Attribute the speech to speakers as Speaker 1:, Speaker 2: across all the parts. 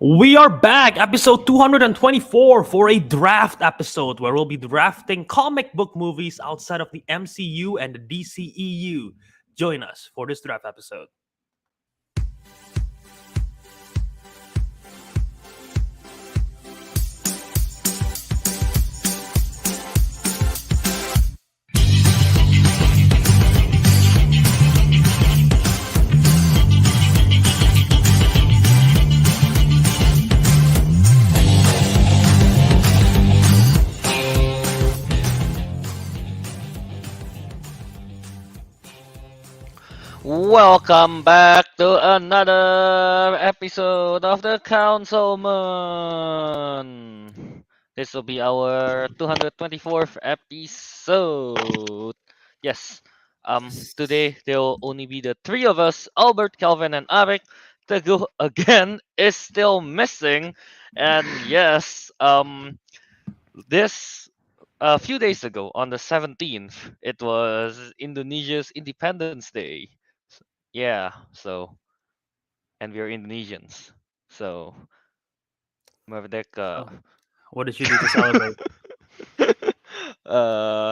Speaker 1: We are back, episode 224 for a draft episode where we'll be drafting comic book movies outside of the MCU and the DCEU. Join us for this draft episode.
Speaker 2: Welcome back to another episode of the Councilmen. This will be our 224th episode. Yes. Today there will only be the three of us, Albert, Kelvin, and Ariq. Teguh again is still missing. And yes, this a few days ago on the 17th, it was Indonesia's Independence Day. Yeah, so and we're Indonesians. So Merdeka.
Speaker 1: What did you do to celebrate?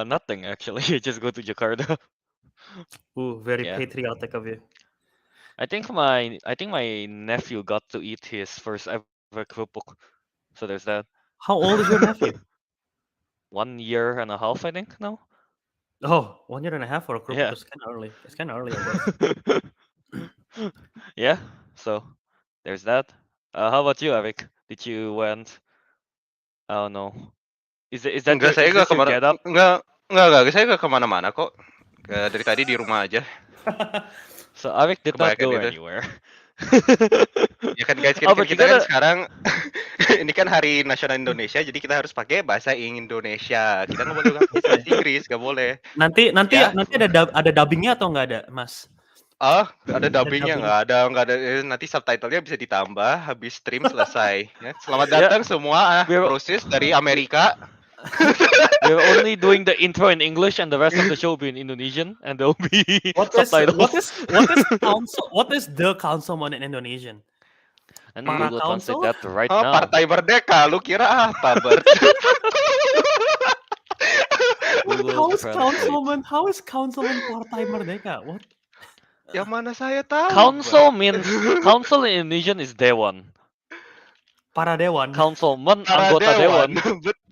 Speaker 2: Nothing actually. You just go to Jakarta.
Speaker 1: Ooh, very
Speaker 2: Yeah.
Speaker 1: patriotic of you.
Speaker 2: I think my nephew got to eat his first ever kerupuk. So there's that.
Speaker 1: How old is your nephew?
Speaker 2: 1 year and a half, I think now.
Speaker 1: Oh, 1 year and a half for a group.
Speaker 2: Yeah.
Speaker 1: It's kind of early. It's kind of early, I guess.
Speaker 2: Yeah. So there's that. How about you, Ariq? Did you went? Oh no. Is that
Speaker 3: Enggak, saya
Speaker 2: is
Speaker 3: nggak
Speaker 2: this your
Speaker 3: kemana,
Speaker 2: get up?
Speaker 3: enggak, saya nggak kemana-mana kok. Dari tadi di rumah aja.
Speaker 2: So Ariq did not
Speaker 3: Kebanyakan
Speaker 2: go
Speaker 3: itu.
Speaker 2: anywhere.
Speaker 3: Ya kan guys,
Speaker 2: Oh, but
Speaker 3: kita
Speaker 2: you
Speaker 3: kan
Speaker 2: gotta-
Speaker 3: sekarang ini kan Hari Nasional Indonesia, jadi kita harus pakai bahasa Indonesia. Kita nggak boleh pakai bahasa Inggris, nggak boleh.
Speaker 1: Nanti
Speaker 3: Ya.
Speaker 1: ada dubbingnya atau nggak ada, Mas?
Speaker 3: Oh, ada dubbingnya
Speaker 1: dubbing.
Speaker 3: nggak ada. Nanti subtitlenya bisa ditambah habis stream selesai. Ya. Selamat
Speaker 2: Ya.
Speaker 3: datang semua, proses dari Amerika.
Speaker 2: We're only doing the intro in English, and the rest of the show will be in Indonesian, and there'll be subtitles.
Speaker 1: What is the councilman in Indonesian?
Speaker 2: And
Speaker 1: Para
Speaker 2: we will translate
Speaker 1: council?
Speaker 2: that right
Speaker 3: Oh,
Speaker 2: now.
Speaker 3: Partai Merdeka, lu kira apa, Bert?
Speaker 2: We will translate.
Speaker 1: How is councilman Partai Merdeka? What?
Speaker 3: Yang mana saya tahu?
Speaker 2: Council means council in Indonesian is Dewan.
Speaker 1: Para Dewan.
Speaker 2: Councilman,
Speaker 3: Para
Speaker 2: anggota Dewan.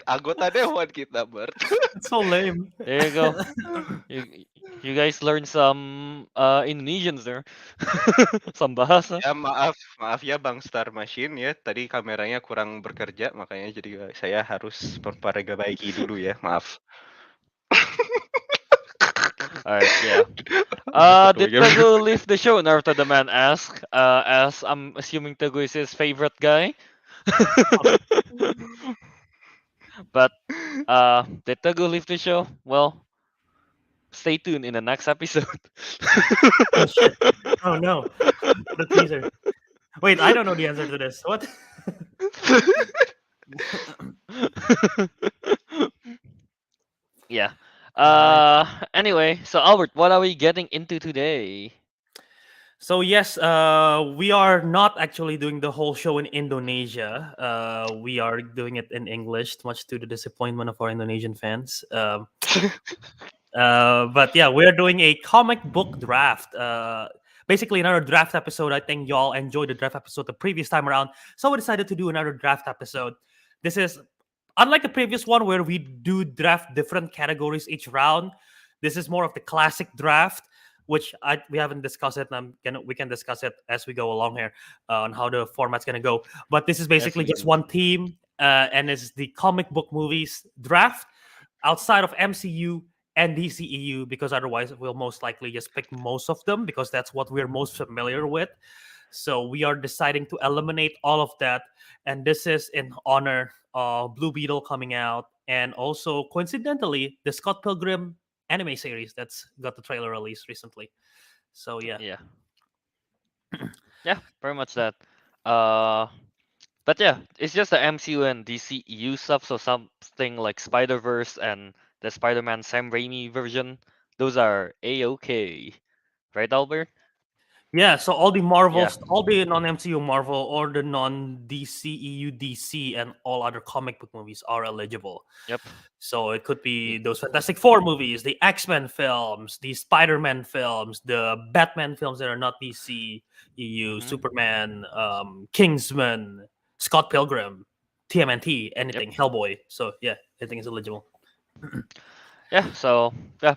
Speaker 3: Anggota Dewan kita, Bert.
Speaker 1: It's so lame.
Speaker 2: There you go. You guys learn some Indonesians there. Some bahasa.
Speaker 3: Ya maaf ya Bang Star Machine ya. Tadi kameranya kurang bekerja makanya jadi saya harus memperbaiki dulu ya. Maaf.
Speaker 2: Alright, yeah. Did Teguh leave the show? Naruto the man asked. As I'm assuming Teguh is his favorite guy. But did Teguh leave the show? Well, stay tuned in the next episode.
Speaker 1: Oh shit. Oh no. The teaser. Wait, I don't know the answer to this. What?
Speaker 2: Yeah. Anyway, so Albert, what are we getting into today?
Speaker 1: So yes, we are not actually doing the whole show in Indonesia. We are doing it in English, much to the disappointment of our Indonesian fans. But yeah, we're doing a comic book draft. Basically, another draft episode. I think y'all enjoyed the draft episode the previous time around, so we decided to do another draft episode. This is unlike the previous one where we do draft different categories each round. This is more of the classic draft, which we haven't discussed it, and we can discuss it as we go along here on how the format's gonna go. But this is basically just one team, and it's the comic book movies draft outside of MCU and DCEU, because otherwise we'll most likely just pick most of them because that's what we're most familiar with. So we are deciding to eliminate all of that, and this is in honor of Blue Beetle coming out, and also coincidentally the Scott Pilgrim Anime Series that's got the trailer released recently. So yeah.
Speaker 2: Yeah, very much that. But yeah, it's just the MCU and DCEU stuff. So something like Spider-Verse and the Spider-Man Sam Raimi version, those are A-OK. Right, Albert?
Speaker 1: Yeah, so all the
Speaker 2: Yeah.
Speaker 1: Marvels, all the non-MCU Marvel or the non-DCEU DC and all other comic book movies are eligible.
Speaker 2: Yep.
Speaker 1: So it could
Speaker 2: Y-
Speaker 1: be those Fantastic Four movies, the X-Men films, the Spider-Man films, the Batman films that are not DCEU,
Speaker 2: mhm.
Speaker 1: Superman, Kingsman, Scott Pilgrim, TMNT,
Speaker 2: Yep.
Speaker 1: anything, Hellboy. So yeah, anything is eligible.
Speaker 2: Yeah. So yeah,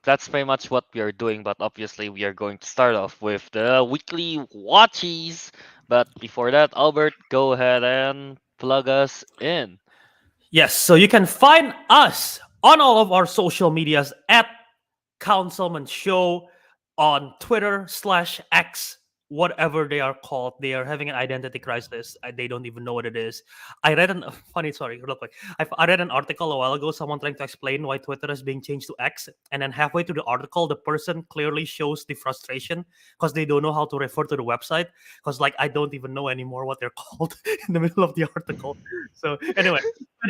Speaker 2: that's pretty much what we are doing. But obviously, we are going to start off with the weekly watchies. But before that, Albert, go ahead and plug us in.
Speaker 1: Yes, so you can find us on all of our social medias at Councilmen Show on Twitter/X, whatever they are called. They are having an identity crisis. They don't even know what it is. I read an funny, sorry, real quick. I read an article a while ago. Someone trying to explain why Twitter is being changed to X, and then halfway through the article, the person clearly shows the frustration because they don't know how to refer to the website. Because like I don't even know anymore what they're called in the middle of the article. So anyway,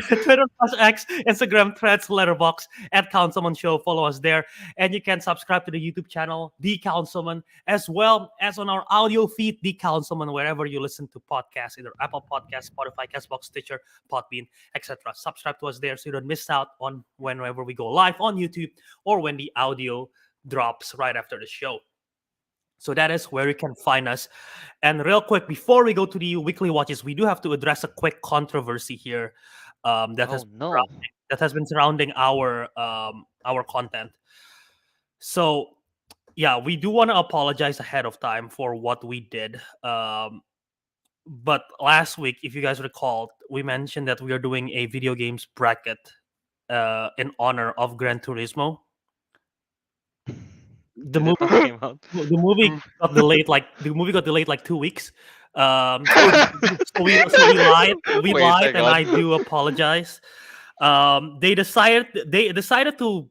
Speaker 1: Twitter/X, Instagram, Threads, Letterbox at Councilman Show. Follow us there. And you can subscribe to the YouTube channel, The Councilman, as well as on our audio feed, The Councilman, wherever you listen to podcasts, either Apple Podcasts, Spotify, Castbox, Stitcher, Podbean, etc. Subscribe to us there so you don't miss out on whenever we go live on YouTube or when the audio drops right after the show. So that is where you can find us. And real quick, before we go to the weekly watches, we do have to address a quick controversy here that
Speaker 2: Oh
Speaker 1: has
Speaker 2: no.
Speaker 1: been surrounding our content. So yeah, we do want to apologize ahead of time for what we did. But last week, if you guys recall, we mentioned that we are doing a video games bracket in honor of Gran Turismo. The
Speaker 2: Did it
Speaker 1: movie,
Speaker 2: not came out?
Speaker 1: the movie got delayed like 2 weeks. So we lied,
Speaker 3: Wait, hang
Speaker 1: and I
Speaker 3: on.
Speaker 1: do apologize. They decided to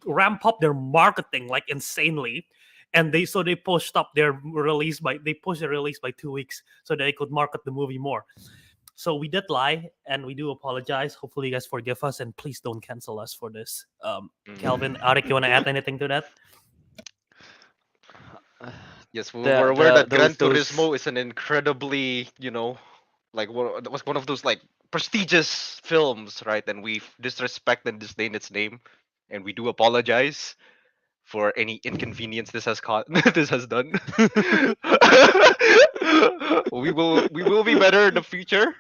Speaker 1: ramp up their marketing like insanely, and they pushed up their release by they pushed the release by 2 weeks so they could market the movie more. So we did lie, and we do apologize. Hopefully, you guys forgive us, and please don't cancel us for this. Calvin, Ariq, you want to add anything to that?
Speaker 3: Yes, we're
Speaker 2: The
Speaker 3: aware that Gran
Speaker 2: those
Speaker 3: Turismo is an incredibly, like that was one of those like prestigious films, right? And we disrespect and disdain its name, and we do apologize for any inconvenience this has caused. This has done. We will be better in the future.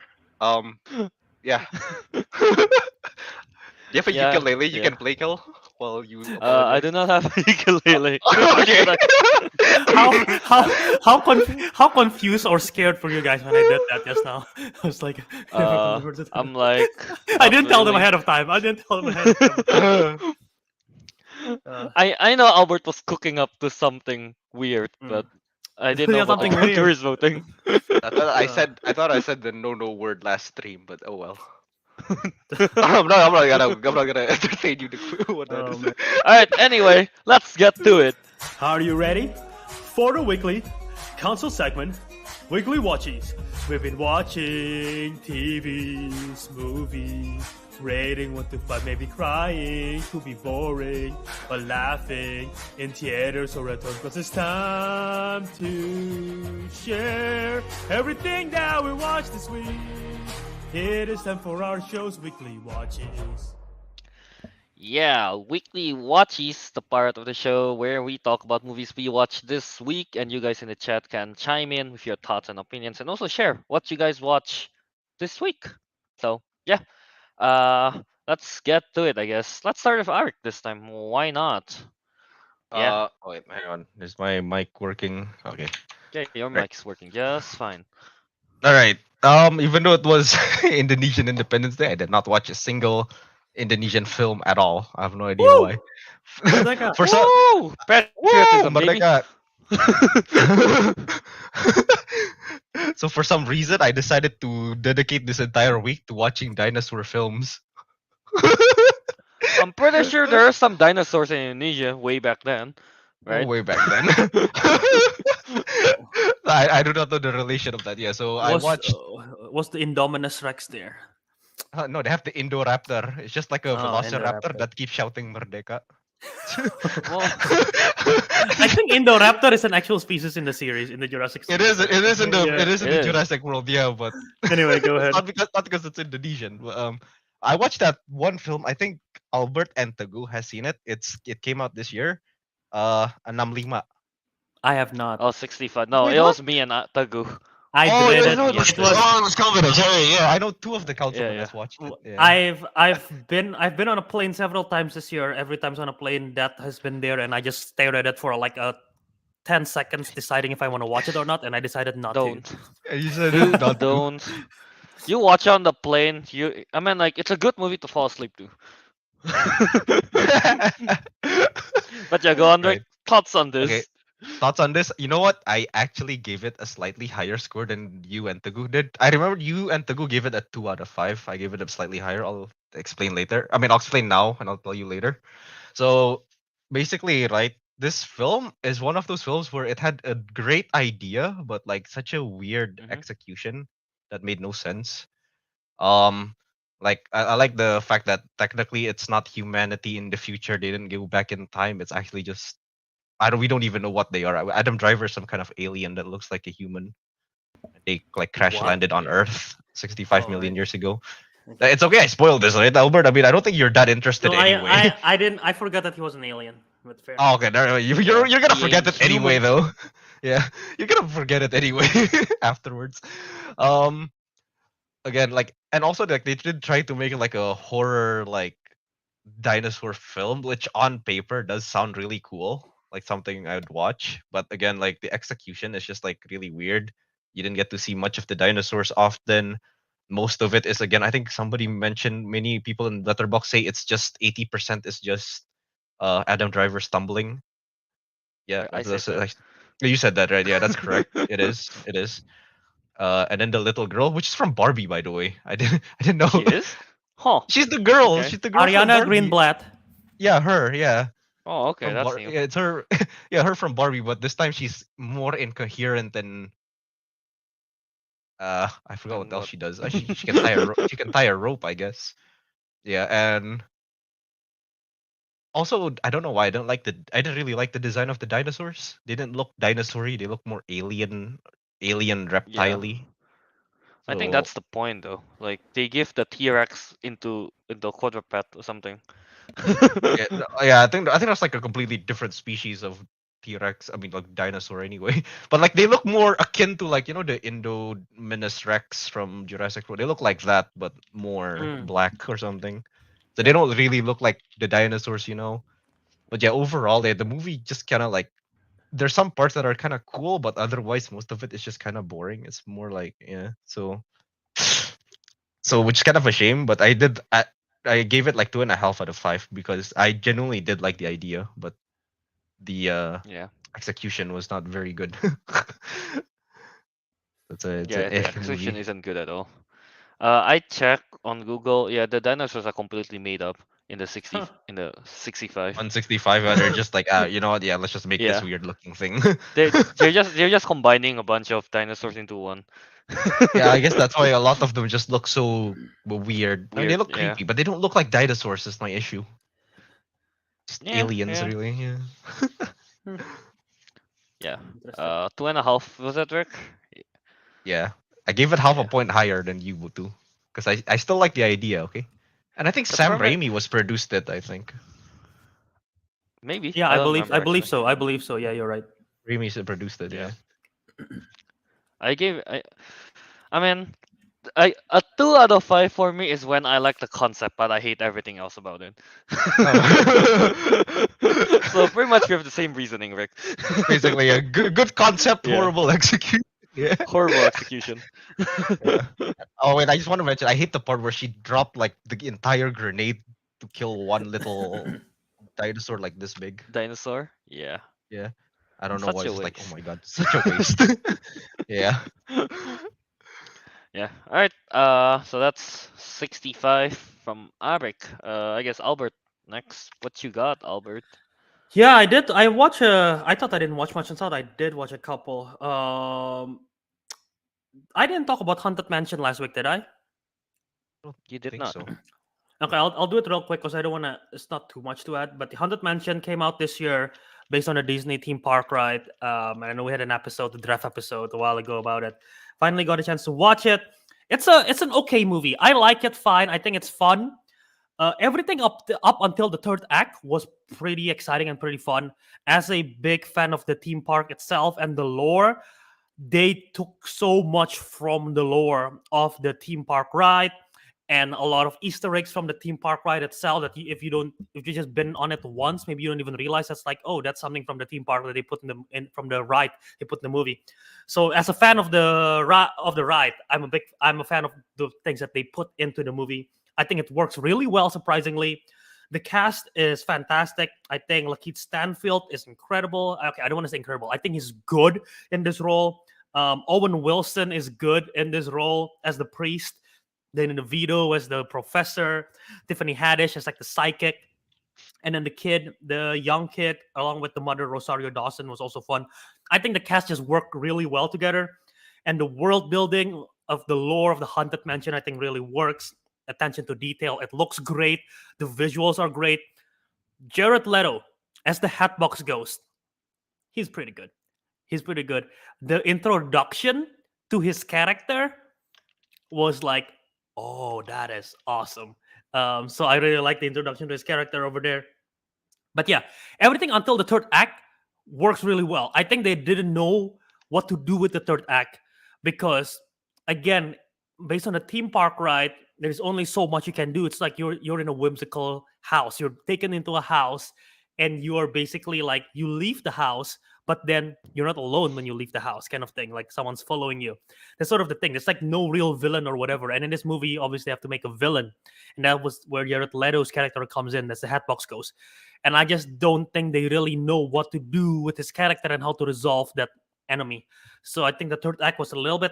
Speaker 3: Yeah. Do you have a
Speaker 2: yeah
Speaker 3: ukulele you
Speaker 2: yeah.
Speaker 3: can play, Kel, while you
Speaker 2: I
Speaker 3: apologize?
Speaker 2: do not have a ukulele.
Speaker 3: Okay.
Speaker 2: But
Speaker 1: how how confused or scared for you guys when I did that just now? I was like,
Speaker 2: I'm like
Speaker 1: I
Speaker 2: not
Speaker 1: didn't tell them
Speaker 2: really.
Speaker 1: ahead of time.
Speaker 2: I know Albert was cooking up to something weird, but
Speaker 1: Mm.
Speaker 2: I didn't know
Speaker 1: Yeah,
Speaker 2: about the
Speaker 1: something
Speaker 2: Gran
Speaker 1: weird.
Speaker 2: Turismo thing.
Speaker 3: I thought I said the no word last stream, but oh well. I'm not gonna entertain you to what that
Speaker 1: Oh,
Speaker 3: is.
Speaker 1: man.
Speaker 2: Alright, anyway, let's get to it.
Speaker 1: Are you ready for the weekly council segment? Weekly watchies. We've been watching TVs, movies, rating 1 to 5, maybe crying, could be boring, or laughing in theaters or at home. Cause it's time to share everything that we watched this week. It is time for our show's weekly watches.
Speaker 2: Yeah, weekly watchies, the part of the show where we talk about movies we watched this week, and you guys in the chat can chime in with your thoughts and opinions, and also share what you guys watch this week. So yeah, let's get to it. I guess let's start with Ariq this time. Why not? Yeah,
Speaker 3: Wait, hang on. Is my mic working? Okay.
Speaker 2: yeah, your
Speaker 3: Right.
Speaker 2: mic's working just fine.
Speaker 3: All right. Even though it was Indonesian Independence Day, I did not watch a single Indonesian film at all. I have no idea
Speaker 1: Woo!
Speaker 3: why.
Speaker 1: Merdeka.
Speaker 3: For some,
Speaker 2: Woo!
Speaker 3: woo,
Speaker 2: Patriotism, baby.
Speaker 3: Merdeka. So for some reason, I decided to dedicate this entire week to watching dinosaur films.
Speaker 2: I'm pretty sure there are some dinosaurs in Indonesia way back then, right?
Speaker 3: Way back then. I do not know the relation of that. Yeah, so I watched.
Speaker 1: Was the Indominus Rex there?
Speaker 3: No, they have the Indoraptor. It's just like a
Speaker 1: Oh,
Speaker 3: velociraptor
Speaker 1: Indoraptor.
Speaker 3: that keeps shouting Merdeka.
Speaker 2: Well,
Speaker 1: I think Indoraptor is an actual species in the series in the Jurassic
Speaker 3: It
Speaker 1: series.
Speaker 3: is. It is in the.
Speaker 1: Yeah.
Speaker 3: It is in
Speaker 2: It
Speaker 3: the
Speaker 2: is.
Speaker 3: Jurassic World. Yeah, but
Speaker 1: Anyway, go ahead.
Speaker 3: not because it's Indonesian. But, I watched that one film. I think Albert and Teguh has seen it. It came out this year. 65.
Speaker 1: I have not.
Speaker 2: oh, 65. No,
Speaker 3: Wait,
Speaker 2: it
Speaker 3: what?
Speaker 2: was me and Teguh.
Speaker 1: I
Speaker 3: Oh,
Speaker 1: did
Speaker 2: was
Speaker 1: it.
Speaker 2: me and
Speaker 1: It
Speaker 2: Teguh.
Speaker 1: was.
Speaker 3: it was Kelvin. I'm sorry. Yeah, I know two of the councilmen
Speaker 2: Yeah,
Speaker 3: has watched it. Yeah.
Speaker 1: I've been on a plane several times this year. Every time on a plane that has been there, and I just stared at it for like 10 seconds, deciding if I want to watch it or not, and I decided not to.
Speaker 2: Don't.
Speaker 3: And you said
Speaker 2: Dude,
Speaker 3: not to.
Speaker 2: don't. You watch on the plane. I mean, like, it's a good movie to fall asleep to. But yeah, go on, Rick.
Speaker 3: Right.
Speaker 2: Thoughts on this?
Speaker 3: Okay. Thoughts on this? You know what? I actually gave it a slightly higher score than you and Teguh did. I remember you and Teguh gave it a 2 out of 5. I gave it a slightly higher. I'll explain later. I mean, I'll explain now and I'll tell you later. So basically, right, this film is one of those films where it had a great idea, but like such a weird
Speaker 2: Mhm.
Speaker 3: execution that made no sense. Um, like I like the fact that technically it's not humanity in the future. They didn't go back in time. It's actually just we don't even know what they are. Adam Driver is some kind of alien that looks like a human. They like crash
Speaker 1: What?
Speaker 3: landed on
Speaker 2: Yeah.
Speaker 3: Earth 65
Speaker 1: Oh,
Speaker 3: million
Speaker 1: right.
Speaker 3: years ago.
Speaker 1: Okay.
Speaker 3: It's okay. I spoiled this, right, Albert? I mean, I don't think you're that interested
Speaker 1: No,
Speaker 3: anyway.
Speaker 1: I didn't. I forgot that he was an alien. But fair.
Speaker 3: Oh, okay. No, you're gonna
Speaker 2: He
Speaker 3: forget
Speaker 2: ain't
Speaker 3: it anyway,
Speaker 2: human.
Speaker 3: though. Yeah, you're gonna forget it anyway afterwards. Um, again, like, and also like they did try to make it like a horror like dinosaur film, which on paper does sound really cool, like something I would watch. But again, like the execution is just like really weird. You didn't get to see much of the dinosaurs often. Most of it is again, I think somebody mentioned many people in Letterbox say it's just 80% is just Adam Driver stumbling. Yeah,
Speaker 2: I said that.
Speaker 3: you said that right. Yeah, that's correct. It is. It is. And then the little girl, which is from Barbie, by the way. I didn't
Speaker 2: She
Speaker 3: know.
Speaker 2: is? Huh.
Speaker 3: She's the girl.
Speaker 2: Okay.
Speaker 3: She's the girl from
Speaker 1: Ariana
Speaker 3: Barbie.
Speaker 1: Greenblatt.
Speaker 3: Yeah, her. Yeah,
Speaker 2: Oh, okay, that's new.
Speaker 3: Yeah, it's her. Yeah, her from Barbie, but this time she's more incoherent and I forgot
Speaker 2: And
Speaker 3: what else
Speaker 2: what?
Speaker 3: she does. She can tie she can tie a rope, I guess. Yeah, and also I don't know why I didn't really like the design of the dinosaurs. They didn't look dinosaur-y. They look more alien
Speaker 2: Yeah.
Speaker 3: reptile-y.
Speaker 2: I think
Speaker 3: So
Speaker 2: that's the point, though. Like, they give the T-Rex into quadruped or something.
Speaker 3: yeah, yeah, I think that's like a completely different species of T-Rex. I mean, like dinosaur anyway. But like they look more akin to like the Indominus Rex from Jurassic World. They look like that, but more
Speaker 1: Mm.
Speaker 3: black or something. So they don't really look like the dinosaurs. But yeah, overall, the movie just kind of like there's some parts that are kind of cool, but otherwise most of it is just kind of boring. It's more like so which is kind of a shame. But I gave it like 2.5 out of 5 because I genuinely did like the idea, but the
Speaker 2: Yeah.
Speaker 3: execution was not very good. It's
Speaker 2: Yeah,
Speaker 3: a
Speaker 2: the execution isn't good at all. I checked on Google. Yeah, the dinosaurs are completely made up in the 65.
Speaker 3: 165 and they're just like you know what, yeah, let's just make this
Speaker 2: Yeah.
Speaker 3: weird looking thing.
Speaker 2: They're just combining a bunch of dinosaurs into one.
Speaker 3: Yeah, I guess that's why a lot of them just look so weird. I mean, they
Speaker 2: Weird.
Speaker 3: look
Speaker 2: Yeah.
Speaker 3: creepy, but they don't look like dinosaurs. Is my issue. Just
Speaker 2: Yeah.
Speaker 3: aliens,
Speaker 2: Yeah.
Speaker 3: really. Yeah.
Speaker 2: Yeah.
Speaker 1: Interesting.
Speaker 2: 2.5 was that, Rick?
Speaker 3: Yeah, I gave it half a
Speaker 2: Yeah.
Speaker 3: point higher than you would do because I still like the idea. Okay, and I think
Speaker 2: But
Speaker 3: Sam
Speaker 2: for me,
Speaker 3: Raimi was produced it. I think
Speaker 2: maybe.
Speaker 1: Yeah,
Speaker 2: I
Speaker 1: I
Speaker 2: don't
Speaker 1: believe.
Speaker 2: remember
Speaker 1: I believe
Speaker 2: actually.
Speaker 1: so. I believe so. Yeah, you're right.
Speaker 3: Raimi produced it.
Speaker 2: Yeah.
Speaker 3: Yeah.
Speaker 2: I gave. I mean, 2 out of 5 for me is when I like the concept, but I hate everything else about it. So pretty much we have the same reasoning, Rick.
Speaker 3: Basically, a good concept,
Speaker 2: Yeah.
Speaker 3: horrible execution. Yeah.
Speaker 2: Horrible execution.
Speaker 3: Yeah. Oh wait, I just want to mention I hate the part where she dropped like the entire grenade to kill one little dinosaur like this big.
Speaker 2: Dinosaur. Yeah.
Speaker 3: Yeah. I don't know why.
Speaker 2: Such a
Speaker 3: It's just like, oh
Speaker 2: waste.
Speaker 3: my god, such a waste. Yeah.
Speaker 2: Yeah. All right. So that's 65 from Ariq. I guess Albert next. What you got, Albert?
Speaker 1: Yeah, I did. I watch. I thought I didn't watch much inside. I did watch a couple. I didn't talk about Haunted Mansion last week, did I?
Speaker 3: I don't
Speaker 2: You did
Speaker 3: think
Speaker 2: not.
Speaker 3: so.
Speaker 1: Okay, I'll do it real quick because I don't want to. It's not too much to add. But the Haunted Mansion came out this year based on a Disney theme park ride. And I know we had an episode, the draft episode, a while ago about it. Finally got a chance to watch it. It's an okay movie. I like it fine. I think it's fun. Everything up until the third act was pretty exciting and pretty fun. As a big fan of the theme park itself and the lore, they took so much from the lore of the theme park ride and a lot of Easter eggs from the theme park ride itself that if you just been on it once, maybe you don't even realize that's like, oh, that's something from the theme park that they put in from the ride they put in the movie. So as a fan of the ride, I'm a fan of the things that they put into the movie. I think it works really well, surprisingly. The cast is fantastic. I think Lakeith Stanfield is incredible. Okay, I don't want to say incredible. I think he's good in this role. Owen Wilson is good in this role as the priest. Then DeVito as the professor. Tiffany Haddish as like the psychic. And then the young kid, along with the mother, Rosario Dawson, was also fun. I think the cast just worked really well together. And the world building of the lore of the Haunted Mansion, I think, really works. Attention to detail. It looks great. The visuals are great. Jared Leto as the Hatbox Ghost. He's pretty good. He's pretty good. The introduction to his character was like, oh, that is awesome. So I really like the introduction to his character over there. But yeah, everything until the third act works really well. I think they didn't know what to do with the third act because, again, based on the theme park ride, there's only so much you can do. It's like you're in a whimsical house. You're taken into a house, and you are basically like you leave the house, but then you're not alone when you leave the house, kind of thing. Like someone's following you. That's sort of the thing. There's like no real villain or whatever. And in this movie, obviously, they have to make a villain, and that was where Jared Leto's character comes in. That's the Hatbox Ghost. And I just don't think they really know what to do with his character and how to resolve that enemy. So I think the third act was a little bit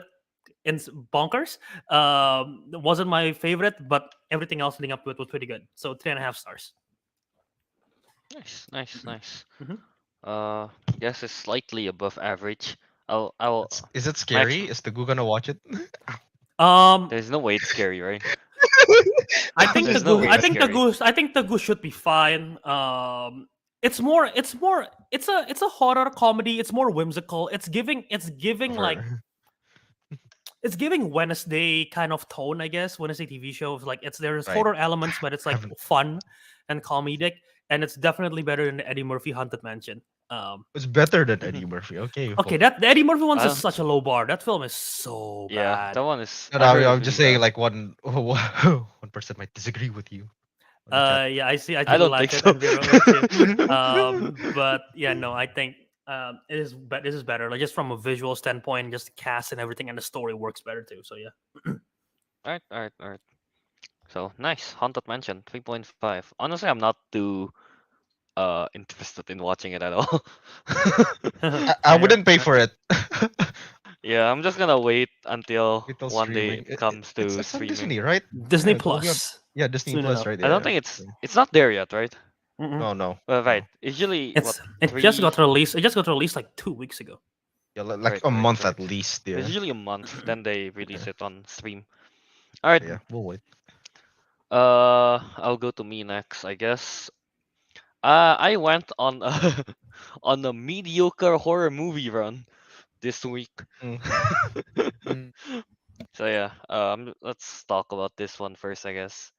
Speaker 1: bonkers. It wasn't my favorite, but everything else leading up to it was pretty good. So 3.5 stars.
Speaker 2: Nice.
Speaker 1: Mhm.
Speaker 2: Guess it's slightly above average. I'll.
Speaker 4: Is it
Speaker 2: Max,
Speaker 4: scary? Is the Goo gonna watch it?
Speaker 2: there's no way it's scary, right?
Speaker 1: I think
Speaker 2: There's no way
Speaker 1: I
Speaker 2: it's
Speaker 1: think
Speaker 2: scary.
Speaker 1: I think the goose should be fine. It's a horror comedy. It's more whimsical. It's giving like
Speaker 4: Never.
Speaker 1: it's giving Wednesday kind of tone, I guess. Wednesday TV shows like there's
Speaker 4: Right.
Speaker 1: horror elements, but it's like
Speaker 4: Haven't-
Speaker 1: fun and comedic, and it's definitely better than the Eddie Murphy Haunted Mansion.
Speaker 4: It's better than
Speaker 2: Mhm.
Speaker 4: Eddie Murphy. Okay.
Speaker 1: Okay, the Eddie Murphy one's
Speaker 2: Uh,
Speaker 1: is such a low bar. That film is so
Speaker 2: Yeah,
Speaker 1: bad.
Speaker 2: that one is.
Speaker 4: No,
Speaker 2: I heard
Speaker 4: I'm
Speaker 2: it's
Speaker 4: just
Speaker 2: really
Speaker 4: saying,
Speaker 2: bad.
Speaker 4: like one person might disagree with you. on the chat.
Speaker 1: Yeah, I see. I
Speaker 2: I
Speaker 1: do
Speaker 2: don't
Speaker 1: like
Speaker 2: think
Speaker 1: it.
Speaker 2: so.
Speaker 1: And Vero too. But yeah, no, I think it is. But this is better. Like just from a visual standpoint, just the cast and everything, and the story works better too. So yeah.
Speaker 2: Alright. So nice. Haunted Mansion 3.5. Honestly, I'm not too interested in watching it at all.
Speaker 4: I
Speaker 1: Fair.
Speaker 4: wouldn't pay for it.
Speaker 2: Yeah, I'm just gonna wait until
Speaker 4: Wait till
Speaker 2: one day
Speaker 4: streaming.
Speaker 2: it comes to
Speaker 4: It's on
Speaker 2: streaming.
Speaker 4: Disney, right?
Speaker 1: Disney
Speaker 4: Yeah, it will be on-
Speaker 1: Plus.
Speaker 4: Yeah, Disney
Speaker 1: Soon
Speaker 4: Plus,
Speaker 1: enough.
Speaker 4: right?
Speaker 2: I don't
Speaker 4: Yeah.
Speaker 2: think it's not there yet, right?
Speaker 1: Mm-mm.
Speaker 4: No.
Speaker 2: Right. It's usually what
Speaker 1: It just got released. It just got released like 2 weeks ago.
Speaker 4: Yeah, like
Speaker 2: Right,
Speaker 4: a
Speaker 2: right,
Speaker 4: month
Speaker 2: right.
Speaker 4: at least. Yeah.
Speaker 2: It's usually a month, then they release it on stream. Alright.
Speaker 4: Yeah, we'll wait.
Speaker 2: I'll go to me next, I guess. I went on a on a mediocre horror movie run this week.
Speaker 4: Mm. Mm.
Speaker 2: So yeah, let's talk about this one first, I guess.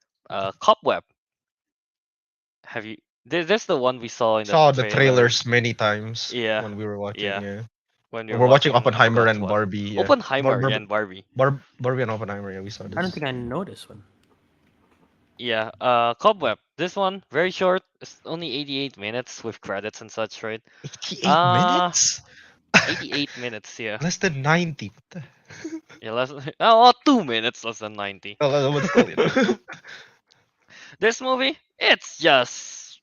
Speaker 2: Cobweb. Have you? This the one we saw in the
Speaker 4: Saw the
Speaker 2: trailer.
Speaker 4: trailers many times.
Speaker 2: Yeah,
Speaker 4: When we were watching.
Speaker 2: yeah.
Speaker 4: Yeah.
Speaker 2: When
Speaker 4: We're watching Oppenheimer
Speaker 2: about
Speaker 4: and
Speaker 2: what?
Speaker 4: Barbie. Yeah.
Speaker 2: Oppenheimer
Speaker 4: Bar-
Speaker 2: and Barbie.
Speaker 4: Barbie and Oppenheimer. Yeah, we saw this.
Speaker 1: I don't think I know this one.
Speaker 2: Yeah, Cobweb. This one very short. It's only 88 minutes with credits and such, right?
Speaker 4: 88
Speaker 2: Uh,
Speaker 4: minutes.
Speaker 2: 88 minutes, yeah.
Speaker 4: Less than 90. What the-
Speaker 2: Yeah, less. Oh, 2 minutes less than 90.
Speaker 4: Oh, but still, you know.
Speaker 2: This movie, it's just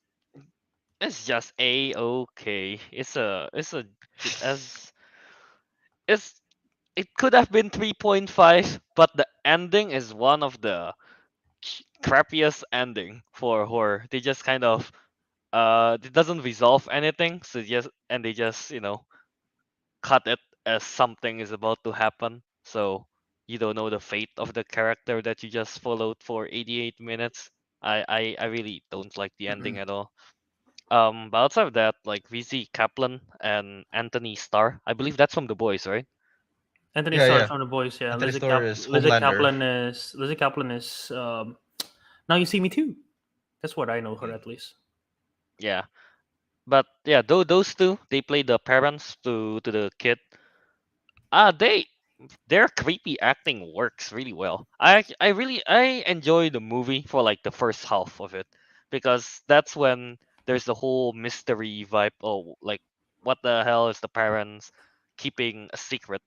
Speaker 2: a-okay. As it's it could have been 3.5, but the ending is one of the crappiest ending for horror. They just kind of it doesn't resolve anything, so they just cut it as something is about to happen. So you don't know the fate of the character that you just followed for 88 minutes. I really don't like the ending at all. But outside of that, like we see Kaplan and Anthony Starr. I believe that's from The Boys, right?
Speaker 1: Anthony
Speaker 4: Yeah,
Speaker 1: Starr's
Speaker 4: yeah.
Speaker 1: from the boys. Yeah,
Speaker 4: Anthony Starr is Homelander.
Speaker 1: Lizzie Kaplan is Now You See Me Too. That's what I know her
Speaker 4: Mm.
Speaker 1: at least.
Speaker 2: Yeah. But yeah, those two, they play the parents to the kid. They their creepy acting works really well. I enjoy the movie for like the first half of it because that's when there's the whole mystery vibe. Oh, like what the hell is the parents keeping a secret?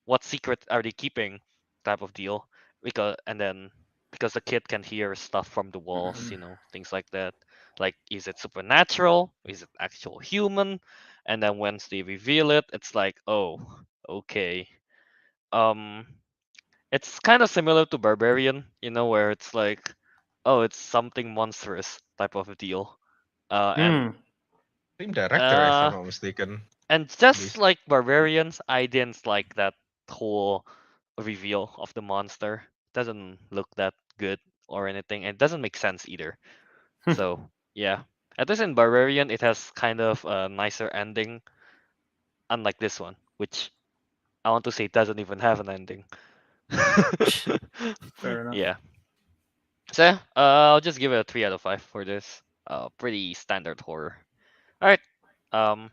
Speaker 2: What secret are they keeping? Type of deal. Because the kid can hear stuff from the walls, things like that. Like, is it supernatural? Is it actual human? And then once they reveal it, it's like, oh, okay. Um, it's kind of similar to Barbarian, where it's like, oh, it's something monstrous type of a deal. Uh, and
Speaker 1: Hmm.
Speaker 4: Same director, if I'm
Speaker 2: uh,
Speaker 4: not mistaken.
Speaker 2: and just
Speaker 4: Based.
Speaker 2: like Barbarians, I didn't like that whole reveal of the monster. Doesn't look that good or anything. And it doesn't make sense either. So yeah, at least in Barbarian, it has kind of a nicer ending, unlike this one, which I want to say doesn't even have an ending.
Speaker 1: Fair enough.
Speaker 2: Yeah. So yeah, I'll just give it a 3 out of 5 for this. Pretty standard horror. All right. Um,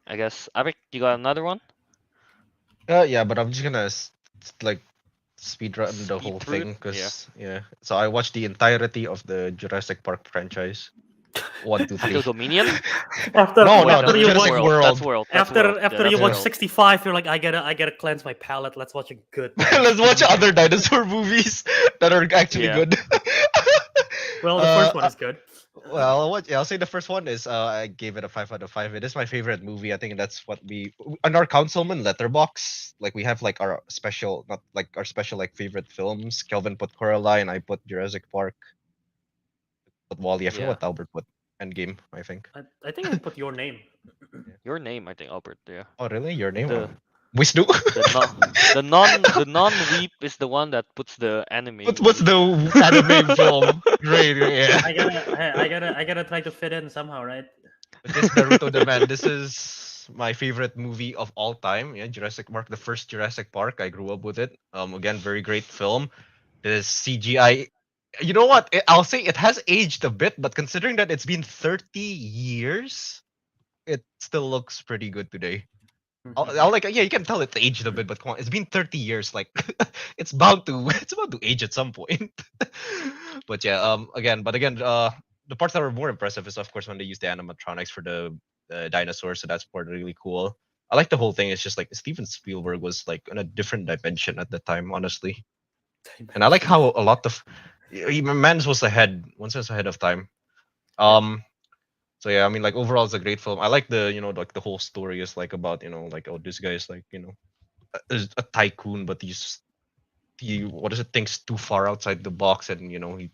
Speaker 2: I guess Abik, you got another one?
Speaker 4: Yeah, but I'm just gonna like speed run the
Speaker 2: Speed
Speaker 4: whole
Speaker 2: through it.
Speaker 4: thing
Speaker 2: Yeah.
Speaker 4: because yeah. So I watched the entirety of the Jurassic Park franchise. 1, 2,
Speaker 2: Until
Speaker 4: 3.
Speaker 2: Dominion?
Speaker 1: After
Speaker 4: No,
Speaker 2: Wait,
Speaker 4: no,
Speaker 2: no,
Speaker 1: after
Speaker 4: the
Speaker 1: you
Speaker 2: that's
Speaker 1: watch
Speaker 4: Jurassic
Speaker 2: world. That's
Speaker 4: World.
Speaker 2: world. That's world.
Speaker 1: after
Speaker 2: Yeah,
Speaker 1: after
Speaker 2: that's
Speaker 1: you watch
Speaker 4: Yeah.
Speaker 2: world.
Speaker 1: 65, you're like, I gotta cleanse my palate. Let's watch a good one.
Speaker 4: Let's watch other dinosaur movies that are actually
Speaker 2: Yeah.
Speaker 4: good.
Speaker 1: Well, the
Speaker 4: uh,
Speaker 1: first one is good.
Speaker 4: well, what? Yeah, I'll say the first one is. I gave it a 5 out of 5. It is my favorite movie. I think that's what we on our Councilmen letterbox. Like we have like our special, not like our special like favorite films. Kelvin put Coraline. I put Jurassic Park. Put Wally. I forgot
Speaker 2: Yeah.
Speaker 4: what Albert put. Endgame. I think.
Speaker 1: I think I put your name.
Speaker 2: Your name, I think, Albert. Yeah.
Speaker 4: Oh really? Your name?
Speaker 2: The
Speaker 4: Wisnu.
Speaker 2: the non weep is the one that puts the anime
Speaker 4: What's
Speaker 2: weep.
Speaker 4: the anime film? Great. Yeah.
Speaker 1: I gotta try to fit in somehow, right?
Speaker 4: But yes, Naruto the man. This is my favorite movie of all time. Yeah, Jurassic Park, the first Jurassic Park. I grew up with it. Again, very great film. The CGI. You know what? I'll say it has aged a bit, but considering that it's been 30 years, it still looks pretty good today. I'll like yeah, you can tell it's aged a bit, but come on, it's been 30 years. Like it's about to age at some point. But yeah, again, the parts that were more impressive is of course when they use the animatronics for the dinosaurs, so that's part really cool. I like the whole thing. It's just like Steven Spielberg was like in a different dimension at the time, honestly. And I like how a lot of Man's was ahead, once was ahead of time. Um, so yeah, I mean, like overall, it's a great film. I like the like the whole story is like about like oh this guy is like is a tycoon, but he what is it thinks too far outside the box, and he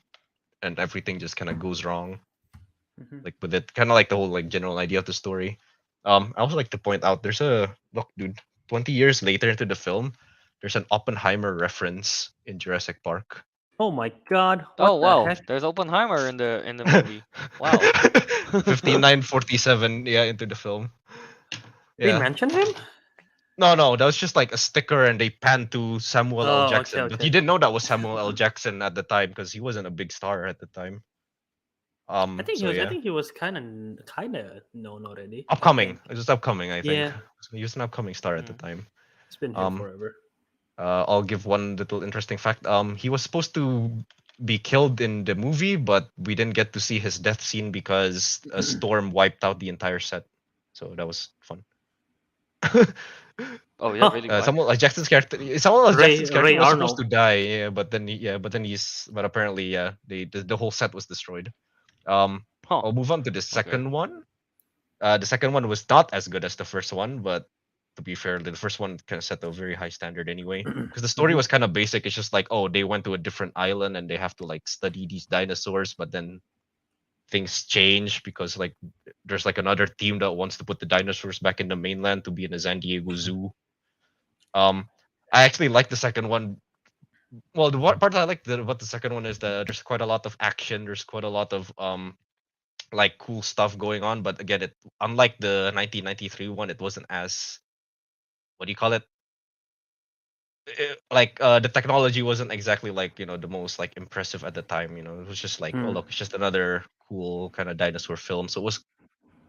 Speaker 4: and everything just kind of goes wrong. Like with it, kind of like the whole like general idea of the story. I also like to point out there's a look, dude. 20 years later into the film, there's an Oppenheimer reference in Jurassic Park.
Speaker 1: Oh my god!
Speaker 2: Oh
Speaker 1: What the
Speaker 2: wow,
Speaker 1: heck?
Speaker 2: there's Oppenheimer in the movie. Wow.
Speaker 4: 5947, yeah, into the film.
Speaker 1: They
Speaker 4: Yeah.
Speaker 1: mentioned him?
Speaker 4: No, that was just like a sticker, and they panned to Samuel L.
Speaker 1: Oh,
Speaker 4: Jackson.
Speaker 1: okay,
Speaker 4: But you
Speaker 1: okay.
Speaker 4: didn't know that was Samuel L. Jackson at the time because he wasn't a big star at the time.
Speaker 1: I think he
Speaker 4: So
Speaker 1: was. I
Speaker 4: yeah,
Speaker 1: think he was kind of known already. I
Speaker 4: upcoming.
Speaker 1: think.
Speaker 4: It was upcoming, I think.
Speaker 1: Yeah,
Speaker 4: So he was an upcoming star at the
Speaker 2: Mm.
Speaker 4: time.
Speaker 1: it's been here
Speaker 4: Um,
Speaker 1: forever.
Speaker 4: I'll give one little interesting fact. He was supposed to be killed in the movie, but we didn't get to see his death scene because a storm wiped out the entire set. So that was fun.
Speaker 2: Oh yeah,
Speaker 1: Huh.
Speaker 2: really? Why?
Speaker 4: Samuel L.
Speaker 1: Ray
Speaker 4: Jackson's character
Speaker 1: Ray
Speaker 4: was supposed
Speaker 1: Arnold.
Speaker 4: to die, yeah, but apparently, yeah, the whole set was destroyed. Um,
Speaker 2: Huh.
Speaker 4: I'll move on to the
Speaker 2: Okay.
Speaker 4: second one. The second one was not as good as the first one, but to be fair, the first one kind of set a very high standard anyway. Because the story was kind of basic. It's just like, oh, they went to a different island and they have to like study these dinosaurs, but then things change because like there's like another team that wants to put the dinosaurs back in the mainland to be in the San Diego Zoo. I actually like the second one Well, the what part I like about the second one is that there's quite a lot of action. There's quite a lot of like cool stuff going on. But again, it unlike the 1993 one, it wasn't as, what do you call it? Like the technology wasn't exactly like, the most like impressive at the time. It was just like, oh
Speaker 1: Hmm.
Speaker 4: look, it's just another cool kind of dinosaur film. So it was,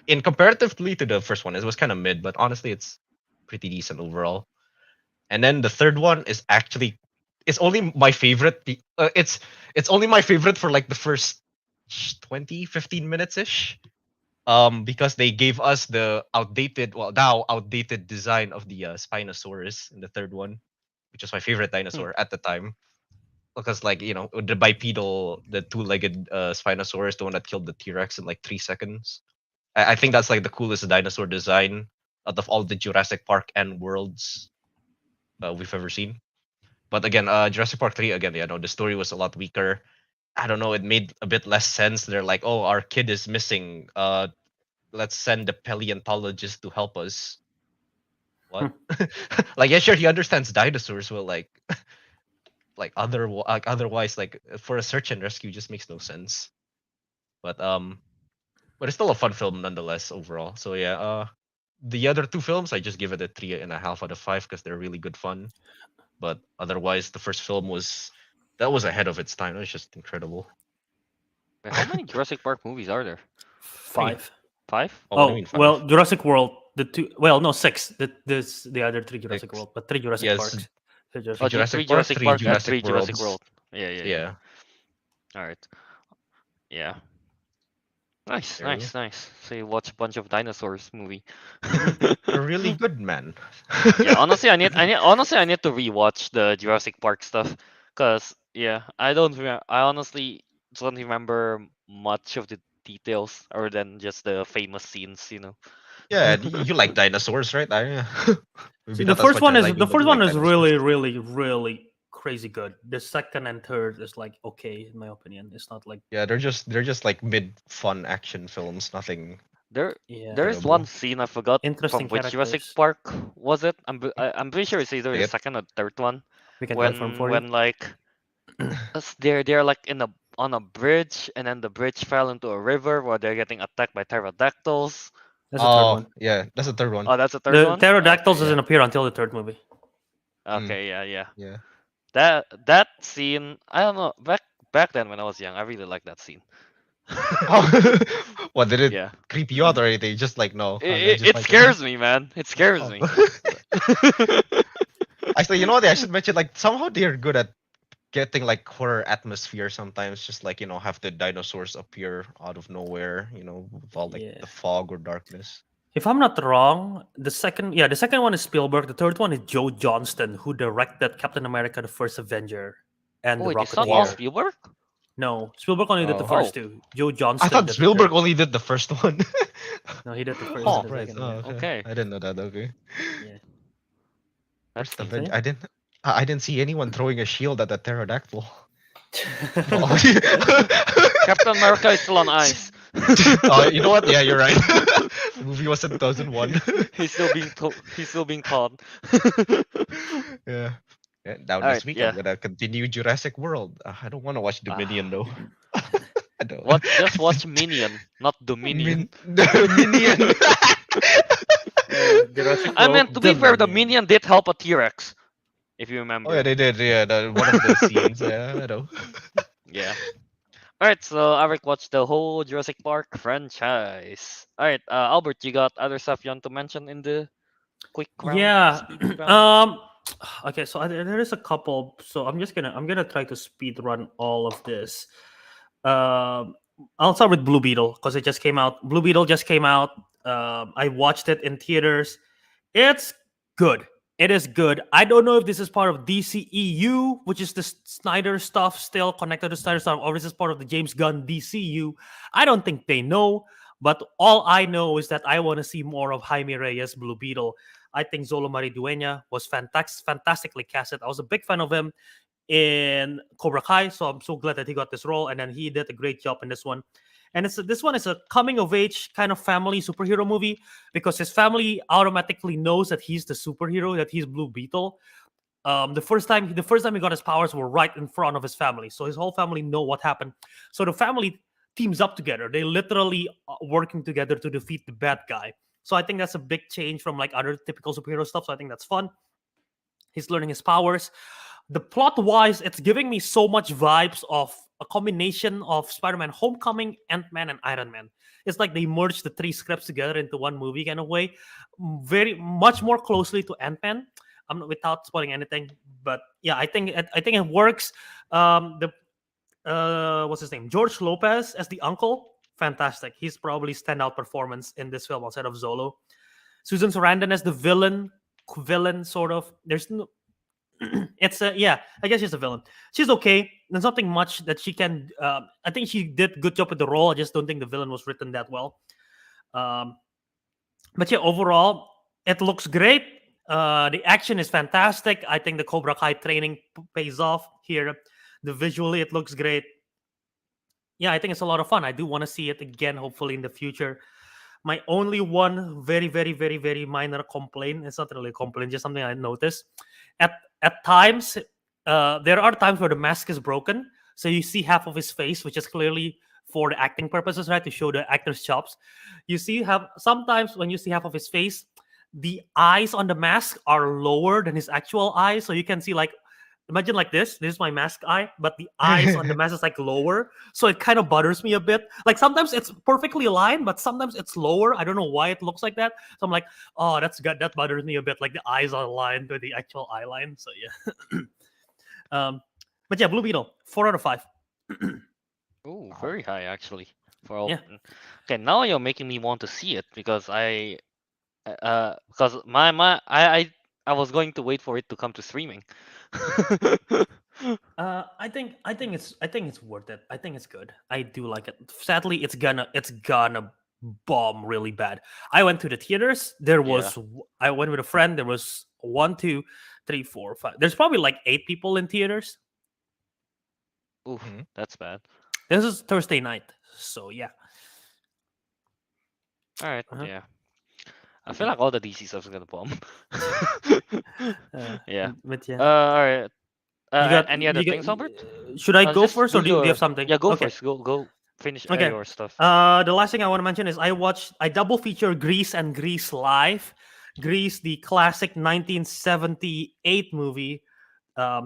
Speaker 4: in comparatively to the first one, it was kind of mid, but honestly, it's pretty decent overall. And then the third one is actually, it's only my favorite. It's only my favorite for like the first 20, 15 minutes ish. Because they gave us the outdated, well, now outdated design of the Spinosaurus in the third one, which was my favorite dinosaur at the time. Because like, the bipedal, the two-legged Spinosaurus, the one that killed the T-Rex in like 3 seconds. I think that's like the coolest dinosaur design out of all the Jurassic Park and worlds we've ever seen. But again, Jurassic Park 3, again, the story was a lot weaker. I don't know, it made a bit less sense. They're like, oh, our kid is missing. Let's send the paleontologist to help us. What? Like, yeah, sure, he understands dinosaurs, but otherwise, like for a search and rescue, just makes no sense. But it's still a fun film nonetheless overall. So yeah, the other two films, I just give it a 3.5 out of 5 because they're really good fun. But otherwise, the first film was ahead of its time. It was just incredible.
Speaker 2: Wait, how many Jurassic Park movies are there?
Speaker 1: 5.
Speaker 2: 5?
Speaker 4: Oh, what do you mean 5?
Speaker 1: Well, Jurassic World, the two. Well, no, 6. This the other 3 Jurassic
Speaker 4: 6.
Speaker 1: World, but 3 Jurassic
Speaker 4: Yes.
Speaker 1: Parks. So
Speaker 2: Oh,
Speaker 1: Jurassic
Speaker 2: 3
Speaker 4: Park,
Speaker 2: Jurassic
Speaker 4: 3
Speaker 2: Park, and
Speaker 4: Jurassic
Speaker 2: 3 Jurassic
Speaker 4: Worlds.
Speaker 2: World. Yeah.
Speaker 4: Yeah.
Speaker 2: All right. Yeah. Nice,
Speaker 4: There you
Speaker 2: nice, nice. So you watch a bunch of dinosaurs movie.
Speaker 4: You're really good, man.
Speaker 2: Yeah, honestly, I need to rewatch the Jurassic Park stuff, cause yeah, I honestly don't remember much of the details other than just the famous scenes.
Speaker 4: Yeah, you like dinosaurs, right?
Speaker 1: See,
Speaker 4: Maybe not as much as I do,
Speaker 1: the
Speaker 4: but
Speaker 1: first
Speaker 4: you
Speaker 1: one
Speaker 4: like
Speaker 1: is
Speaker 4: dinosaurs.
Speaker 1: really, really, really crazy good. The second and third is like okay, in my opinion. It's not like
Speaker 4: Yeah, they're just like mid fun action films, nothing
Speaker 2: There,
Speaker 1: yeah,
Speaker 2: there is one
Speaker 4: incredible.
Speaker 2: scene I forgot
Speaker 1: interesting
Speaker 2: from which Jurassic
Speaker 1: characters.
Speaker 2: Park was it. I'm pretty sure it's either
Speaker 4: Say
Speaker 2: the
Speaker 4: it.
Speaker 2: second or third one.
Speaker 1: We can confirm
Speaker 2: When
Speaker 1: for you.
Speaker 2: when like they're like on a bridge, and then the bridge fell into a river where they're getting attacked by pterodactyls.
Speaker 1: That's the third
Speaker 4: Oh,
Speaker 1: one.
Speaker 4: yeah, that's the third one.
Speaker 2: Oh, that's the third
Speaker 1: The
Speaker 2: one.
Speaker 1: pterodactyls
Speaker 2: Okay,
Speaker 4: Yeah.
Speaker 1: doesn't appear until the third movie.
Speaker 2: okay, yeah.
Speaker 4: Yeah.
Speaker 2: That scene, I don't know. Back then when I was young, I really liked that scene.
Speaker 4: Oh, what did it
Speaker 2: Yeah,
Speaker 4: creep you out or anything? Just like no,
Speaker 2: it,
Speaker 4: I
Speaker 2: it,
Speaker 4: just
Speaker 2: it
Speaker 4: like
Speaker 2: scares me, man. It scares
Speaker 4: Oh.
Speaker 2: me.
Speaker 4: Actually, you know what? I should mention like somehow they're good at getting like horror atmosphere sometimes. Just like have the dinosaurs appear out of nowhere. With all like
Speaker 1: Yeah.
Speaker 4: the fog or darkness.
Speaker 1: If I'm not wrong, the second one is Spielberg. The third one is Joe Johnston, who directed Captain America: The First Avenger and
Speaker 2: Oh
Speaker 1: The
Speaker 2: wait, it's not all
Speaker 4: Wow.
Speaker 1: Rocketeer.
Speaker 2: Spielberg?
Speaker 1: No, Spielberg only did the
Speaker 4: Oh.
Speaker 1: first two. Joe
Speaker 4: I
Speaker 1: Johnston
Speaker 4: thought
Speaker 1: did the
Speaker 4: Spielberg
Speaker 1: third.
Speaker 4: only did the first one.
Speaker 1: No, he did the first
Speaker 2: Huh.
Speaker 1: and the
Speaker 4: Surprise.
Speaker 1: second.
Speaker 4: Oh,
Speaker 1: Yeah.
Speaker 4: okay.
Speaker 2: Okay,
Speaker 4: I didn't know that. Okay.
Speaker 1: Yeah.
Speaker 2: that's
Speaker 4: First
Speaker 2: neat.
Speaker 4: Avenger.
Speaker 1: yeah.
Speaker 4: I didn't see anyone throwing a shield at a pterodactyl.
Speaker 2: Captain America is still on ice.
Speaker 4: You know what? Yeah, you're right. The movie was in 2001.
Speaker 2: He's still being taught.
Speaker 4: Yeah. Yeah, now
Speaker 2: Alright,
Speaker 4: this week
Speaker 2: yeah.
Speaker 4: I'm gonna continue Jurassic World. I don't want to watch Dominion though. I don't.
Speaker 2: Just watch Minion, not Dominion.
Speaker 4: Minion.
Speaker 1: Jurassic
Speaker 2: I mean,
Speaker 1: World
Speaker 2: to be fair, the
Speaker 1: Dominion.
Speaker 2: Minion did help a T-Rex, if you remember.
Speaker 4: Oh yeah, they did. Yeah, one of the scenes. Yeah, I know.
Speaker 2: Yeah. Alright, so Ariq watched the whole Jurassic Park franchise. Alright, Albert, you got other stuff you want to mention in the quick round?
Speaker 1: Yeah.
Speaker 2: Speed round?
Speaker 1: Okay, so there is a couple. So I'm gonna try to speed run all of this. I'll start with Blue Beetle because it just came out. Blue Beetle just came out. I watched it in theaters. It's good. It is good. I don't know if this is part of DCEU, which is the Snyder stuff still connected to Snyder stuff, or this is part of the James Gunn DCU. I don't think they know. But all I know is that I want to see more of Jaime Reyes, Blue Beetle. I think Zolo Maridueña was fantastically casted. I was a big fan of him in Cobra Kai, so I'm so glad that he got this role, and then he did a great job in this one. And this one is a coming of age kind of family superhero movie because his family automatically knows that he's the superhero, that he's Blue Beetle. the first time he got his powers were right in front of his family, so his whole family know what happened. So the family teams up together. They literally working together to defeat the bad guy. So I think that's a big change from like other typical superhero stuff. So I think that's fun. He's learning his powers. The plot wise, it's giving me so much vibes of a combination of Spider-Man Homecoming, Ant-Man, and Iron Man. It's like they merged the three scripts together into one movie kind of way. Very much more closely to Ant-Man. I'm not, without spoiling anything, but yeah, I think it works. The what's his name? George Lopez as the uncle. Fantastic. He's probably standout performance in this film outside of Zolo. Susan Sarandon as the villain sort of. There's no, it's a yeah. I guess she's a villain. She's okay. There's nothing much that she can. I think she did good job with the role. I just don't think the villain was written that well. Um, but yeah, overall, it looks great. The action is fantastic. I think the Cobra Kai training pays off here. The visually, it looks great. Yeah, I think it's a lot of fun. I do want to see it again, hopefully in the future. My only one very, very, very, very minor complaint. It's not really a complaint, just something I noticed. At times, there are times where the mask is broken, so you see half of his face, which is clearly for the acting purposes, right, to show the actor's chops. You see, have sometimes when you see half of his face, the eyes on the mask are lower than his actual eyes, so you can see like imagine like this. This is my mask eye, but the eyes on the mask is like lower. So it kind of bothers me a bit. Like sometimes it's perfectly aligned, but sometimes it's lower. I don't know why it looks like that. So I'm like, oh, that's good. That bothers me a bit. Like the eyes are aligned with the actual eye line. So yeah. But yeah, Blue Beetle, 4 out of 5.
Speaker 2: Oh, very high actually. For all.
Speaker 1: Yeah.
Speaker 2: Okay, now you're making me want to see it because because I was going to wait for it to come to streaming.
Speaker 1: I think it's worth it. I think it's good. I do like it. Sadly, it's gonna bomb really bad. I went to the theaters. I went with a friend. There was 1, 2, 3, 4, 5. There's probably like 8 people in theaters.
Speaker 2: Oof, that's bad.
Speaker 1: This is Thursday night, so yeah.
Speaker 2: All right,
Speaker 1: Uh-huh.
Speaker 2: yeah. I feel like all the DC stuff is gonna bomb. Yeah.
Speaker 1: But yeah.
Speaker 2: All right.
Speaker 1: You got
Speaker 2: Any other
Speaker 1: you got-
Speaker 2: things, Albert?
Speaker 1: Should I go
Speaker 2: Just
Speaker 1: first, or do you
Speaker 2: your-
Speaker 1: have something?
Speaker 2: Yeah, go
Speaker 1: Okay.
Speaker 2: first. Go finish
Speaker 1: Okay.
Speaker 2: your stuff.
Speaker 1: The last thing I want to mention is I double feature Grease and Grease Live. Grease, the classic 1978 movie,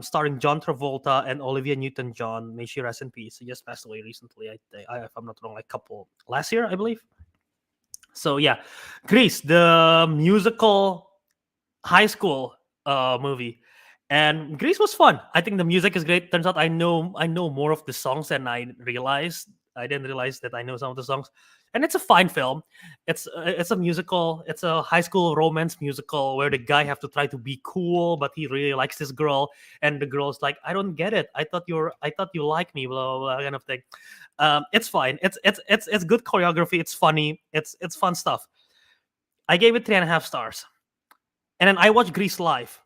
Speaker 1: starring John Travolta and Olivia Newton-John. May she rest in peace. He just passed away recently. If I'm not wrong, like last year, I believe. So yeah, Grease, the musical high school movie. And Grease was fun. I think the music is great. Turns out I know more of the songs than I realized. I didn't realize that I know some of the songs. And it's a fine film. It's a musical. It's a high school romance musical where the guy have to try to be cool, but he really likes this girl, and the girl's like, "I don't get it. I thought you like me," blah blah blah kind of thing. It's fine. It's good choreography. It's funny. It's fun stuff. I gave it 3.5 stars, and then I watched Grease Live.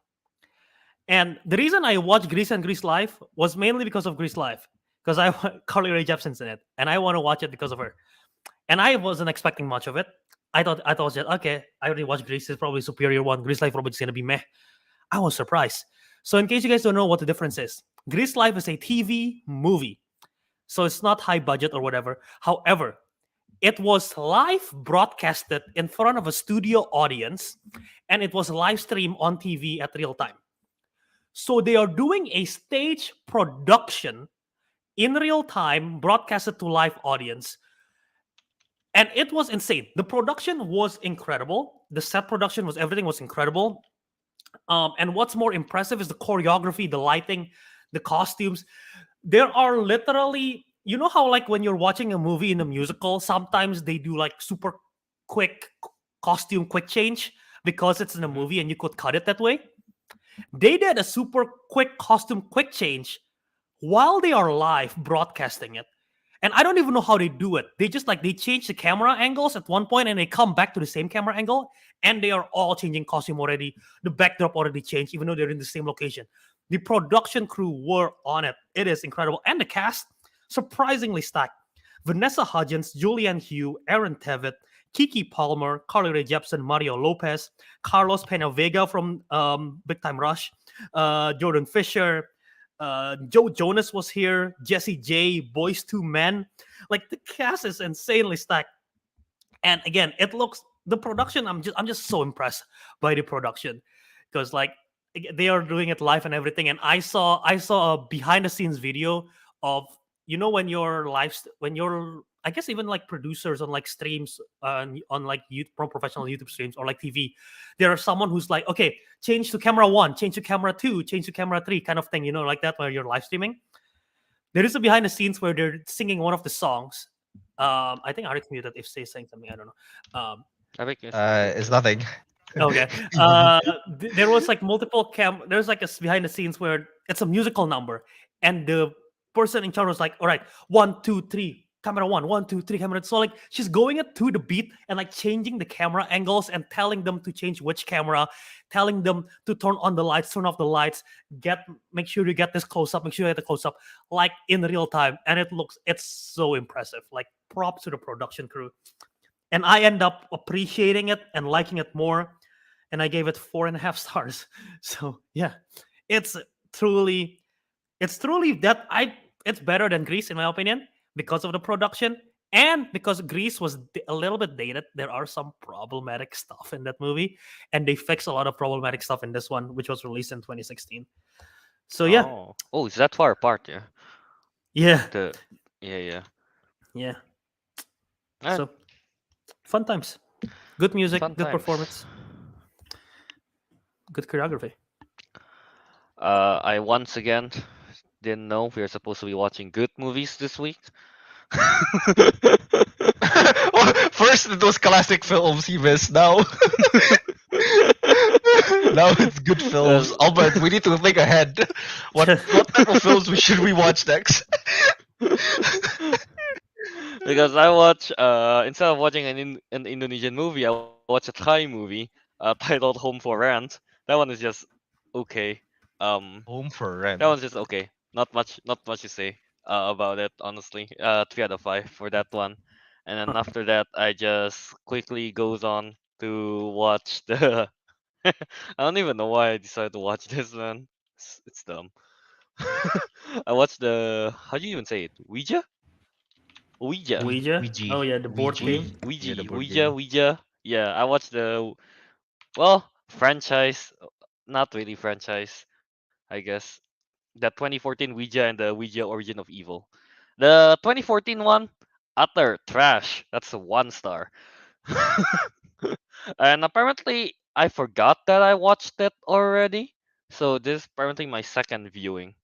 Speaker 1: And the reason I watched Grease and Grease Live was mainly because of Grease Live, because Carly Rae Jepsen's in it, and I want to watch it because of her. And I wasn't expecting much of it. I thought it was just okay. I already watched Grease; it's probably a superior one. Grease Live probably just gonna be meh. I was surprised. So in case you guys don't know what the difference is, Grease Live is a TV movie, so it's not high budget or whatever. However, it was live broadcasted in front of a studio audience, and it was live streamed on TV at real time. So they are doing a stage production in real time, broadcasted to live audience. And it was insane. The production was incredible. The set production everything was incredible. And what's more impressive is the choreography, the lighting, the costumes. There are literally, you know how like when you're watching a movie in a musical, sometimes they do like super quick costume quick change because it's in a movie and you could cut it that way. They did a super quick costume quick change while they are live broadcasting it. And I don't even know how they do it. They just they change the camera angles at one point and they come back to the same camera angle, and they are all changing costume already. The backdrop already changed, even though they're in the same location. The production crew were on it. It is incredible. And the cast, surprisingly stacked. Vanessa Hudgens, Julianne Hough, Aaron Tveit, Kiki Palmer, Carly Rae Jepsen, Mario Lopez, Carlos Pena Vega from Big Time Rush, Jordan Fisher, Joe Jonas was here, Jesse J, Boys to Men. Like the cast is insanely stacked. And again, it looks the production. I'm just so impressed by the production because like they are doing it live and everything. And I saw a behind the scenes video of when you're when you're I guess even like producers on like streams on like professional YouTube streams or like TV, there are someone who's like, okay, change to camera one, change to camera two, change to camera three, kind of thing, like that where you're live streaming. There is a behind the scenes where they're singing one of the songs. I think Ariq muted if say saying something. I don't know.
Speaker 2: I think it's
Speaker 4: It's nothing.
Speaker 1: Okay. There was like multiple There's like a behind the scenes where it's a musical number, and the person in charge was like, "All right, 1, 2, 3, camera one, 1, 2, 3, camera." So like she's going it to the beat and like changing the camera angles and telling them to change which camera, telling them to turn on the lights, turn off the lights, make sure you get this close up, make sure you get the close up, like in real time, and it's so impressive. Like props to the production crew, and I end up appreciating it and liking it more, and I gave it 4.5 stars. So yeah, it's truly, it's better than Grease in my opinion because of the production and because Grease was a little bit dated. There are some problematic stuff in that movie, and they fix a lot of problematic stuff in this one, which was released in 2016. So yeah,
Speaker 2: Oh, is that far apart? Yeah.
Speaker 1: yeah,
Speaker 2: Yeah.
Speaker 1: yeah.
Speaker 2: Alright,
Speaker 1: So fun times, good music,
Speaker 2: fun
Speaker 1: good
Speaker 2: times.
Speaker 1: performance, good choreography.
Speaker 2: I once again didn't know we were supposed to be watching good movies this week.
Speaker 4: First, those classic films he missed. Now, now it's good films.
Speaker 2: Yes.
Speaker 4: Albert, we need to think ahead. What type of films should we watch next?
Speaker 2: Because I watch instead of watching an Indonesian movie, I watch a Thai movie titled Home for Rent. That one is just okay.
Speaker 4: Home for
Speaker 2: That
Speaker 4: Rent.
Speaker 2: one's just okay. Not much to say about it, honestly. 3 out of 5 for that one. And then after that, I just quickly goes on to watch the. I don't even know why I decided to watch this, man. It's dumb. I watched the. How do you even say it? Ouija? Ouija.
Speaker 1: Ouija.
Speaker 4: Ouija.
Speaker 1: Oh yeah, the board
Speaker 4: Ouija.
Speaker 1: game.
Speaker 4: Yeah, the board
Speaker 2: Ouija.
Speaker 4: game.
Speaker 2: Ouija. Yeah, I watched the. Well, franchise. Not really franchise, I guess. The 2014 Ouija and the Ouija Origin of Evil. The 2014 one, utter trash. That's a 1 star. And apparently, I forgot that I watched it already. So this is apparently my second viewing.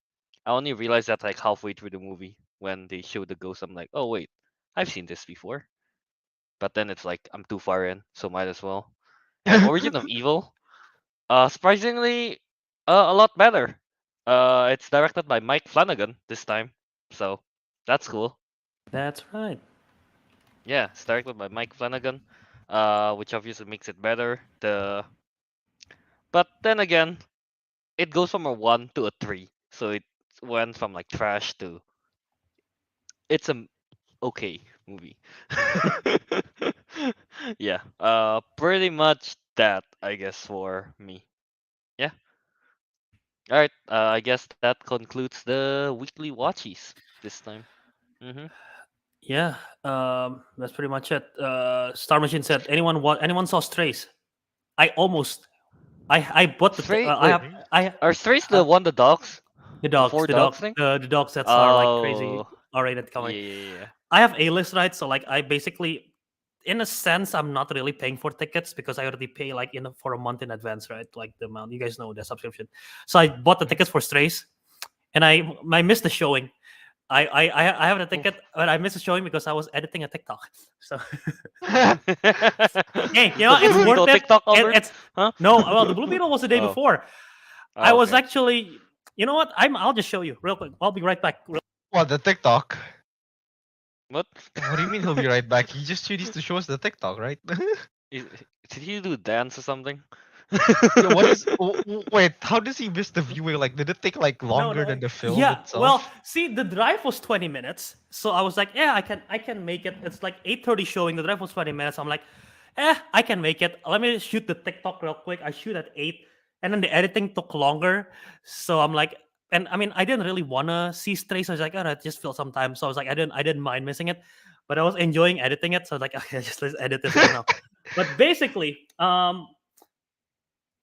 Speaker 2: I only realized that like halfway through the movie when they showed the ghost. I'm like, oh wait, I've seen this before. But then it's like I'm too far in, so might as well. And Origin of Evil, surprisingly, a lot better. It's directed by Mike Flanagan this time, so that's cool.
Speaker 1: That's right.
Speaker 2: Yeah, it's directed by Mike Flanagan, which obviously makes it better. But then again, it goes from a 1 to a 3, so it went from like trash to it's a okay movie. Yeah, pretty much that I guess for me. Yeah. All right. I guess that concludes the weekly watchies this time. Mm-hmm.
Speaker 1: Yeah, that's pretty much it. Star Machine said, anyone saw Strays? I bought
Speaker 2: Stray.
Speaker 1: I
Speaker 2: Wait,
Speaker 1: have I
Speaker 2: are Strays
Speaker 1: uh,
Speaker 2: the dogs?
Speaker 1: the
Speaker 2: The
Speaker 1: dogs,
Speaker 2: four
Speaker 1: the
Speaker 2: dogs
Speaker 1: dog,
Speaker 2: thing?
Speaker 1: the dogs that are like crazy
Speaker 2: Oh,
Speaker 1: R-rated
Speaker 2: yeah,
Speaker 1: coming.
Speaker 2: yeah.
Speaker 1: I have A-list rights, so like I basically, in a sense, I'm not really paying for tickets because I already pay like for a month in advance, right? Like the amount you guys know the subscription. So I bought the tickets for Strays, and I missed the showing. I have the ticket, but I missed the showing because I was editing a TikTok. So hey,
Speaker 2: The
Speaker 1: it's
Speaker 2: Blue Beetle
Speaker 1: worth it.
Speaker 2: TikTok, Albert?
Speaker 1: It's
Speaker 2: Huh?
Speaker 1: no, well, the Blue Beetle was the day
Speaker 2: Oh.
Speaker 1: before. I
Speaker 2: Oh,
Speaker 1: was
Speaker 2: okay.
Speaker 1: actually, you know what? I'll just show you real quick. I'll be right back.
Speaker 4: What, the TikTok?
Speaker 2: What?
Speaker 4: What do you mean he'll be right back? He just needs to show us the TikTok, right?
Speaker 2: Is, did he do dance or something?
Speaker 4: Yeah, what is? Wait, how does he miss the viewing? Like, did it take like longer than the film
Speaker 1: Yeah,
Speaker 4: itself?
Speaker 1: well, see, the drive was 20 minutes, so I was like, yeah, I can make it. It's like 8:30 showing. The drive was 20 minutes. I'm like, I can make it. Let me shoot the TikTok real quick. I shoot at 8. and then the editing took longer. So I'm like, and I mean, I didn't really wanna see Stray, so I was like, oh, that just feel some time. So I was like, I didn't mind missing it, but I was enjoying editing it. So I was like, okay, just let's edit this right now. But basically,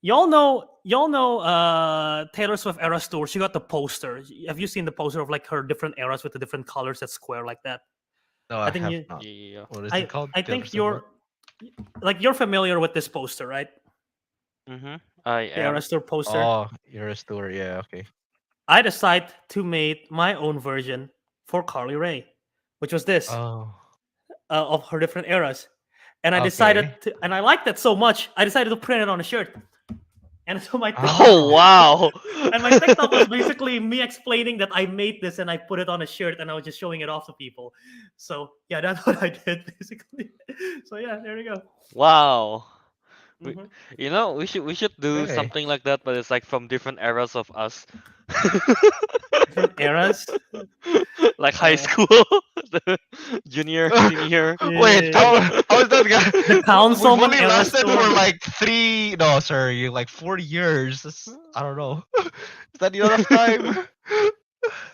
Speaker 1: y'all know Taylor Swift Eras Tour. She got the poster. Have you seen the poster of like her different eras with the different colors that square like that?
Speaker 4: No,
Speaker 1: I
Speaker 4: I
Speaker 1: think
Speaker 4: have
Speaker 1: you
Speaker 4: not.
Speaker 2: Yeah.
Speaker 4: What is
Speaker 1: I
Speaker 4: it called?
Speaker 1: I
Speaker 4: Tell
Speaker 1: think
Speaker 4: us about
Speaker 1: you're familiar with this poster, right?
Speaker 2: Mm-hmm. I
Speaker 1: The
Speaker 2: am.
Speaker 1: Eras Tour
Speaker 4: it.
Speaker 1: poster.
Speaker 4: Oh, you're a story. Yeah, okay.
Speaker 1: I decided to make my own version for Carly Rae, which was this
Speaker 4: Oh,
Speaker 1: of her different eras. And I decided
Speaker 4: okay.
Speaker 1: to, and I liked it so much, I decided to print it on a shirt. And so my TikTok,
Speaker 2: Oh wow!
Speaker 1: and my TikTok was basically me explaining that I made this and I put it on a shirt and I was just showing it off to people. So yeah, that's what I did basically. So yeah, there you go.
Speaker 2: Wow. We,
Speaker 1: Mhm.
Speaker 2: you know, we should do
Speaker 4: Hey.
Speaker 2: something like that, but it's like from different eras of us.
Speaker 1: Different eras.
Speaker 2: Like high
Speaker 1: Uh,
Speaker 2: school, the junior, senior.
Speaker 4: Wait,
Speaker 1: yeah.
Speaker 4: how is that guy?
Speaker 1: The
Speaker 4: We've
Speaker 1: councilman
Speaker 4: only
Speaker 1: era
Speaker 4: lasted
Speaker 1: store.
Speaker 4: for like 3. No, sorry, like 4 years. I don't know. Is that enough time?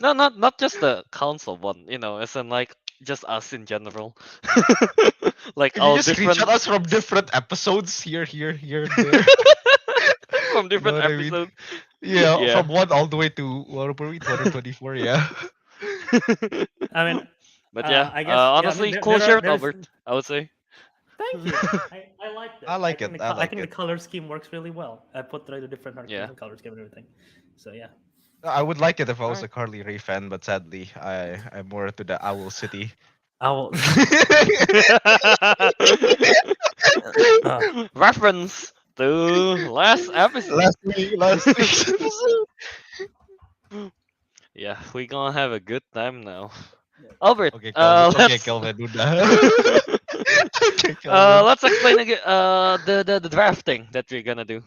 Speaker 2: No, not just the council one. You know, as in like just us in general. Like
Speaker 4: Can you
Speaker 2: all
Speaker 4: just screenshot
Speaker 2: different
Speaker 4: us from different episodes here, and there?
Speaker 2: from
Speaker 4: Know
Speaker 2: different
Speaker 4: what I mean?
Speaker 2: episodes.
Speaker 4: Yeah,
Speaker 2: Yeah.
Speaker 4: from one all the way to what were we? 224. Yeah.
Speaker 1: I mean,
Speaker 2: But yeah,
Speaker 1: I guess yeah. I mean,
Speaker 2: honestly, cool shirt,
Speaker 1: there's.
Speaker 2: Albert. I would say.
Speaker 1: Thank you. I like this.
Speaker 4: I like
Speaker 1: think
Speaker 4: it.
Speaker 1: the
Speaker 4: I
Speaker 1: I
Speaker 4: like
Speaker 1: think the
Speaker 4: it.
Speaker 1: color scheme works really well. I put the different
Speaker 2: Yeah.
Speaker 1: different color scheme and everything. So yeah.
Speaker 4: I would like it if I was
Speaker 2: Alright.
Speaker 4: a Carly Rae fan, but sadly, I'm more to the Owl City.
Speaker 1: I will.
Speaker 2: Reference to last episode.
Speaker 4: last week's episode.
Speaker 2: Yeah, we gonna have a good time now. Albert,
Speaker 4: Okay, Kelvin. Okay,
Speaker 2: let's
Speaker 4: Kelvin, do that. Okay, Kelvin.
Speaker 2: let's explain again the drafting that we're gonna do.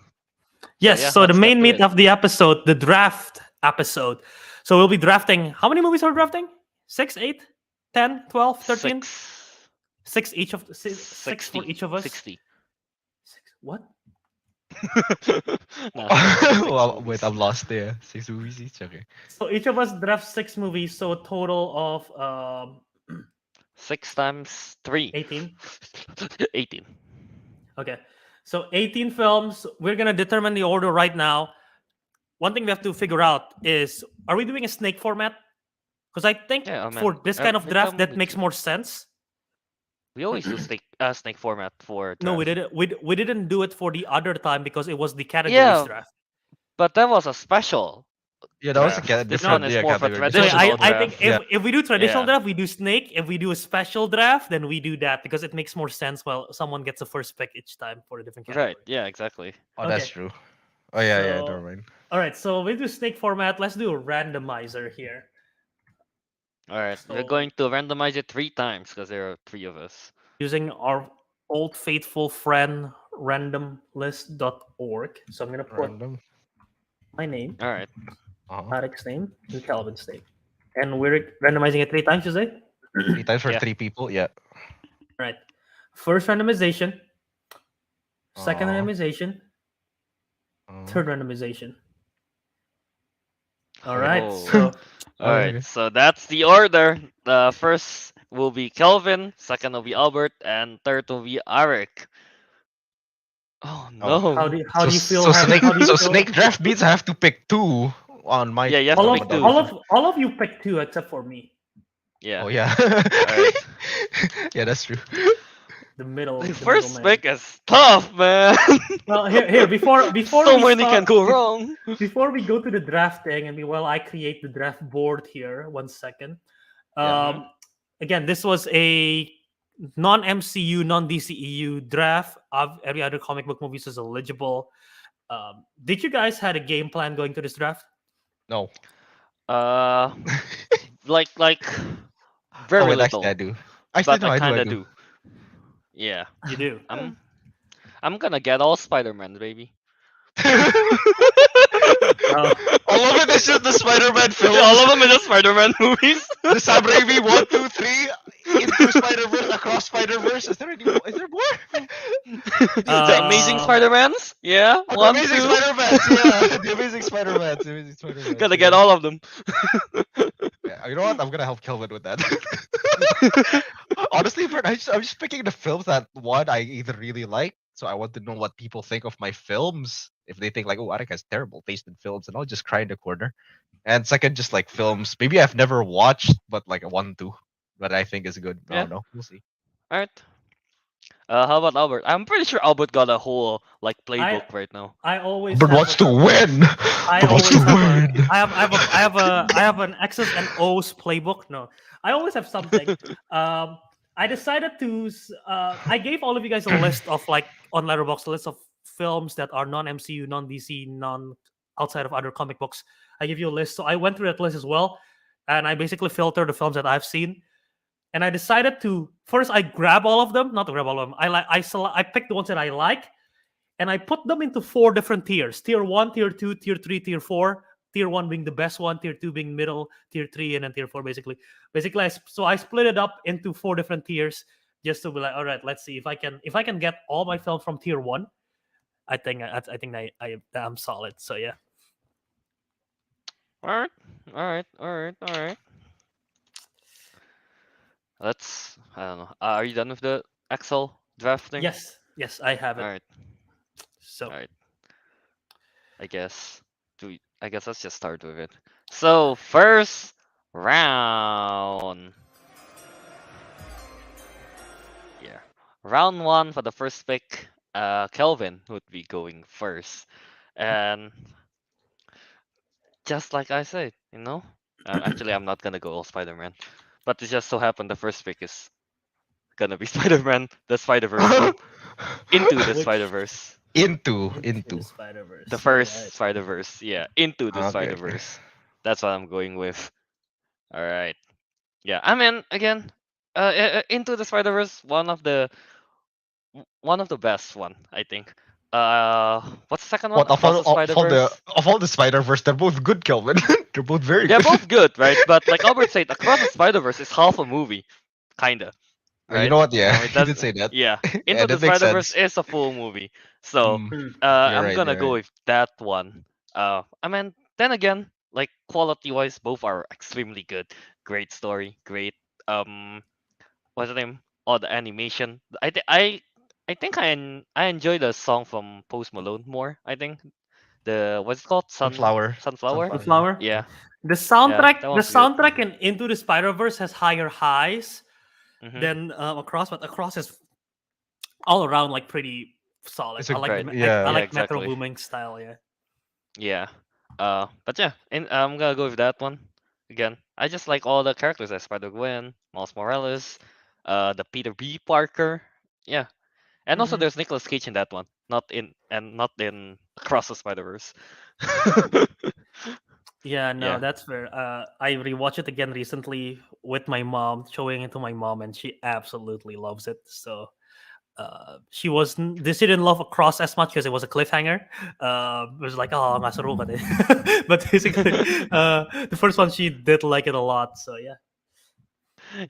Speaker 1: Yes.
Speaker 2: yeah,
Speaker 1: So the
Speaker 2: let's get
Speaker 1: main
Speaker 2: to
Speaker 1: meat
Speaker 2: it.
Speaker 1: of the episode, the draft episode. So we'll be drafting. How many movies are we drafting? 6, 8, 10, 12, 13? 6 each of six for
Speaker 2: 60,
Speaker 1: each of us.
Speaker 2: 60.
Speaker 1: 6. What?
Speaker 2: Nah,
Speaker 4: Well,
Speaker 2: movies.
Speaker 4: wait, I'm lost there. 6 movies each. Okay.
Speaker 1: So each of us draft 6 movies. So a total of
Speaker 2: 6 times 3.
Speaker 1: 18.
Speaker 2: 18.
Speaker 1: Okay. So 18 films. We're gonna determine the order right now. One thing we have to figure out is, are we doing a snake format? Because I think
Speaker 2: Yeah, man.
Speaker 1: for this kind of
Speaker 2: Every
Speaker 1: draft,
Speaker 2: time
Speaker 1: that
Speaker 2: we
Speaker 1: makes
Speaker 2: do-
Speaker 1: more sense.
Speaker 2: We always do snake format for
Speaker 1: No, we
Speaker 2: draft.
Speaker 1: didn't. We didn't do it for the other time because it was the categories
Speaker 2: Yeah,
Speaker 1: draft.
Speaker 2: but that was a special.
Speaker 4: Yeah, that was a
Speaker 2: Draft. This
Speaker 4: different
Speaker 2: one is
Speaker 4: yeah,
Speaker 2: more for
Speaker 4: category. This
Speaker 1: So
Speaker 4: was
Speaker 2: traditional
Speaker 4: just-
Speaker 1: I think
Speaker 2: draft.
Speaker 1: if we do traditional
Speaker 2: Yeah.
Speaker 1: draft, we do snake. If we do a special draft, then we do that because it makes more sense. Well, someone gets a first pick each time for a different category.
Speaker 2: Right. Yeah. Exactly.
Speaker 4: Oh, that's
Speaker 1: Okay.
Speaker 4: true. Oh yeah,
Speaker 1: So-
Speaker 4: never mind.
Speaker 1: All right, so we do snake format. Let's do a randomizer here.
Speaker 2: All right. We're
Speaker 1: So-
Speaker 2: going to randomize it 3 times because there are 3 of us.
Speaker 1: Using our old faithful friend randomlist.org. So I'm gonna put
Speaker 4: Random.
Speaker 1: my name,
Speaker 2: All right.
Speaker 1: Ariq's name, and Kelvin's name, and we're randomizing it 3 times. You say?
Speaker 4: 3 times for
Speaker 2: Yeah.
Speaker 4: 3 people. Yeah.
Speaker 1: All right. First randomization. Second
Speaker 4: Aw.
Speaker 1: randomization.
Speaker 4: Oh.
Speaker 1: Third randomization. All right.
Speaker 2: Oh.
Speaker 1: So
Speaker 2: All right.
Speaker 4: Okay.
Speaker 2: So that's the order. The first will be Kelvin, second will be Albert, and third will be Ariq. Oh no.
Speaker 1: how do you feel?
Speaker 4: So
Speaker 1: having-
Speaker 4: snake.
Speaker 1: how do you
Speaker 4: So
Speaker 1: feel-
Speaker 4: snake draft means I have to pick 2 on my.
Speaker 2: Yeah, you have
Speaker 1: all
Speaker 2: to
Speaker 1: of,
Speaker 2: pick 2.
Speaker 1: all of you picked 2 except for me.
Speaker 2: Yeah.
Speaker 4: Oh yeah.
Speaker 2: Alright.
Speaker 4: Yeah, that's true.
Speaker 1: The middle.
Speaker 2: The
Speaker 1: the
Speaker 2: first
Speaker 1: middleman.
Speaker 2: pick is tough, man.
Speaker 1: Well, here before
Speaker 2: So
Speaker 1: we
Speaker 2: many
Speaker 1: start,
Speaker 2: can go wrong.
Speaker 1: Before we go to the drafting, and I create the draft board here. 1 second.
Speaker 2: Yeah.
Speaker 1: Again, this was a non-MCU, non-DCEU draft of every other comic book movies is eligible. Did you guys had a game plan going to this draft?
Speaker 4: No.
Speaker 2: Like very
Speaker 4: Oh, wait,
Speaker 2: little.
Speaker 4: actually, I do. Actually,
Speaker 2: But
Speaker 4: no,
Speaker 2: I
Speaker 4: I
Speaker 2: kind of
Speaker 4: do.
Speaker 2: do. Yeah.
Speaker 1: You do.
Speaker 2: I'm gonna get all Spider-Man, baby.
Speaker 1: Uh,
Speaker 4: All of it is just the Spider-Man film.
Speaker 2: All of them are just Spider-Man movies.
Speaker 4: The Sam Raimi 1, 2, 3 into Spider-Verse across Spider-Verse? Is there any more? Is there more?
Speaker 2: The Amazing
Speaker 1: Um,
Speaker 2: Spider-Mans? Yeah,
Speaker 4: Oh, the
Speaker 2: one,
Speaker 4: Amazing
Speaker 2: two.
Speaker 4: Spider-Man, yeah. The Amazing Spider-Man. The Amazing Spider-Man.
Speaker 2: Gotta get all of them.
Speaker 4: Yeah, you know what? I'm gonna help Kelvin with that. Honestly, Bert, I'm just picking the films that one I either really like, so I want to know what people think of my films. If they think like, oh, Ariq has terrible taste in films, and I'll just cry in the corner. And second, just like films maybe I've never watched, but like I want to, but I think is good. I
Speaker 2: Yeah.
Speaker 4: don't know. We'll see.
Speaker 2: Alright. How about Albert? I'm pretty sure Albert got a whole like playbook right now.
Speaker 1: I always
Speaker 4: Albert
Speaker 1: have
Speaker 4: wants
Speaker 1: a-
Speaker 4: to win.
Speaker 1: I
Speaker 4: Albert wants
Speaker 1: always
Speaker 4: to
Speaker 1: have
Speaker 4: win.
Speaker 1: I have an X's and O's playbook. No, I always have something. I decided to. I gave all of you guys a list of like on Letterboxd, a list of films that are non-MCU, non-DC, non outside of other comic books. I give you a list, so I went through that list as well, and I basically filtered the films that I've seen. And I decided to first I grab all of them, not to grab all of them. I picked the ones that I like, and I put them into 4 different tiers: tier 1, tier 2, tier 3, tier 4. Tier 1 being the best one, tier 2 being middle, tier 3, and then tier 4 basically. So I split it up into 4 different tiers just to be like, all right, let's see if I can get all my films from tier 1. I think I'm solid. So yeah.
Speaker 2: Alright. Let's. I don't know. Are you done with the Excel drafting?
Speaker 1: Yes, I have it.
Speaker 2: Alright.
Speaker 1: So
Speaker 2: Alright. I guess. I guess let's just start with it. So first round. Yeah. Round 1 for the first pick. Kelvin would be going first, and just like I said, actually I'm not gonna go all Spider-Man, but it just so happened the first pick is gonna be Spider-Man, the Spider-Verse one, into the
Speaker 1: Which-
Speaker 2: Spider-Verse.
Speaker 4: Into.
Speaker 1: the Spider-Verse.
Speaker 2: The first Spider-Verse, yeah, into the
Speaker 4: Okay.
Speaker 2: Spider-Verse. That's what I'm going with. All right. Yeah, I mean, again, into the Spider-Verse, one of the best one, I think. What's the second one?
Speaker 4: What
Speaker 2: Across the Spider-Verse.
Speaker 4: of all the Spider-Verse, they're both good, Kelvin. They're both very
Speaker 2: They're
Speaker 4: good.
Speaker 2: both good, right? But like Albert said, Across the Spider-Verse is half a movie, kinda.
Speaker 4: You
Speaker 2: Right?
Speaker 4: know what? Yeah,
Speaker 2: it
Speaker 4: he
Speaker 2: does-
Speaker 4: did say that.
Speaker 2: Yeah,
Speaker 4: Yeah,
Speaker 2: Into the
Speaker 4: that makes
Speaker 2: Spider-Verse
Speaker 4: sense.
Speaker 2: is a full movie, so
Speaker 4: Mm.
Speaker 2: I'm
Speaker 4: right,
Speaker 2: gonna
Speaker 4: you're
Speaker 2: go
Speaker 4: right.
Speaker 2: with that one. I mean, then again, like quality-wise, both are extremely good. Great story, great what's the name? Oh, the animation. I think I enjoy the song from Post Malone more. I think the what's it called?
Speaker 4: Sunflower.
Speaker 2: Sunflower.
Speaker 1: Sunflower.
Speaker 2: Yeah.
Speaker 1: The soundtrack,
Speaker 2: that one's good.
Speaker 1: in Into the Spider-Verse has higher highs
Speaker 2: Mhm.
Speaker 1: than Across, but Across is all around like pretty solid.
Speaker 4: It's a
Speaker 1: I like
Speaker 2: great-
Speaker 1: the,
Speaker 4: yeah.
Speaker 1: I
Speaker 2: Yeah,
Speaker 1: like Metro
Speaker 2: exactly.
Speaker 1: Booming style. Yeah.
Speaker 2: Yeah. But yeah, I'm gonna go with that one. Again, I just like all the characters like Spider-Gwen, Miles Morales, the Peter B. Parker. Yeah. And also
Speaker 1: Mhm.
Speaker 2: there's Nicolas Cage in that one. Not in Across the Spider-Verse.
Speaker 1: Yeah, no,
Speaker 2: Yeah.
Speaker 1: that's fair. I rewatched it again recently with my mom, showing it to my mom, and she absolutely loves it. So she didn't love Across as much because it was a cliffhanger. It was like, oh, nggak seru katanya. But basically, the first one she did like it a lot. So yeah.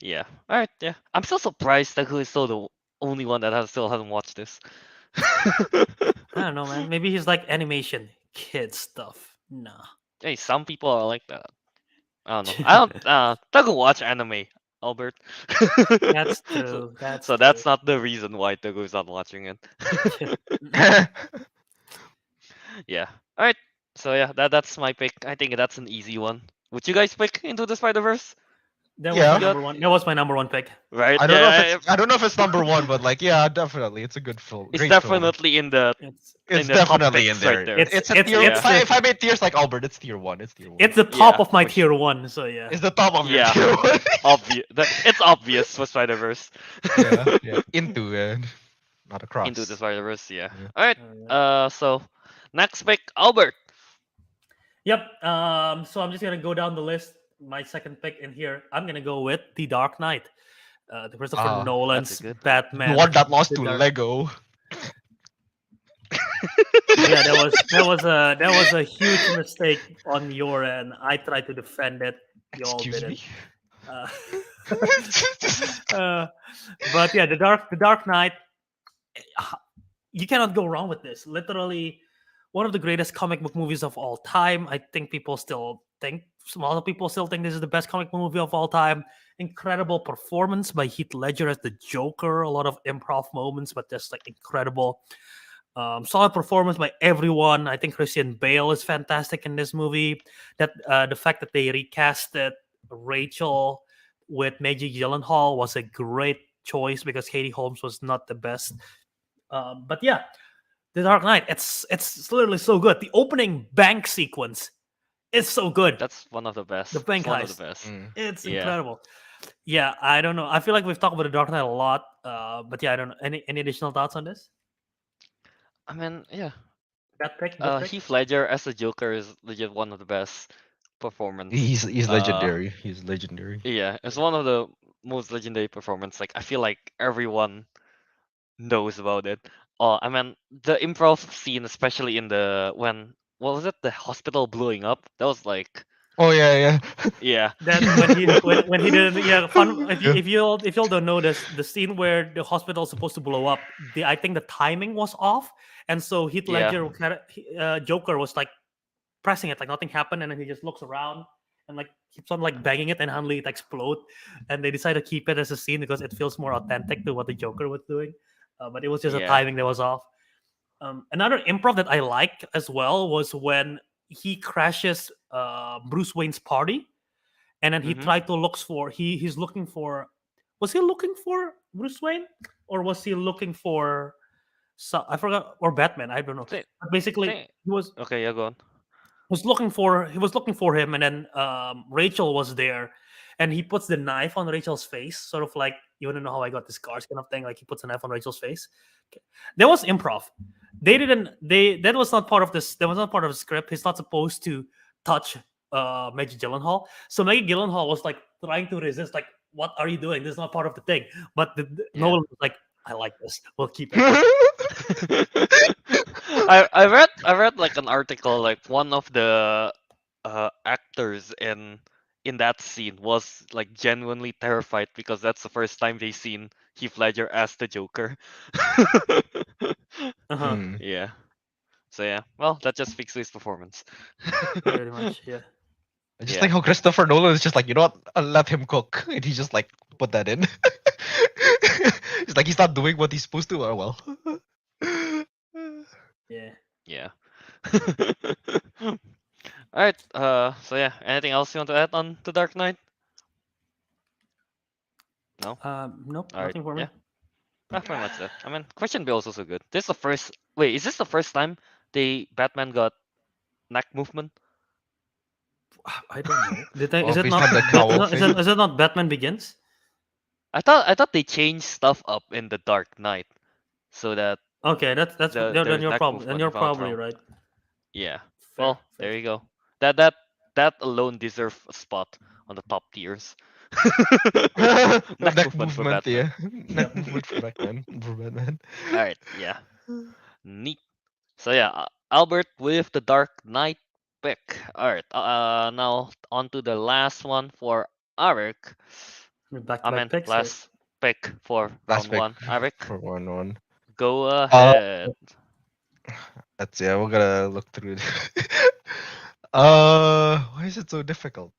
Speaker 2: Yeah. Alright, yeah. I'm still surprised that who is still the only one that still hasn't watched this.
Speaker 1: I don't know, man. Maybe he's like animation kid stuff. Nah.
Speaker 2: Hey, some people are like that. I don't know. I don't watch anime, Albert.
Speaker 1: That's
Speaker 2: So-
Speaker 1: true. That's
Speaker 2: So
Speaker 1: true.
Speaker 2: that's not the reason why Teguh is not watching it. Yeah. Alright. So yeah, that's my pick. I think that's an easy one. Would you guys pick Into the Spider-Verse?
Speaker 1: That
Speaker 4: Yeah.
Speaker 1: was my number one. That was my number one pick.
Speaker 2: Right?
Speaker 4: I don't know
Speaker 2: Yeah,
Speaker 4: if it's I don't know if it's number one, but like yeah, definitely it's a good film.
Speaker 2: it's
Speaker 4: Great film.
Speaker 2: definitely in the
Speaker 1: It's
Speaker 4: It's
Speaker 2: the top
Speaker 4: definitely in
Speaker 2: picks
Speaker 4: there.
Speaker 2: right there.
Speaker 4: It's a
Speaker 1: It's-
Speaker 4: tier.
Speaker 1: it's-
Speaker 4: if I made tiers like Albert, it's tier one. It's tier one.
Speaker 1: it's the top
Speaker 2: Yeah,
Speaker 1: of my
Speaker 2: for
Speaker 1: tier one. So yeah.
Speaker 4: It's the top of your
Speaker 2: Yeah.
Speaker 4: tier one.
Speaker 2: obvious. It's obvious for Spider-Verse.
Speaker 4: yeah. Into not across.
Speaker 2: Into the Spider-Verse, yeah.
Speaker 4: Yeah.
Speaker 2: Alright. So next pick, Albert.
Speaker 1: Yep. So I'm just gonna go down the list. My second pick in here, I'm gonna go with The Dark Knight, the Christopher
Speaker 4: Ah,
Speaker 1: Nolan's
Speaker 2: good-
Speaker 1: Batman.
Speaker 4: The one that lost
Speaker 1: The
Speaker 4: to
Speaker 1: Dark-
Speaker 4: Lego.
Speaker 1: Yeah, that was a huge mistake on your end. I tried to defend it. You all
Speaker 4: Excuse
Speaker 1: did
Speaker 4: me.
Speaker 1: it. Uh, uh, but yeah, the Dark Knight. You cannot go wrong with this. Literally, one of the greatest comic book movies of all time. I think a lot of people still think this is the best comic book movie of all time. Incredible performance by Heath Ledger as the Joker. A lot of improv moments, but just like incredible. Solid performance by everyone. I think Christian Bale is fantastic in this movie. That the fact that they recasted Rachel with Maggie Gyllenhaal was a great choice because Katie Holmes was not the best. But yeah, The Dark Knight. It's literally so good. The opening bank sequence is so good.
Speaker 2: That's one of the best.
Speaker 1: The bank
Speaker 2: It's one of
Speaker 1: heist.
Speaker 2: the best.
Speaker 4: Mm.
Speaker 1: It's
Speaker 2: Yeah.
Speaker 1: incredible. Yeah, I don't know. I feel like we've talked about The Dark Knight a lot. But yeah, I don't know. Any additional thoughts on this?
Speaker 2: I mean, yeah.
Speaker 1: That pick? Good pick?
Speaker 2: Heath Ledger as the Joker is legit one of the best performance.
Speaker 4: He's
Speaker 2: Uh,
Speaker 4: legendary. He's legendary.
Speaker 2: Yeah, it's one of the most legendary performance. Like I feel like everyone knows about it. I mean the improv scene, especially in the when what was it, the hospital blowing up? That was like,
Speaker 4: Oh yeah,
Speaker 2: yeah,
Speaker 1: That when he did, yeah, fun. If you
Speaker 4: Yeah.
Speaker 1: if you all if you all don't know this, the scene where the hospital is supposed to blow up, I think the timing was off, and so Heath
Speaker 2: Yeah.
Speaker 1: Ledger Joker was like pressing it like nothing happened, and then he just looks around and like keeps on like banging it, and suddenly it explode, and they decided to keep it as a scene because it feels more authentic to what the Joker was doing, but it was just a
Speaker 2: Yeah.
Speaker 1: timing that was off. Another improv that I like as well was when he crashes Bruce Wayne's party, and then he
Speaker 2: Mhm.
Speaker 1: tried to look for he's looking for, was he looking for Bruce Wayne or was he looking for I forgot, or Batman, I don't know.
Speaker 2: Thi-
Speaker 1: But basically
Speaker 2: thi-
Speaker 1: he
Speaker 2: Okay, yeah, go on.
Speaker 1: was looking for him, and then Rachel was there, and he puts the knife on Rachel's face, sort of like, you want to know how I got the scars kind of thing, like he puts a knife on Rachel's face. Okay. That was improv. That was not part of this, that was not part of the script. He's not supposed to touch Maggie Gyllenhaal, so Maggie Gyllenhaal was like trying to resist, like, what are you doing, this is not part of the thing, but
Speaker 2: Yeah.
Speaker 1: Nolan was like, I like this, we'll keep it.
Speaker 2: I read like an article, like one of the actors in that scene was like genuinely terrified because that's the first time they seen Heath Ledger as the Joker.
Speaker 1: Uh-huh.
Speaker 4: Mm.
Speaker 2: Yeah. So yeah, well, that just speaks to his performance.
Speaker 1: Pretty much, yeah.
Speaker 4: I just
Speaker 2: Yeah.
Speaker 4: like how Christopher Nolan is just like, you know what? I'll let him cook, and he just like put that in. It's like he's not doing what he's supposed to. Oh well.
Speaker 1: Yeah.
Speaker 2: Yeah. All right. So yeah, anything else you want to add on to Dark Knight? No.
Speaker 1: Nope,
Speaker 2: All right.
Speaker 1: nothing for me.
Speaker 2: Yeah. Pretty much that. I mean, Christian Bale's also good. This is the first. Wait, is this the first time Batman got neck movement?
Speaker 1: I don't know. Did I,
Speaker 4: Oh,
Speaker 1: is it
Speaker 4: based
Speaker 1: not?
Speaker 4: on the
Speaker 1: Is
Speaker 4: cowl
Speaker 1: it, is,
Speaker 4: thing.
Speaker 1: it, is it not Batman Begins?
Speaker 2: I thought they changed stuff up in the Dark Knight so that
Speaker 1: Okay, that's then
Speaker 2: there's
Speaker 1: you're
Speaker 2: neck
Speaker 1: probably
Speaker 2: movement, if I'm not
Speaker 1: probably
Speaker 2: wrong.
Speaker 1: right.
Speaker 2: Yeah.
Speaker 1: Fair,
Speaker 2: Well,
Speaker 1: fair.
Speaker 2: there you go. That alone deserves a spot on the top tiers. Neck
Speaker 4: Neck
Speaker 2: movement for
Speaker 4: movement,
Speaker 2: Batman.
Speaker 4: yeah. Neck movement for Batman. For Batman.
Speaker 2: All right. Yeah. Neat. So yeah, Albert with the Dark Knight pick. All right. Now on to the last one for Ariq.
Speaker 1: Back
Speaker 2: I
Speaker 1: to
Speaker 2: mean,
Speaker 1: back picks here.
Speaker 2: last pick for
Speaker 4: Last
Speaker 2: round
Speaker 4: pick
Speaker 2: one. Ariq,
Speaker 4: for 1-1.
Speaker 2: go ahead.
Speaker 4: Let's see. We're gonna look through it. Why is it so difficult?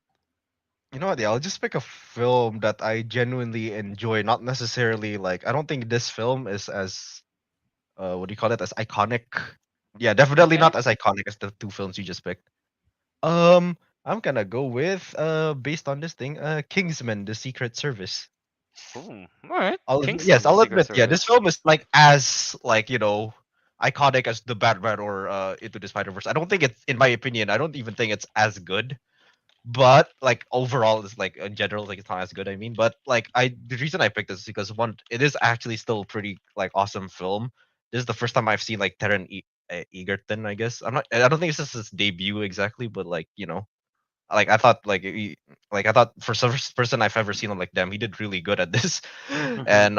Speaker 4: You know what? Yeah, I'll just pick a film that I genuinely enjoy. Not necessarily like I don't think this film is as what do you call it, as iconic. Yeah, definitely
Speaker 2: Okay.
Speaker 4: not as iconic as the two films you just picked. I'm gonna go with based on this thing, Kingsman: The Secret Service.
Speaker 2: Ooh, all right.
Speaker 4: Yes,
Speaker 2: Kingsman, the
Speaker 4: I'll
Speaker 2: Secret
Speaker 4: admit, yeah, this
Speaker 2: Service.
Speaker 4: film is like as like iconic as the Batman or Into the Spider Verse. I don't think it's, in my opinion, I don't even think it's as good. But like overall, it's like in general, like it's not as good. I mean, but like the reason I picked this is because one, it is actually still a pretty like awesome film. This is the first time I've seen like Egerton. I guess I don't think this is his debut exactly, but like like I thought like I thought for some first person I've ever seen, I'm like, damn, he did really good at this. And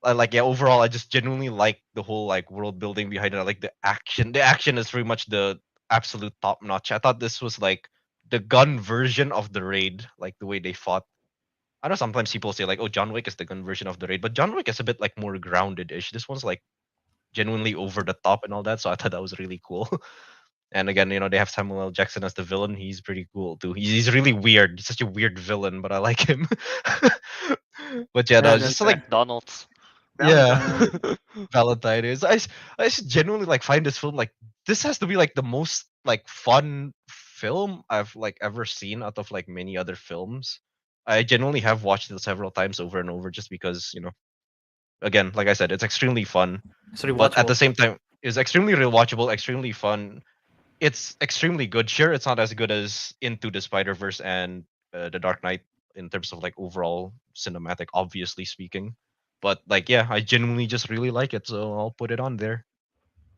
Speaker 4: like yeah, overall I just genuinely like the whole like world building behind it. I like the action. The action is pretty much the absolute top notch. I thought this was like the gun version of the Raid, like the way they fought. I know sometimes people say like, oh, John Wick is the gun version of the Raid, but John Wick is a bit like more grounded-ish. This one's like genuinely over the top and all that, so I thought that was really cool. And again, they have Samuel L. Jackson as the villain. He's pretty cool too. He's really weird. He's such a weird villain, but I like him. But yeah, no,
Speaker 1: Yeah,
Speaker 4: it's
Speaker 1: that's
Speaker 4: just like
Speaker 2: McDonald's.
Speaker 4: yeah,
Speaker 1: Valentine.
Speaker 4: Valentine is. I just genuinely like find this film like this has to be like the most like fun film I've like ever seen out of like many other films. I genuinely have watched it several times over and over just because again, like I said, it's extremely fun,
Speaker 1: It's
Speaker 4: but at the
Speaker 1: rewatchable.
Speaker 4: same time, it's extremely rewatchable, extremely fun. It's extremely good. Sure, it's not as good as Into the Spider Verse and the Dark Knight in terms of like overall cinematic, obviously speaking. But like, yeah, I genuinely just really like it, so I'll put it on there.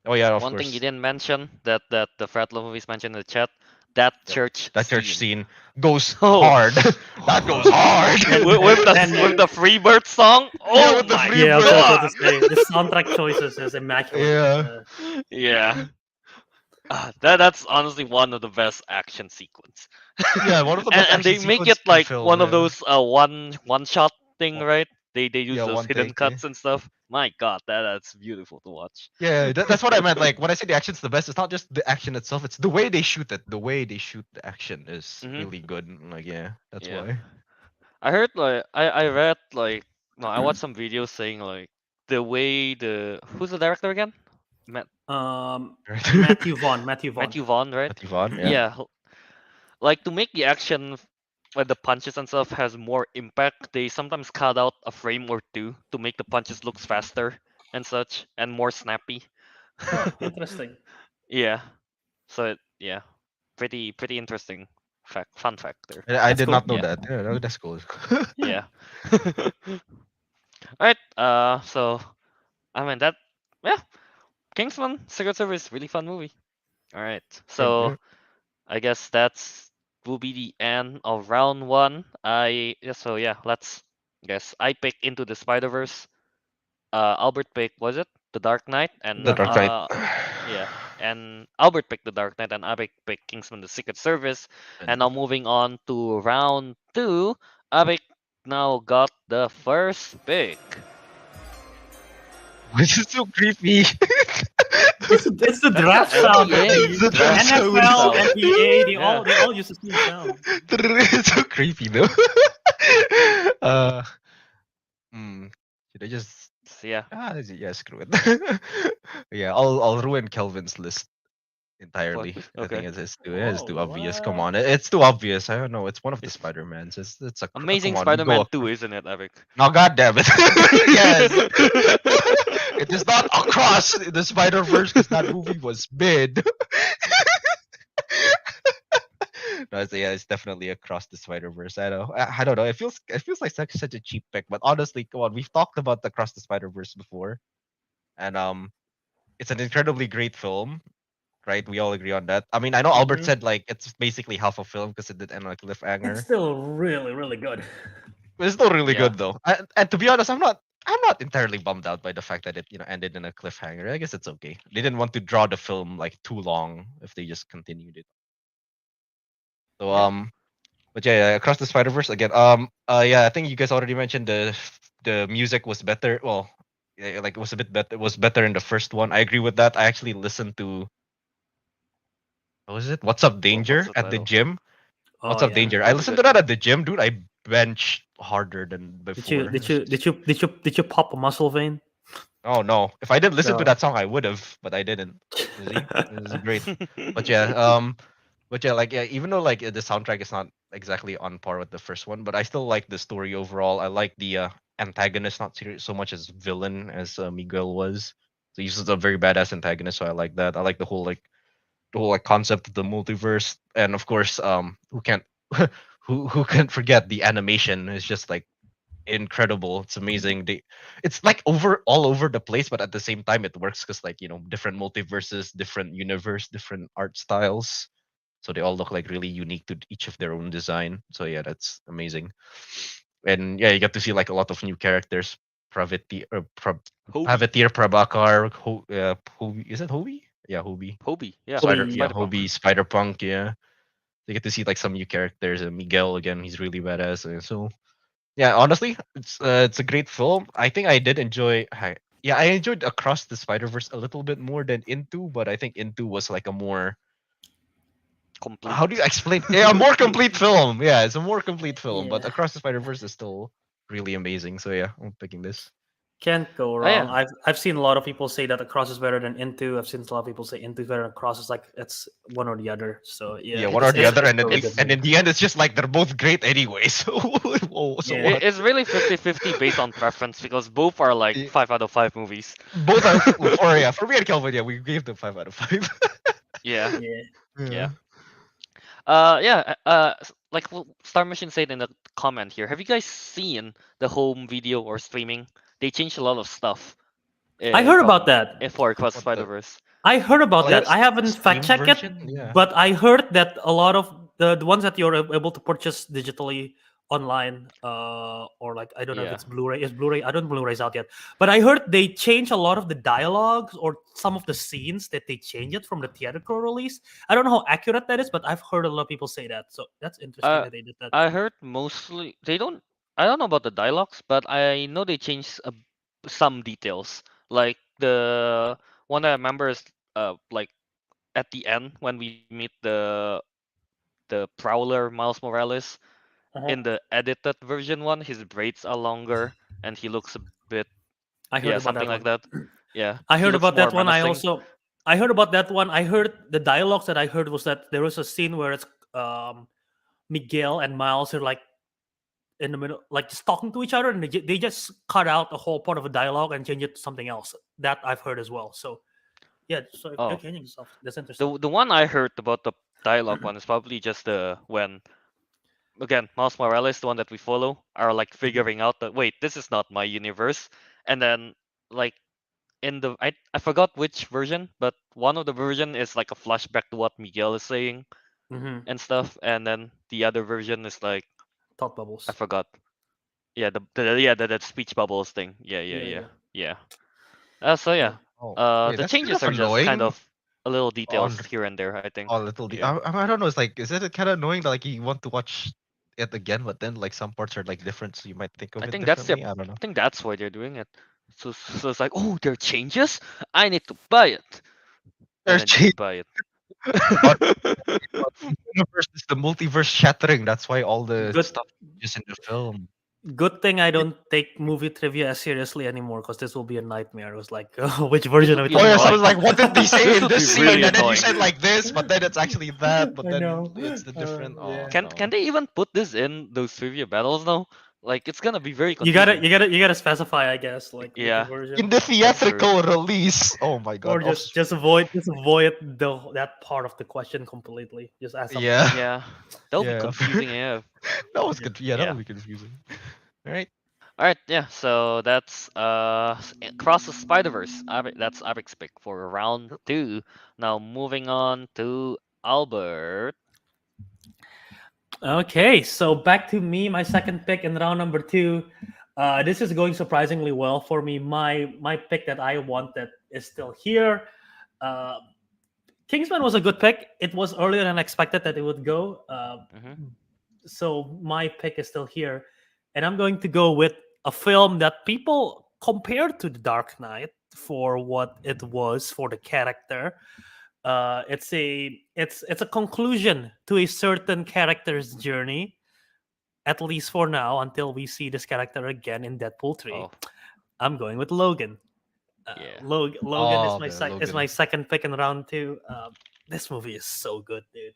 Speaker 4: Oh yeah, of
Speaker 2: One thing you
Speaker 4: course.
Speaker 2: didn't mention that the Frat Love movies mentioned in the chat, that
Speaker 4: Yep.
Speaker 2: church
Speaker 4: That church
Speaker 2: scene.
Speaker 4: scene goes
Speaker 2: Oh.
Speaker 4: hard. That goes hard.
Speaker 2: with the Freebird song. Oh
Speaker 4: with the
Speaker 2: my
Speaker 4: Freebird.
Speaker 1: Yeah, I was about
Speaker 2: god!
Speaker 1: to say the soundtrack choices is immaculate.
Speaker 4: Yeah.
Speaker 2: Yeah. That's honestly one of the best action sequence.
Speaker 4: Yeah, one of the
Speaker 2: and,
Speaker 4: best
Speaker 2: and they
Speaker 4: action
Speaker 2: make
Speaker 4: sequence
Speaker 2: it
Speaker 4: in
Speaker 2: like
Speaker 4: film.
Speaker 2: one of
Speaker 4: Yeah.
Speaker 2: those one shot thing,
Speaker 4: One-
Speaker 2: right? They use
Speaker 4: yeah,
Speaker 2: those
Speaker 4: one
Speaker 2: hidden
Speaker 4: take. Yeah.
Speaker 2: cuts and stuff. My god, that's beautiful to watch.
Speaker 4: Yeah, that's what I meant. Like when I say the action's the best, it's not just the action itself; it's the way they shoot it. The way they shoot the action is
Speaker 2: Mhm.
Speaker 4: really good. And, like, yeah, that's
Speaker 2: Yeah.
Speaker 4: why.
Speaker 2: I heard like I read like no, I watched some videos saying like the way the who's the director again? Matt
Speaker 4: Right.
Speaker 1: Matthew Vaughn. Matthew Vaughn.
Speaker 2: Matthew Vaughn, right?
Speaker 4: Matthew Vaughn, yeah.
Speaker 2: Yeah, like to make the action when the punches and stuff has more impact, they sometimes cut out a frame or two to make the punches looks faster and such and more snappy.
Speaker 1: Oh, interesting.
Speaker 2: Yeah. So yeah, pretty interesting fun factor.
Speaker 4: I
Speaker 1: That's
Speaker 4: did
Speaker 1: cool.
Speaker 4: not know
Speaker 2: Yeah.
Speaker 4: that. Yeah, that's cool.
Speaker 2: Yeah. All right. So I mean that. Yeah. Kingsman Secret Service really fun movie. All right. So I guess that's will be the end of round one. So yeah, let's guess. I pick Into the Spider Verse. Albert picked was it The Dark Knight and
Speaker 4: The Dark Knight.
Speaker 2: yeah, and Albert picked The Dark Knight and Abik picked Kingsman the Secret Service. And now moving on to round two, Abik now got the first pick.
Speaker 4: This is so creepy.
Speaker 1: It's the draft sound.
Speaker 2: NBA,
Speaker 1: The
Speaker 2: draft
Speaker 1: NFL,
Speaker 2: sound.
Speaker 1: NBA,
Speaker 2: Yeah.
Speaker 1: they all use the same sound.
Speaker 4: It's so creepy though. uh, should I just?
Speaker 2: So yeah,
Speaker 4: Yeah, screw it. Yeah, I'll ruin Kelvin's list entirely. I think
Speaker 2: okay.
Speaker 4: it's too
Speaker 1: Whoa,
Speaker 4: obvious. Come
Speaker 1: what?
Speaker 4: on, it's too obvious. I don't know. It's one of the
Speaker 2: It's
Speaker 4: Spider-Mans. It's a
Speaker 2: Amazing
Speaker 4: come on,
Speaker 2: Spider-Man
Speaker 4: go
Speaker 2: 2, isn't it, Abik?
Speaker 4: No, God damn it. Yes. It is not across the Spider-Verse because that movie was mid. No, it's definitely across the Spider-Verse. I don't know. It feels like such a cheap pick, but honestly, come on, we've talked about the Across the Spider-Verse before, and it's an incredibly great film, right? We all agree on that. I mean, I know Albert
Speaker 1: Mhm.
Speaker 4: said like it's basically half a film because it did end on a
Speaker 1: It's
Speaker 4: cliffhanger.
Speaker 1: still really, really good.
Speaker 4: But it's still really
Speaker 2: Yeah.
Speaker 4: good though. And to be honest, I'm not entirely bummed out by the fact that it ended in a cliffhanger. I guess it's okay. They didn't want to draw the film like too long if they just continued it. So
Speaker 2: Yeah.
Speaker 4: but yeah, Across the Spider Verse again. Yeah, I think you guys already mentioned the music was better. Well, yeah, like it was a bit better. It was better in the first one. I agree with that. I actually listened to what was it? What's Up Danger
Speaker 2: What's the
Speaker 4: at the
Speaker 2: title?
Speaker 4: gym. What's
Speaker 1: Oh
Speaker 4: Up
Speaker 1: yeah.
Speaker 4: Danger? I
Speaker 2: That was a
Speaker 4: listened
Speaker 2: good
Speaker 4: to that
Speaker 2: one.
Speaker 4: at the gym, dude. I bench harder than
Speaker 1: Did you
Speaker 4: before.
Speaker 1: did you pop a muscle vein?
Speaker 4: Oh no! If I didn't listen to
Speaker 1: No.
Speaker 4: that song, I would have, but I didn't. You see, it was great. But yeah, like yeah, even though like the soundtrack is not exactly on par with the first one, but I still like the story overall. I like the antagonist, not so much as villain as Miguel was. So he's just a very badass antagonist, so I like that. I like the whole like concept of the multiverse, and of course, who can't who can't forget the animation is just like incredible. It's amazing. It's like all over the place, but at the same time, it works because like different multiverses, different universe, different art styles. So they all look like really unique to each of their own design. So yeah, that's amazing. And yeah, you get to see like a lot of new characters.
Speaker 2: Hobie.
Speaker 4: Privateer Prabhakar, Hobie, is it Hobie? Yeah, Hobie.
Speaker 2: Hobie. Yeah.
Speaker 1: Hobie, yeah.
Speaker 2: Spider Punk.
Speaker 4: Hobie, Spider Punk. Yeah, you get to see like some new characters. And Miguel again, he's really badass. So Yeah, honestly, it's a great film. I think I did enjoy. Yeah, I enjoyed Across the Spider Verse a little bit more than Into, but I think Into was like a more,
Speaker 2: Complete.
Speaker 4: how do you explain? Yeah, a more complete film. Yeah, it's a more complete film. But
Speaker 1: Yeah.
Speaker 4: Across the Spider Verse is still really amazing. So yeah, I'm picking this.
Speaker 1: Can't go
Speaker 2: Oh
Speaker 1: wrong.
Speaker 2: yeah.
Speaker 1: I've seen a lot of people say that Across is better than Into. I've seen a lot of people say Into is better than Across. It's like it's one or the other. So yeah,
Speaker 4: Yeah, one or the
Speaker 2: It's
Speaker 4: other, and then
Speaker 1: really good
Speaker 2: it's
Speaker 4: and
Speaker 1: movie.
Speaker 4: in the end, it's just like they're both great anyway. So, so
Speaker 1: Yeah.
Speaker 4: what?
Speaker 2: it's really 50-50 based on preference because both are like
Speaker 4: Eh,
Speaker 2: 5 out of 5 movies.
Speaker 4: Both are for yeah, for me and Kelvin, yeah, we gave them 5 out of 5.
Speaker 2: Yeah.
Speaker 1: Yeah.
Speaker 2: Yeah.
Speaker 4: Yeah.
Speaker 2: Yeah. Like Star Mission said in the comment here, have you guys seen the home video or streaming? They changed a lot of stuff.
Speaker 1: I heard about
Speaker 2: From
Speaker 1: that.
Speaker 2: for Across the
Speaker 4: What
Speaker 2: Spider
Speaker 4: the
Speaker 2: Verse.
Speaker 1: I heard about
Speaker 4: oh
Speaker 1: that.
Speaker 4: yes,
Speaker 1: I haven't fact
Speaker 4: streamed
Speaker 1: checked it,
Speaker 4: version? Yeah.
Speaker 1: but I heard that a lot of the ones that you're able to purchase digitally online, or like I don't know if
Speaker 2: Yeah.
Speaker 1: it's Blu-ray. Is Blu-ray? I don't know if Blu-ray's out yet, but I heard they change a lot of the dialogues or some of the scenes that they change it from the theatrical release. I don't know how accurate that is, but I've heard a lot of people say that. So that's interesting
Speaker 2: Uh,
Speaker 1: that they did that.
Speaker 2: I heard mostly they don't. I don't know about the dialogues, but I know they changed some details. Like the one I remember is like at the end when we meet the Prowler Miles Morales
Speaker 1: Uh-huh.
Speaker 2: in the edited version one, his braids are longer and he looks a bit,
Speaker 1: I heard
Speaker 2: yeah,
Speaker 1: about
Speaker 2: something
Speaker 1: that
Speaker 2: like
Speaker 1: one.
Speaker 2: that. Yeah,
Speaker 1: I
Speaker 2: he
Speaker 1: heard
Speaker 2: looks
Speaker 1: about
Speaker 2: more
Speaker 1: that one.
Speaker 2: menacing.
Speaker 1: I heard about that one. I heard the dialogues that I heard was that there was a scene where it's Miguel and Miles are like in the middle, like just talking to each other, and they just cut out a whole part of a dialogue and change it to something else. That I've heard as well. So yeah, so if they're
Speaker 2: Oh,
Speaker 1: changing stuff, that's interesting.
Speaker 2: the one I heard about the dialogue one is probably just the when again Miles Morales, the one that we follow, are like figuring out that wait, this is not my universe, and then like in the I forgot which version, but one of the version is like a flashback to what Miguel is saying
Speaker 1: Mm-hmm.
Speaker 2: and stuff, and then the other version is like
Speaker 1: Thought
Speaker 2: I
Speaker 1: bubbles.
Speaker 2: forgot. Yeah, that speech bubbles thing. Yeah, yeah,
Speaker 1: Yeah,
Speaker 2: yeah,
Speaker 1: yeah,
Speaker 2: yeah. So
Speaker 1: yeah.
Speaker 2: yeah,
Speaker 4: Oh, wait,
Speaker 2: the
Speaker 4: that's kind
Speaker 2: changes
Speaker 4: of
Speaker 2: are just kind
Speaker 4: annoying.
Speaker 2: of a little
Speaker 4: On
Speaker 2: details here and there. I think.
Speaker 4: a little.
Speaker 2: Yeah,
Speaker 4: I don't know. It's like, is it kind of annoying that like you want to watch it again, but then like some parts are like different, so you might think of
Speaker 2: I
Speaker 4: it
Speaker 2: think that's the.
Speaker 4: differently. I don't
Speaker 2: I
Speaker 4: know.
Speaker 2: think that's why they're doing it. So it's like, oh, there are changes. I need to buy it, and
Speaker 4: There's
Speaker 2: then you
Speaker 4: change.
Speaker 2: buy
Speaker 4: On
Speaker 2: it.
Speaker 4: the universe is the multiverse shattering. That's why all the
Speaker 1: Good,
Speaker 4: stuff is in the film.
Speaker 1: good thing I don't take movie trivia as seriously anymore because this will be a nightmare. It was like, which
Speaker 2: This
Speaker 1: version
Speaker 2: would
Speaker 1: are we
Speaker 2: be
Speaker 4: Oh
Speaker 1: talking
Speaker 4: yeah, so I was
Speaker 1: about?
Speaker 2: annoying.
Speaker 4: like, what did they say
Speaker 2: This
Speaker 4: in
Speaker 2: would be
Speaker 4: this scene?
Speaker 2: really
Speaker 4: And then you
Speaker 2: annoying.
Speaker 4: said like this, but then it's actually that, but
Speaker 1: I
Speaker 4: then
Speaker 1: know.
Speaker 4: it's the different. Oh
Speaker 1: Yeah.
Speaker 2: Can
Speaker 4: no.
Speaker 2: they even put this in those trivia battles now? Like it's gonna be very
Speaker 1: You gotta,
Speaker 2: confusing.
Speaker 1: you gotta, you gotta specify, I guess, like which
Speaker 2: Yeah,
Speaker 4: In
Speaker 1: version,
Speaker 4: the
Speaker 2: that's true.
Speaker 4: theatrical release. Oh my
Speaker 1: or
Speaker 4: god.
Speaker 1: just avoid that part of the question completely. Just ask something
Speaker 4: Yeah.
Speaker 1: else.
Speaker 2: Yeah, that would be
Speaker 4: Yeah.
Speaker 2: confusing. Yeah,
Speaker 4: That was
Speaker 1: Yeah.
Speaker 4: good. Yeah, that
Speaker 2: yeah.
Speaker 4: would be confusing. All right.
Speaker 2: All right, yeah. So that's Cross the Spider Verse. That's Ariq's pick for round two. Now moving on to Albert.
Speaker 1: Okay, so back to me, my second pick in round number two. This is going surprisingly well for me. My pick that I wanted is still here. Uh, Kingsman was a good pick. It was earlier than expected that it would go.
Speaker 2: Mm-hmm.
Speaker 1: So my pick is still here, and I'm going to go with a film that people compared to The Dark Knight for what it was for the character. It's a conclusion to a certain character's journey, at least for now, until we see this character again in Deadpool 3.
Speaker 2: Oh,
Speaker 1: I'm going with Logan.
Speaker 2: yeah.
Speaker 1: Logan is
Speaker 4: Oh,
Speaker 1: my
Speaker 4: okay,
Speaker 1: is my
Speaker 4: Logan.
Speaker 1: second pick in round two. This movie is so good, dude.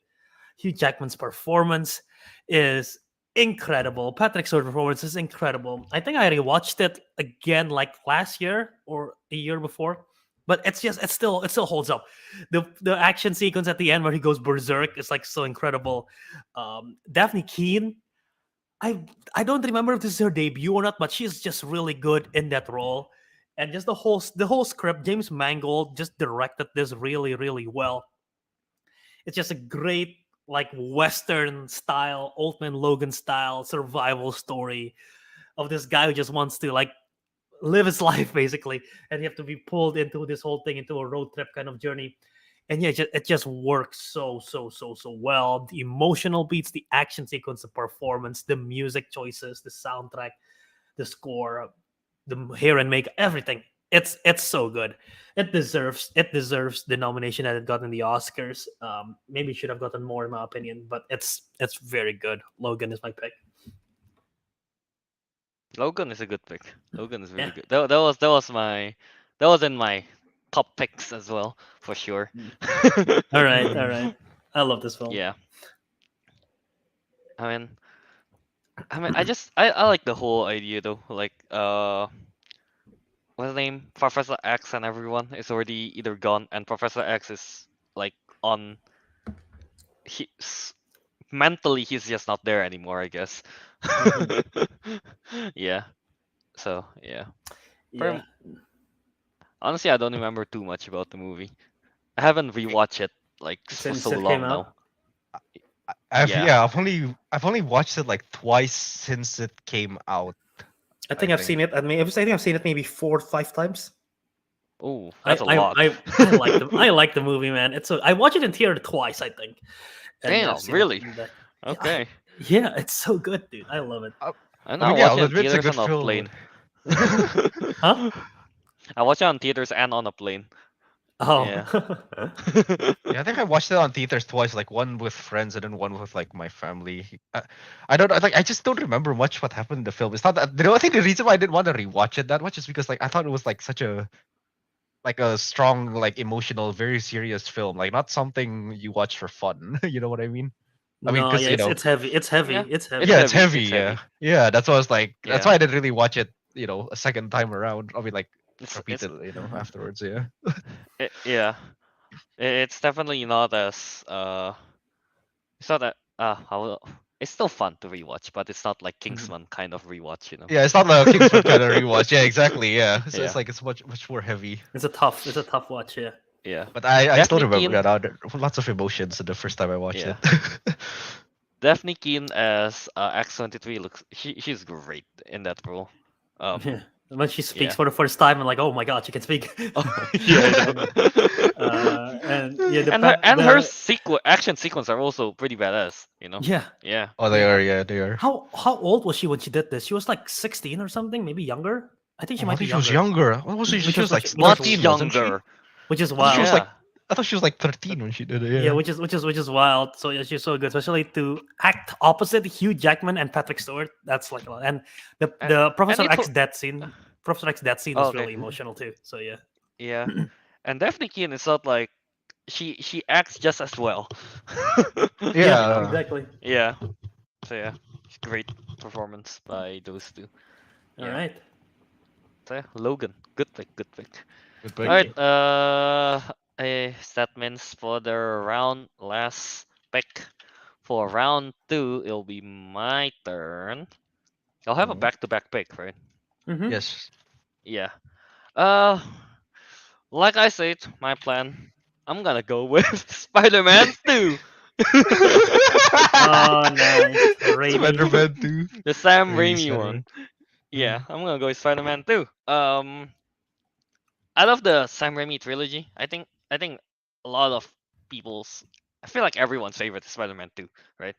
Speaker 1: Hugh Jackman's performance is incredible. Patrick Stewart's performance is incredible. I think I rewatched it again like last year or a year before, but it still holds up. The action sequence at the end where he goes berserk is like so incredible. Daphne Keane, I don't remember if this is her debut or not, but she's just really good in that role. And just the whole script, James Mangold just directed this really really well. It's just a great like Western style, Old Man Logan style survival story of this guy who just wants to like live his life basically, and you have to be pulled into this whole thing into a road trip kind of journey. And yeah, it just works so well. The emotional beats, the action sequence, the performance, the music choices, the soundtrack, the score, the hair and makeup, everything. It's so good. It deserves the nomination that it got in the Oscars. Maybe it should have gotten more in my opinion, but it's very good. Logan is my pick.
Speaker 2: Logan is a good pick. Logan is really
Speaker 1: Yeah.
Speaker 2: good. That was in my top picks as well for sure.
Speaker 1: All right. I love this film.
Speaker 2: Yeah. I mean, I like the whole idea though. Like what's the name? Professor X and everyone is already either gone, and Professor X is like on. He's mentally he's just not there anymore, I guess. Yeah. So yeah.
Speaker 1: Yeah.
Speaker 2: Honestly, I don't remember too much about the movie. I haven't rewatched it like for
Speaker 1: Since
Speaker 2: so
Speaker 1: it came
Speaker 2: long
Speaker 1: out.
Speaker 2: now.
Speaker 4: Yeah, I've only watched it like twice since it came out.
Speaker 1: I think I've seen it. I think I've seen it maybe 4 or 5 times.
Speaker 2: Oh,
Speaker 1: I
Speaker 2: that's a lot.
Speaker 1: I like the I like the movie, man. I watched it in theater twice, I think. And
Speaker 2: Damn,
Speaker 1: I've seen it
Speaker 2: really?
Speaker 1: in the-
Speaker 2: Okay.
Speaker 1: Yeah, it's so good, dude. I love it.
Speaker 2: I'm
Speaker 4: I
Speaker 2: not
Speaker 4: mean, yeah,
Speaker 2: watching
Speaker 4: I'll
Speaker 2: it in
Speaker 4: admit it's a
Speaker 2: theaters
Speaker 4: good
Speaker 2: and on a
Speaker 4: film.
Speaker 2: plane.
Speaker 1: Huh?
Speaker 2: I watch it on theaters and on a plane.
Speaker 1: Oh.
Speaker 2: Yeah.
Speaker 4: Yeah, I think I watched it on theaters twice, like one with friends and then one with like my family. I don't know, like I just don't remember much what happened in the film. It's not that I think the reason why I didn't want to rewatch it that much is because like I thought it was like such a strong, like emotional, very serious film, like not something you watch for fun. You know what I mean? I mean,
Speaker 1: No,
Speaker 4: because
Speaker 1: yeah, it's heavy. It's heavy.
Speaker 2: Yeah,
Speaker 1: It's heavy.
Speaker 2: it's
Speaker 4: yeah, it's
Speaker 2: heavy,
Speaker 4: heavy.
Speaker 2: it's
Speaker 4: Yeah,
Speaker 2: heavy.
Speaker 4: yeah. That's why I was like, that's
Speaker 2: Yeah.
Speaker 4: why I didn't really watch it. A second time around. I mean, like
Speaker 2: It's
Speaker 4: repeated. Afterwards. Yeah.
Speaker 2: yeah. It's definitely not as it's not that how it's still fun to rewatch, but it's not like Kingsman kind of rewatch.
Speaker 4: Yeah, it's not like a Kingsman kind of rewatch. Yeah, exactly. Yeah, so
Speaker 2: Yeah.
Speaker 4: it's like it's much more heavy.
Speaker 1: It's a tough watch, yeah.
Speaker 2: Yeah.
Speaker 4: But I still
Speaker 2: Daphne
Speaker 4: remember
Speaker 2: Keane-
Speaker 4: there were lots of emotions the first time I watched
Speaker 2: Yeah.
Speaker 4: it.
Speaker 2: Daphne Keane as X-23 looks she's great in that role.
Speaker 1: Yeah. When she speaks
Speaker 2: yeah.
Speaker 1: for the first time, I'm like, oh my god, she can speak.
Speaker 2: Yeah. I know.
Speaker 1: And yeah,
Speaker 2: her action sequence are also pretty badass.
Speaker 1: Yeah.
Speaker 2: Yeah.
Speaker 4: Oh, they are. Yeah, they are.
Speaker 1: How old was she when she did this? She was like 16 or something, maybe younger. I think she
Speaker 4: Oh,
Speaker 1: might
Speaker 4: I
Speaker 1: be
Speaker 4: think she was
Speaker 1: younger.
Speaker 4: younger. What was she?
Speaker 1: Which
Speaker 4: She
Speaker 1: is
Speaker 4: was like
Speaker 1: much
Speaker 4: 13, wasn't she?
Speaker 2: younger.
Speaker 1: Which is
Speaker 4: I thought
Speaker 1: wild.
Speaker 4: she was
Speaker 2: Yeah.
Speaker 4: like I thought she was like 13 when she did it. Yeah.
Speaker 1: Yeah, which is wild. So yeah, she's so good, especially to act opposite Hugh Jackman and Patrick Stewart. That's like a lot. And the Professor
Speaker 2: and it
Speaker 1: X death scene, Professor X death scene
Speaker 2: Oh,
Speaker 1: is
Speaker 2: okay.
Speaker 1: really emotional too. So yeah,
Speaker 2: Yeah. And Daphne Keane is not like she acts just as well.
Speaker 4: Yeah.
Speaker 1: exactly.
Speaker 2: Yeah. So yeah, great performance by those two.
Speaker 1: All
Speaker 2: Yeah.
Speaker 1: right.
Speaker 2: So yeah, Logan, good pick.
Speaker 4: Good
Speaker 1: Thank
Speaker 4: pick.
Speaker 2: All right.
Speaker 1: you.
Speaker 2: That means for the last pick for round 2, it'll be my turn. I'll have a
Speaker 4: Mhm.
Speaker 2: back-to-back pick, right?
Speaker 1: Mhm.
Speaker 4: Yes.
Speaker 2: Yeah. Like I said, my plan. I'm gonna go with Spider-Man 2.
Speaker 1: Oh, nice. Raimi.
Speaker 4: Spider-Man 2.
Speaker 2: The Sam
Speaker 4: Raimi
Speaker 2: Raimi
Speaker 4: Spider-Man.
Speaker 2: one. Yeah, I'm gonna go with Spider-Man 2. I love the Sam Raimi trilogy. I think a lot of people's. I feel like everyone's favorite is Spider-Man 2, right?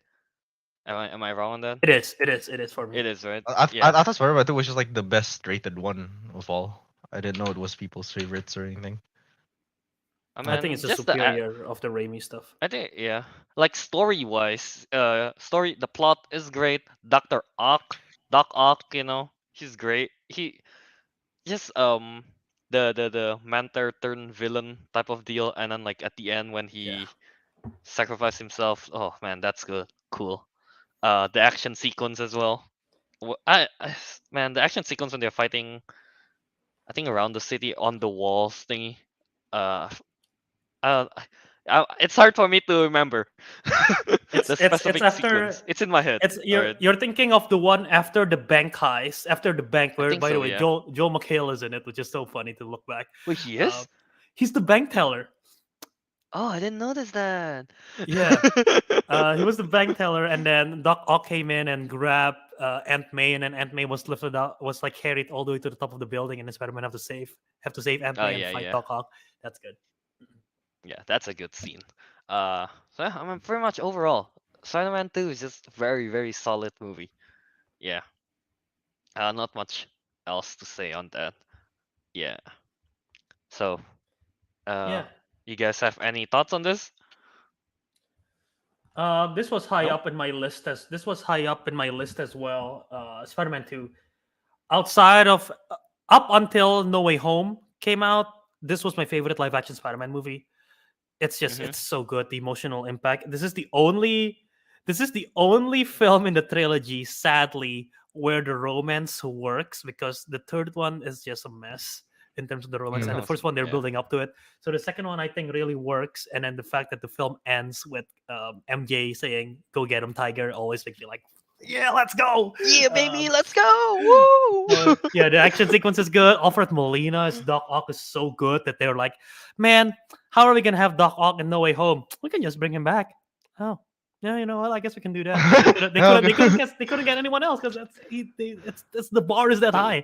Speaker 2: Am I wrong on that?
Speaker 1: It is for me.
Speaker 2: It is, right?
Speaker 4: I
Speaker 2: Yeah.
Speaker 4: thought Spider-Man 2 was just like the best rated one of all. I didn't know it was people's favorites or anything.
Speaker 1: I think it's the
Speaker 2: just
Speaker 1: superior of the Raimi stuff.
Speaker 2: I think yeah, like story-wise, the plot is great. Doc Ock, he's great. He just the mentor turn villain type of deal, and then like at the end when he sacrificed himself, oh man, that's good, cool. The action sequence as well. Man, the action sequence when they're fighting, I think around the city on the walls thingy, uh, uh, it's hard for me to remember
Speaker 1: It's
Speaker 2: the
Speaker 1: it's
Speaker 2: specific
Speaker 1: after
Speaker 2: sequence. It's in my head.
Speaker 1: it's
Speaker 2: alright.
Speaker 1: you're thinking of the one after the bank heist, after the bank where
Speaker 2: think
Speaker 1: by the
Speaker 2: so,
Speaker 1: way
Speaker 2: yeah.
Speaker 1: Joel McHale is in it, which is so funny to look back.
Speaker 2: Wait, he is?
Speaker 1: He's the bank teller.
Speaker 2: Oh, I didn't notice that.
Speaker 1: Yeah. He was the bank teller, and then Doc Ock came in and grabbed Aunt May, and then Aunt May was lifted out, was like carried all the way to the top of the building, and then Spider-Man have to save Aunt May and
Speaker 2: yeah,
Speaker 1: fight
Speaker 2: yeah.
Speaker 1: Doc Ock. That's good.
Speaker 2: Yeah, that's a good scene. So yeah, I mean, pretty much overall, Spider-Man 2 is just a very, very solid movie. Yeah, not much else to say on that. Yeah. So, uh,
Speaker 1: Yeah.
Speaker 2: you guys have any thoughts on this?
Speaker 1: This was high
Speaker 2: No.
Speaker 1: up in my list as well. Spider-Man 2. Outside of up until No Way Home came out, this was my favorite live action Spider-Man movie.
Speaker 2: Mm-hmm.
Speaker 1: It's so good. The emotional impact. This is the only film in the trilogy, sadly, where the romance works, because the third one is just a mess in terms of the romance, and the
Speaker 4: Mm.
Speaker 1: first one they're
Speaker 2: Yeah.
Speaker 1: building up to it. So the second one I think really works, and then the fact that the film ends with MJ saying "Go get him, Tiger" always makes me like, yeah, let's go.
Speaker 2: Yeah, baby,
Speaker 1: Um,
Speaker 2: let's go! Woo!
Speaker 1: yeah, the action sequence is good. Alfred Molina as Doc Ock is so good that they're like, man, how are we gonna have Doc Ock in No Way Home? We can just bring him back. Oh, yeah, you know what? I guess we can do that. They couldn't get anyone else because it's the bar is that high.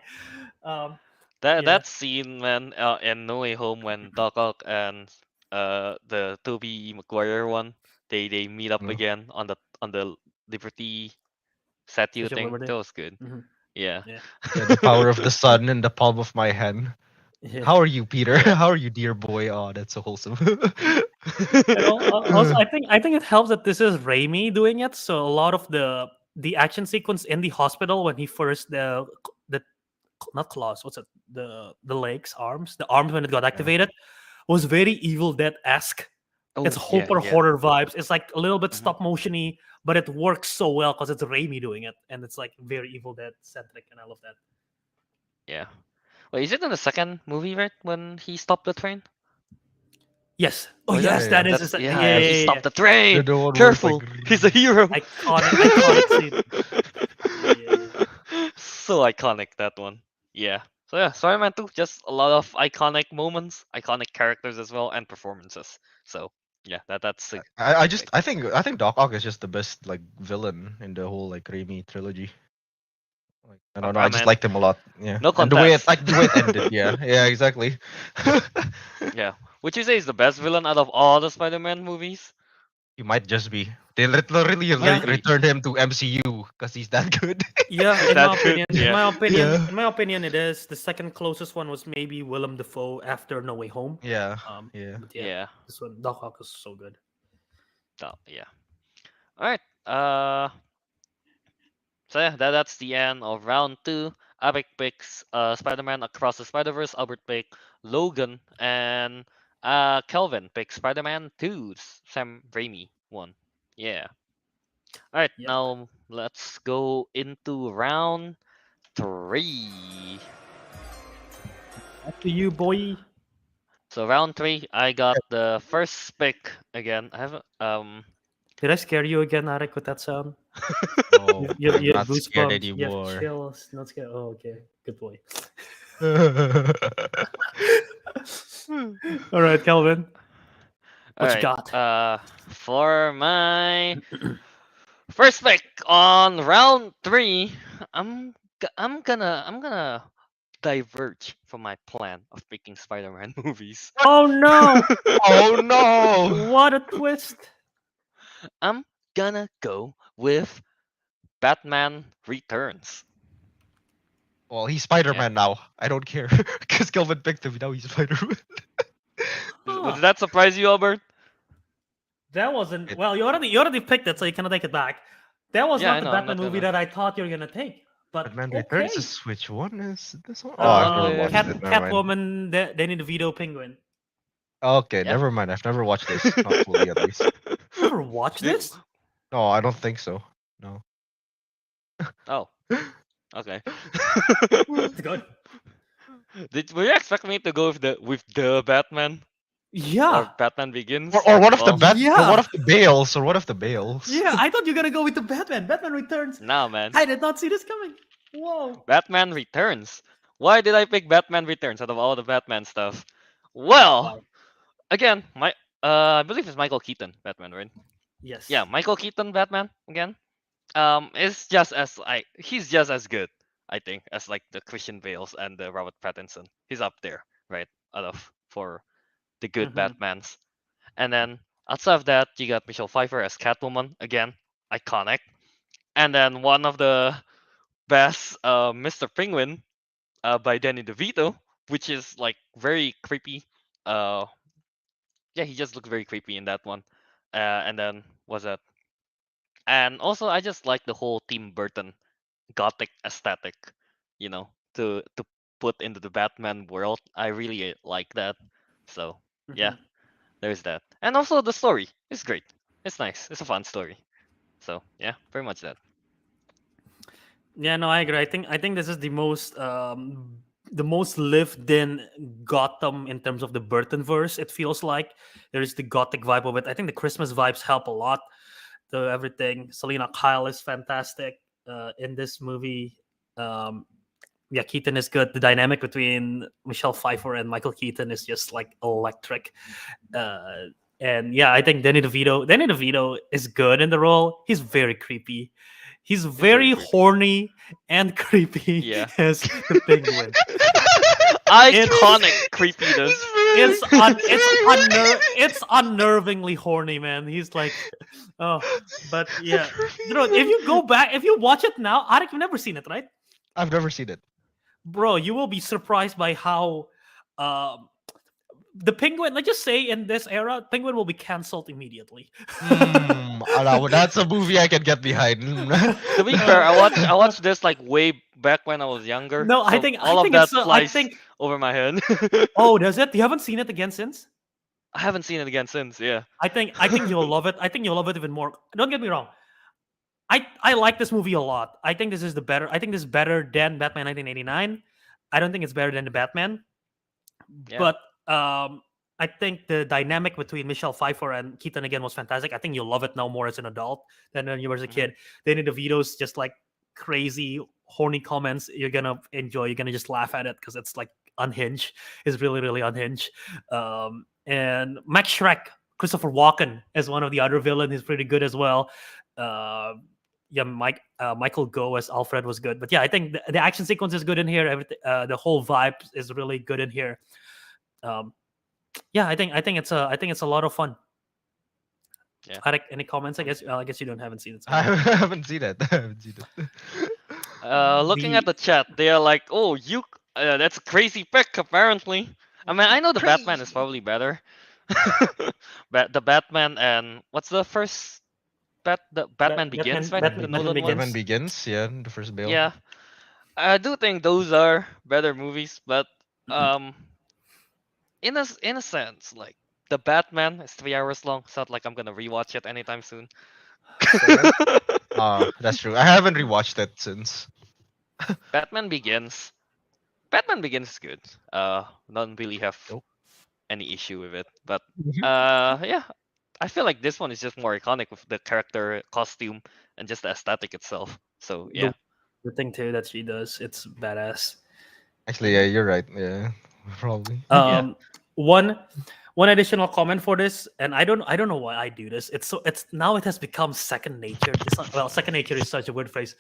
Speaker 1: Um, yeah,
Speaker 2: That scene, man, in No Way Home when Doc Ock and the Tobey Maguire one, they meet up
Speaker 4: Mm.
Speaker 2: again on the Liberty statue
Speaker 1: Statue of
Speaker 2: thing.
Speaker 1: Liberty.
Speaker 2: That was good.
Speaker 1: Hmm.
Speaker 2: Yeah.
Speaker 1: Yeah,
Speaker 4: Yeah, the power of the sun in the palm of my hand.
Speaker 1: yeah.
Speaker 4: How are you, Peter?
Speaker 2: Yeah.
Speaker 4: How are you, dear boy? Oh, that's so wholesome.
Speaker 1: And also, I think it helps that this is Raimi doing it. So a lot of the action sequence in the hospital when he first the not claws, what's it, the legs, arms, the arms when it got
Speaker 4: Yeah.
Speaker 1: activated was very Evil Dead esque. It's
Speaker 2: Oh yeah,
Speaker 1: hyper
Speaker 2: yeah.
Speaker 1: horror vibes. It's like a little bit
Speaker 2: Hmm.
Speaker 1: stop motiony, but it works so well because it's Raimi doing it, and it's like very Evil Dead centric, and I love that.
Speaker 2: Yeah. Wait, is it in the second movie, right? When he stopped the train?
Speaker 1: Yes. Oh
Speaker 2: Or is that?
Speaker 1: yes,
Speaker 4: Yeah, yeah.
Speaker 1: that is.
Speaker 2: That's
Speaker 1: Yeah,
Speaker 2: yeah.
Speaker 1: yeah,
Speaker 2: He
Speaker 1: yeah, yeah.
Speaker 2: stopped the train.
Speaker 4: The one where it's like.
Speaker 2: Careful, he's a hero.
Speaker 1: Iconic scene. Yeah, yeah, yeah.
Speaker 2: So iconic that one. Yeah. So yeah, Spider-Man 2, just a lot of iconic moments, iconic characters as well, and performances. So yeah, that's a
Speaker 4: I
Speaker 2: good
Speaker 4: just
Speaker 2: pick.
Speaker 4: I think Doc Ock is just the best like villain in the whole like Raimi trilogy. Like I don't know,
Speaker 2: I
Speaker 4: I just
Speaker 2: mean,
Speaker 4: liked him a lot. Yeah,
Speaker 2: no
Speaker 4: and the way it
Speaker 2: contest.
Speaker 4: like the way it ended. Yeah, yeah, exactly.
Speaker 2: Yeah. Would you say he's the best villain out of all the Spider-Man movies?
Speaker 4: He might just be. They literally
Speaker 2: Might
Speaker 1: Yeah,
Speaker 2: be.
Speaker 4: returned him to MCU because he's that good.
Speaker 1: yeah.
Speaker 2: Is
Speaker 1: In my
Speaker 2: that good?
Speaker 1: opinion, in
Speaker 2: Yeah.
Speaker 1: my opinion,
Speaker 4: Yeah.
Speaker 1: in my opinion, it is the second closest one was maybe Willem Dafoe after No Way Home.
Speaker 4: Yeah.
Speaker 1: Um,
Speaker 4: Yeah.
Speaker 1: but yeah,
Speaker 2: Yeah.
Speaker 1: this one Doc Ock is so good.
Speaker 2: Oh, yeah. All right. So yeah, that's the end of round two. Arik picks Spider-Man Across the Spider-Verse. Albert picked Logan, and Kelvin picks Spider-Man 2. Sam Raimi one. Yeah. All right.
Speaker 1: Yep.
Speaker 2: Now let's go into round three.
Speaker 1: Up to you, boy.
Speaker 2: So round three, I got the first pick again. I haven't
Speaker 1: Did I scare you again, Arik, with that sound?
Speaker 4: Oh, I'm
Speaker 1: You have
Speaker 4: not scared
Speaker 1: goosebumps. You have
Speaker 4: anymore.
Speaker 1: chills. Not scared. Oh, okay. Good boy. All right, Kelvin.
Speaker 2: All
Speaker 1: What you
Speaker 2: right.
Speaker 1: got?
Speaker 2: For my first pick on round three, I'm gonna diverge from my plan of picking Spider-Man movies.
Speaker 1: Oh no!
Speaker 4: Oh no!
Speaker 1: What a twist!
Speaker 2: I'm gonna go with Batman Returns.
Speaker 4: Well, he's
Speaker 2: Yeah.
Speaker 4: Spider-Man now. I don't care because Kelvin picked him. Now he's Spider-Man.
Speaker 1: Huh.
Speaker 2: Did that surprise you, Albert?
Speaker 1: That wasn't
Speaker 4: It-
Speaker 1: well. You already picked it, so you cannot take it back. That was
Speaker 2: Yeah,
Speaker 1: not
Speaker 2: I
Speaker 1: the
Speaker 2: know. I'm
Speaker 1: Batman
Speaker 2: not
Speaker 1: movie
Speaker 2: gonna.
Speaker 1: that I thought you were gonna take. But
Speaker 4: Batman Returns
Speaker 1: okay.
Speaker 4: is which one is this one? Oh, I've never
Speaker 2: Uh,
Speaker 4: watched it. Never mind.
Speaker 1: Catwoman. They need a veto penguin.
Speaker 4: Okay,
Speaker 2: Yeah.
Speaker 4: never mind. I've never watched this. Not fully, at least.
Speaker 1: Ever watch
Speaker 2: Did-
Speaker 1: this?
Speaker 4: No, I don't think so. No.
Speaker 2: Oh, okay.
Speaker 1: It's good.
Speaker 2: Were you expecting me to go with the Batman
Speaker 1: Yeah.
Speaker 2: or Batman Begins?
Speaker 4: Or what if the
Speaker 2: Well,
Speaker 1: Yeah.
Speaker 4: what if the Bales? Or what if the Bales?
Speaker 1: Yeah, I thought you were gonna go with the Batman. Batman Returns.
Speaker 2: nah, man.
Speaker 1: I did not see this coming. Whoa.
Speaker 2: Batman Returns. Why did I pick Batman Returns out of all the Batman stuff? Well,
Speaker 1: Why?
Speaker 2: again, I believe it's Michael Keaton Batman, right?
Speaker 1: Yes.
Speaker 2: Yeah, Michael Keaton Batman again. He's just as good, I think, as like the Christian Bales and the Robert Pattinson. He's up there, right? Out of for the good
Speaker 1: Mhm.
Speaker 2: Batmans. And then outside of that, you got Michelle Pfeiffer as Catwoman again, iconic. And then one of the best, Mr. Penguin, by Danny DeVito, which is like very creepy. Uh, yeah, he just looks very creepy in that one. And then was that? And also, I just like the whole Tim Burton gothic aesthetic, to put into the Batman world. I really like that. So yeah,
Speaker 1: Mhm.
Speaker 2: there's that. And also the story is great. It's nice. It's a fun story. So yeah, very much that.
Speaker 1: Yeah, no, I agree. I think this is the most lived in Gotham in terms of the Burton verse. It feels like there is the gothic vibe of it. I think the Christmas vibes help a lot. The everything. Selena Kyle is fantastic in this movie. Um, yeah, Keaton is good. The dynamic between Michelle Pfeiffer and Michael Keaton is just like electric. And yeah, I think Danny DeVito is good in the role. He's very creepy. He's
Speaker 2: very
Speaker 1: very
Speaker 2: creepy.
Speaker 1: horny and creepy
Speaker 2: Yeah.
Speaker 1: as the penguin.
Speaker 2: Iconic creepiness.
Speaker 1: It's unnervingly horny, man. He's like, oh, but yeah, if you watch it now, Arik, you've never seen it, right?
Speaker 4: I've never seen it.
Speaker 1: Bro, you will be surprised by how um the penguin, let's just say in this era, penguin will be cancelled immediately.
Speaker 4: That's a movie I can get behind.
Speaker 2: To be fair, I watched this like way back when I was younger.
Speaker 1: No, I
Speaker 2: so
Speaker 1: think
Speaker 2: all
Speaker 1: I
Speaker 2: of
Speaker 1: think
Speaker 2: that
Speaker 1: it's I
Speaker 2: flies
Speaker 1: think
Speaker 2: over my head.
Speaker 1: oh, does it? You haven't seen it again since?
Speaker 2: I haven't seen it again since. Yeah.
Speaker 1: I think you'll love it. I think you'll love it even more. Don't get me wrong. I like this movie a lot. I think this is better than Batman 1989. I don't think it's better than the Batman.
Speaker 2: Yeah.
Speaker 1: But I think the dynamic between Michelle Pfeiffer and Keaton again was fantastic. I think you'll love it now more as an adult than when you were as a
Speaker 2: Mhm.
Speaker 1: kid. Danny DeVito's just like crazy, horny comments. You're gonna enjoy. You're gonna just laugh at it because it's like unhinged. It's really, really unhinged. And Max Shrek, Christopher Walken as one of the other villain. He's pretty good as well. Uh, yeah, Michael Goh as Alfred was good. But yeah, I think the action sequence is good in here. Everything, the whole vibe is really good in here. Um, yeah, I think it's a lot of fun.
Speaker 2: Yeah.
Speaker 1: Arik, any comments? I guess you haven't seen it. So
Speaker 4: I haven't seen it. I haven't seen it.
Speaker 2: Looking at the chat, they are like, "Oh, that's a crazy pick, apparently." I mean, I know the Batman is probably better. The Batman and what's the first the Batman Begins, right? The
Speaker 1: Batman
Speaker 2: Nolan
Speaker 1: Begins.
Speaker 2: one.
Speaker 4: Batman Begins, yeah, the first Bale.
Speaker 2: Yeah, I do think those are better movies, but um, in a sense, like the Batman is 3 hours long. It's not like I'm gonna rewatch it anytime soon.
Speaker 4: That's true. I haven't rewatched it since.
Speaker 2: Batman Begins. Batman Begins is good. Don't really have
Speaker 4: Nope.
Speaker 2: any issue with it, but
Speaker 4: Mhm.
Speaker 2: yeah, I feel like this one is just more iconic with the character, costume, and just the aesthetic itself. So yeah,
Speaker 1: The thing too that she does, it's badass.
Speaker 4: Actually, yeah, you're right. Yeah, probably.
Speaker 2: Yeah.
Speaker 1: One additional comment for this, and I don't know why I do this. It's now it has become second nature. Second nature is such a weird phrase.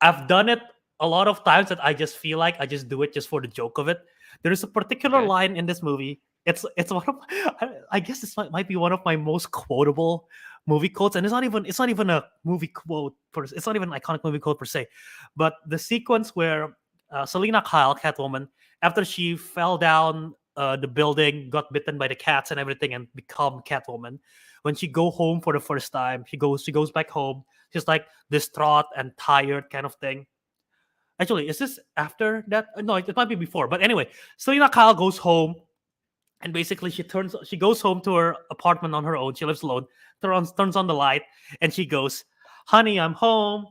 Speaker 1: I've done it a lot of times that I just feel like I just do it just for the joke of it. There is a particular
Speaker 2: Okay.
Speaker 1: line in this movie. It's one of I guess this might be one of my most quotable movie quotes, and it's not even a movie quote it's not even an iconic movie quote per se, but the sequence where Selena Kyle, Catwoman, after she fell down the building, got bitten by the cats and everything, and become Catwoman. When she go home for the first time, she goes back home. She's like distraught and tired, kind of thing. Actually, is this after that? No, it might be before. But anyway, Selena Kyle goes home, and basically she goes home to her apartment on her own. She lives alone. Turns on the light, and she goes, "Honey, I'm home.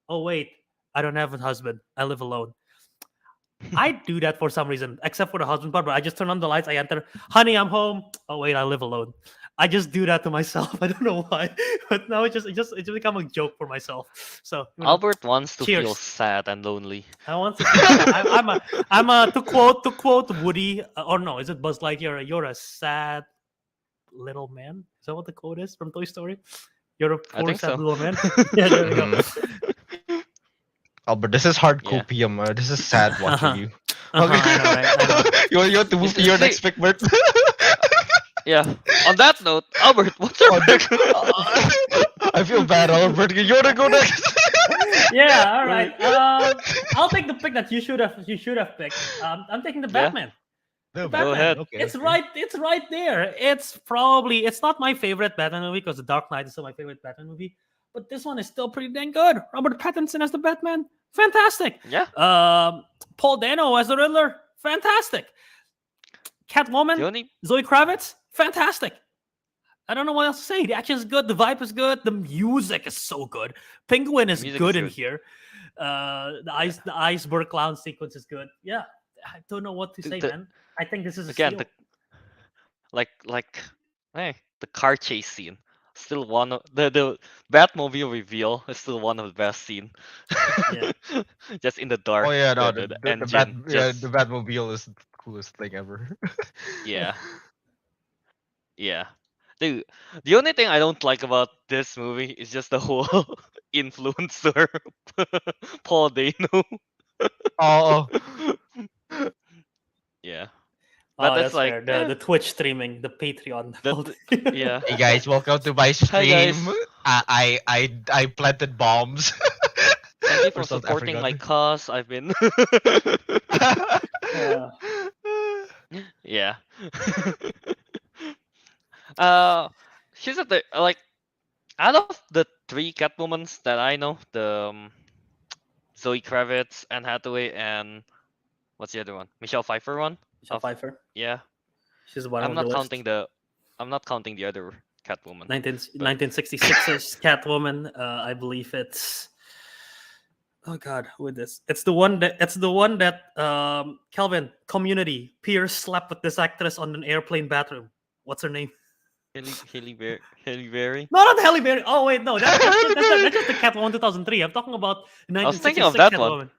Speaker 1: Oh wait, I don't have a husband. I live alone." I do that for some reason, except for the husband part. But I just turn on the lights. I enter. "Honey, I'm home. Oh wait, I live alone." I just do that to myself. I don't know why, but now it just become a joke for myself. So
Speaker 2: Albert wants to feel
Speaker 1: Cheers.
Speaker 2: sad and lonely.
Speaker 1: I want to. I'm a to quote Woody, or no, is it Buzz Lightyear? You're a sad little man. Is that what the quote is from Toy Story? You're a
Speaker 2: I
Speaker 1: poor
Speaker 2: think
Speaker 1: sad
Speaker 2: so.
Speaker 1: little man. Yeah, there we go.
Speaker 4: Albert, this is hard
Speaker 2: Yeah.
Speaker 4: copium. This is sad watching
Speaker 1: Uh-huh.
Speaker 4: you.
Speaker 1: I know, right? I know.
Speaker 4: You want to move to your next pick, Bert?
Speaker 2: Yeah. On that note, Albert, what's your
Speaker 4: Oh,
Speaker 2: pick?
Speaker 4: I feel bad, Albert. You wanna go next?
Speaker 1: Yeah, all right. I'll take the pick that you should have picked. I'm taking the
Speaker 2: Yeah.
Speaker 1: Batman.
Speaker 4: No,
Speaker 1: Go
Speaker 2: Go ahead.
Speaker 4: Okay,
Speaker 1: It's
Speaker 4: okay.
Speaker 1: right. It's right there. It's not my favorite Batman movie because The Dark Knight is still my favorite Batman movie, but this one is still pretty dang good. Robert Pattinson as the Batman, fantastic.
Speaker 2: Yeah.
Speaker 1: Paul Dano as the Riddler, fantastic.
Speaker 2: The
Speaker 1: Catwoman,
Speaker 2: only
Speaker 1: Zoe Kravitz, fantastic. I don't know what else to say. The action is good. The vibe is good. The music is so good. Penguin is
Speaker 2: music
Speaker 1: good
Speaker 2: is
Speaker 1: in
Speaker 2: good.
Speaker 1: here. The iceberg clown sequence is good. Yeah, I don't know what to say,
Speaker 2: the-
Speaker 1: man. I think this is a
Speaker 2: again
Speaker 1: steal.
Speaker 2: like hey, the car chase scene. Still one of the Batmobile reveal is still one of the best scene.
Speaker 1: Yeah.
Speaker 2: Just in the dark.
Speaker 4: Oh yeah, no,
Speaker 2: the
Speaker 4: the bat,
Speaker 2: engine
Speaker 4: yeah,
Speaker 2: just
Speaker 4: the Batmobile is the coolest thing ever.
Speaker 2: yeah. Yeah. The the only thing I don't like about this movie is just the whole influencer Paul Dano.
Speaker 4: Oh,
Speaker 2: Yeah. But
Speaker 1: Oh,
Speaker 2: that's
Speaker 1: that's
Speaker 2: like
Speaker 1: fair. The Twitch streaming, the Patreon.
Speaker 2: yeah.
Speaker 4: hey guys, welcome to my
Speaker 2: Hi guys.
Speaker 4: stream. I planted bombs.
Speaker 2: Thank you
Speaker 4: Or
Speaker 2: for
Speaker 4: South
Speaker 2: supporting my
Speaker 4: African.
Speaker 2: cause. I've been
Speaker 1: Uh,
Speaker 2: yeah. uh she's at the like out of the three Catwomans that I know, the Zoe Kravitz, Anne Hathaway, and what's the other one? Michelle Pfeiffer one?
Speaker 1: Michelle
Speaker 2: Of-
Speaker 1: Pfeiffer.
Speaker 2: Yeah.
Speaker 1: She's one
Speaker 2: I'm
Speaker 1: of
Speaker 2: not
Speaker 1: the
Speaker 2: counting
Speaker 1: list.
Speaker 2: the I'm not counting the other Catwoman.
Speaker 1: 1966's Catwoman. I believe it's. Oh God, who is this? It's the one that Kelvin Community Pierce slept with this actress on an airplane bathroom. What's her name?
Speaker 2: Halle Berry.
Speaker 1: No, not Halle Berry. Oh wait, no, that's just the Catwoman 2003. I'm talking about the
Speaker 2: I was thinking of
Speaker 1: 1966
Speaker 2: that one.
Speaker 1: Catwoman.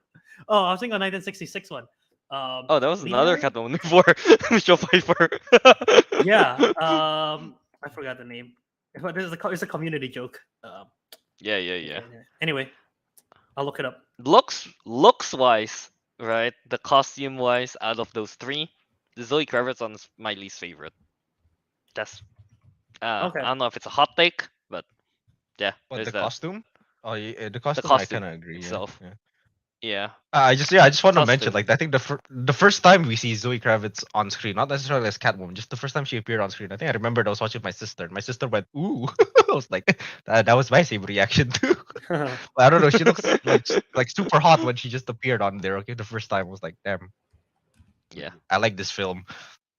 Speaker 1: Oh, I was thinking of 1966 one.
Speaker 2: Oh, that was
Speaker 1: Lee
Speaker 2: another
Speaker 1: Mary?
Speaker 2: Catwoman before Michelle Pfeiffer.
Speaker 1: Yeah. I forgot the name. But it's a community joke.
Speaker 2: Yeah.
Speaker 1: Anyway, I'll look it up.
Speaker 2: Looks wise, right? The costume wise, out of those three, the Zoe Kravitz one is my least favorite. That's
Speaker 1: Okay.
Speaker 2: I don't know if it's a hot take, but yeah,
Speaker 4: What,
Speaker 2: there's
Speaker 4: the
Speaker 2: that.
Speaker 4: costume? Oh, yeah, the
Speaker 2: The
Speaker 4: costume. I
Speaker 2: costume
Speaker 4: kind of agree.
Speaker 2: itself.
Speaker 4: Yeah.
Speaker 2: Yeah.
Speaker 4: I just want to mention,
Speaker 2: Costume.
Speaker 4: like, I think the first time we see Zoe Kravitz on screen, not necessarily as Catwoman, just the first time she appeared on screen. I think I remembered I was watching with my sister. And my sister went, "Ooh!" I was like, that was my same reaction too. But I don't know. She looks like super hot when she just appeared on there. Okay, the first time I was like, "Damn,
Speaker 2: Yeah.
Speaker 4: I like this film."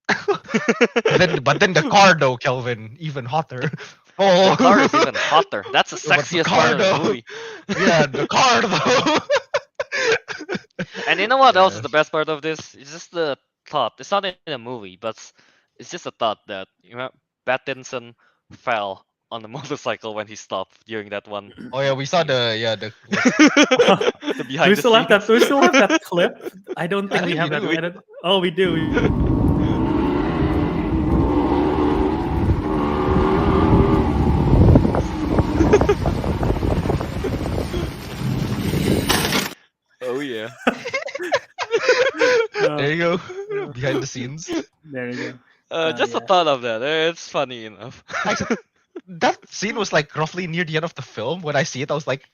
Speaker 4: But then the car though, Kelvin, even hotter. Oh,
Speaker 2: The car is even hotter. That's the
Speaker 4: But the
Speaker 2: sexiest part of the
Speaker 4: car, though.
Speaker 2: movie.
Speaker 4: Yeah, the car though.
Speaker 2: And you know what else is
Speaker 4: Yes.
Speaker 2: the best part of this? It's just the thought. It's not in a movie, but it's just a thought that Pattinson fell on the motorcycle when he stopped during that one.
Speaker 4: Oh yeah, we saw
Speaker 2: scene.
Speaker 4: the
Speaker 2: The
Speaker 1: Do
Speaker 2: behind
Speaker 1: we
Speaker 2: the
Speaker 1: still have that?
Speaker 2: scenes.
Speaker 1: Do we still have that clip? I don't think
Speaker 4: I
Speaker 1: we
Speaker 4: think
Speaker 1: have
Speaker 4: we
Speaker 1: that.
Speaker 4: do.
Speaker 1: Oh, we do.
Speaker 2: Oh yeah.
Speaker 4: There you go. Behind the scenes.
Speaker 1: There you go.
Speaker 2: Just the
Speaker 1: Yeah.
Speaker 2: thought of that. It's funny enough.
Speaker 4: Actually, that scene was like roughly near the end of the film. When I see it, I was like,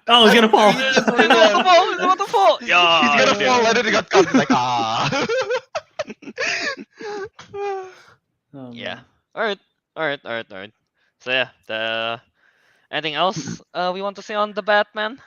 Speaker 1: Oh, he's gonna fall.
Speaker 2: It's about to fall. It's about to fall. Yeah.
Speaker 4: he's gonna
Speaker 2: yeah.
Speaker 4: fall, and then it got caught. Like, ah.
Speaker 1: Oh,
Speaker 2: Yeah.
Speaker 1: man.
Speaker 2: All right. So yeah, anything else we want to say on the Batman?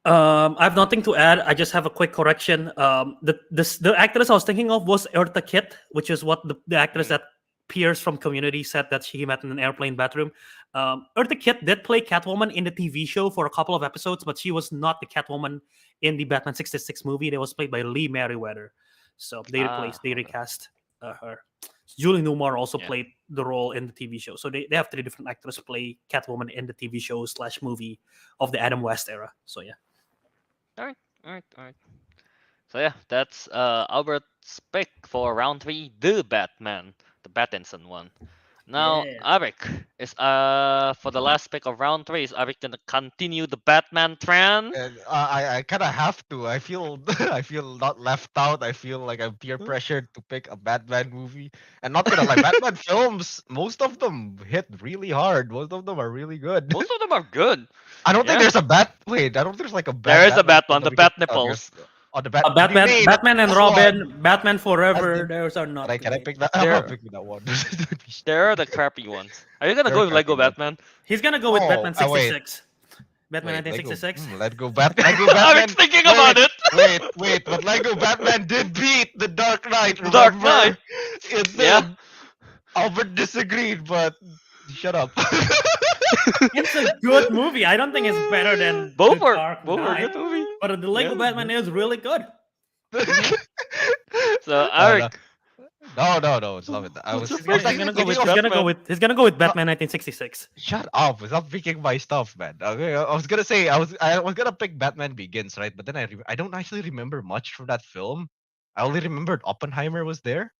Speaker 1: I have nothing to add. I just have a quick correction. The actress I was thinking of was Eartha Kitt, which is what the actress that Pierce from Community said that she met in an airplane bathroom. Eartha Kitt did play Catwoman in the TV show for a couple of episodes, but she was not the Catwoman in the Batman 66 movie. They was played by Lee Merriweather. So they
Speaker 2: Okay.
Speaker 1: recast her. Julie Newmar also
Speaker 2: Yeah.
Speaker 1: played the role in the TV show. So they have three different actors play Catwoman in the TV show / movie of the Adam West era. So yeah.
Speaker 2: All right. So yeah, that's Albert's pick for round 3, the Batman, the Pattinson one. Now,
Speaker 1: Yeah.
Speaker 2: Arik is for the last pick of round 3. Is Arik gonna continue the Batman trend?
Speaker 4: And I kind of have to. I feel I feel not left out. I feel like I'm peer pressured to pick a Batman movie. And not gonna lie, Batman films, most of them hit really hard. Most of them are really good.
Speaker 2: Most of them are good.
Speaker 4: I don't think
Speaker 2: Yeah.
Speaker 4: there's a bat. Wait, I don't think there's like a
Speaker 2: There
Speaker 4: bad
Speaker 2: is a
Speaker 4: Batman film
Speaker 2: Batman,
Speaker 4: that
Speaker 2: the
Speaker 4: we can.
Speaker 2: Bat nipples.
Speaker 4: Oh, the bat. What do you
Speaker 1: Batman,
Speaker 4: mean?
Speaker 1: Batman and
Speaker 4: That's one.
Speaker 1: Robin, Batman
Speaker 4: That's
Speaker 1: Forever.
Speaker 4: the.
Speaker 1: Those are not
Speaker 4: Can I
Speaker 1: great.
Speaker 4: pick that? I'm
Speaker 2: There,
Speaker 4: not picking that one.
Speaker 2: there are the crappy ones. Are you gonna
Speaker 4: They're
Speaker 2: go with
Speaker 4: crappy
Speaker 2: Lego
Speaker 4: ones.
Speaker 2: Batman?
Speaker 1: He's gonna go with
Speaker 4: Oh,
Speaker 1: Batman
Speaker 4: wait.
Speaker 1: 66. Batman
Speaker 4: Wait, Lego.
Speaker 1: 1966.
Speaker 4: Let go Batman.
Speaker 2: Arik's thinking about it.
Speaker 4: Wait. But Lego Batman did beat the Dark Knight.
Speaker 2: The Dark
Speaker 4: Remember?
Speaker 2: Knight.
Speaker 4: It did.
Speaker 2: Yeah.
Speaker 4: Albert disagreed, but shut up.
Speaker 1: It's a good movie. I don't think it's better than
Speaker 2: Both
Speaker 1: The
Speaker 2: are
Speaker 1: Dark
Speaker 2: both are
Speaker 1: Knight,
Speaker 2: good movie.
Speaker 1: but the Lego
Speaker 2: Yeah.
Speaker 1: Batman is really good.
Speaker 2: So
Speaker 4: No,
Speaker 2: Arik,
Speaker 4: no, stop it. I was
Speaker 2: What's
Speaker 1: He's
Speaker 2: your
Speaker 1: gonna
Speaker 2: favorite
Speaker 1: go with.
Speaker 2: Lego
Speaker 1: He's gonna go with Batman 1966.
Speaker 4: Shut up! Stop picking my stuff, man. Okay, I was gonna say I was gonna pick Batman Begins, right? But then I don't actually remember much from that film. I only remembered Oppenheimer was there,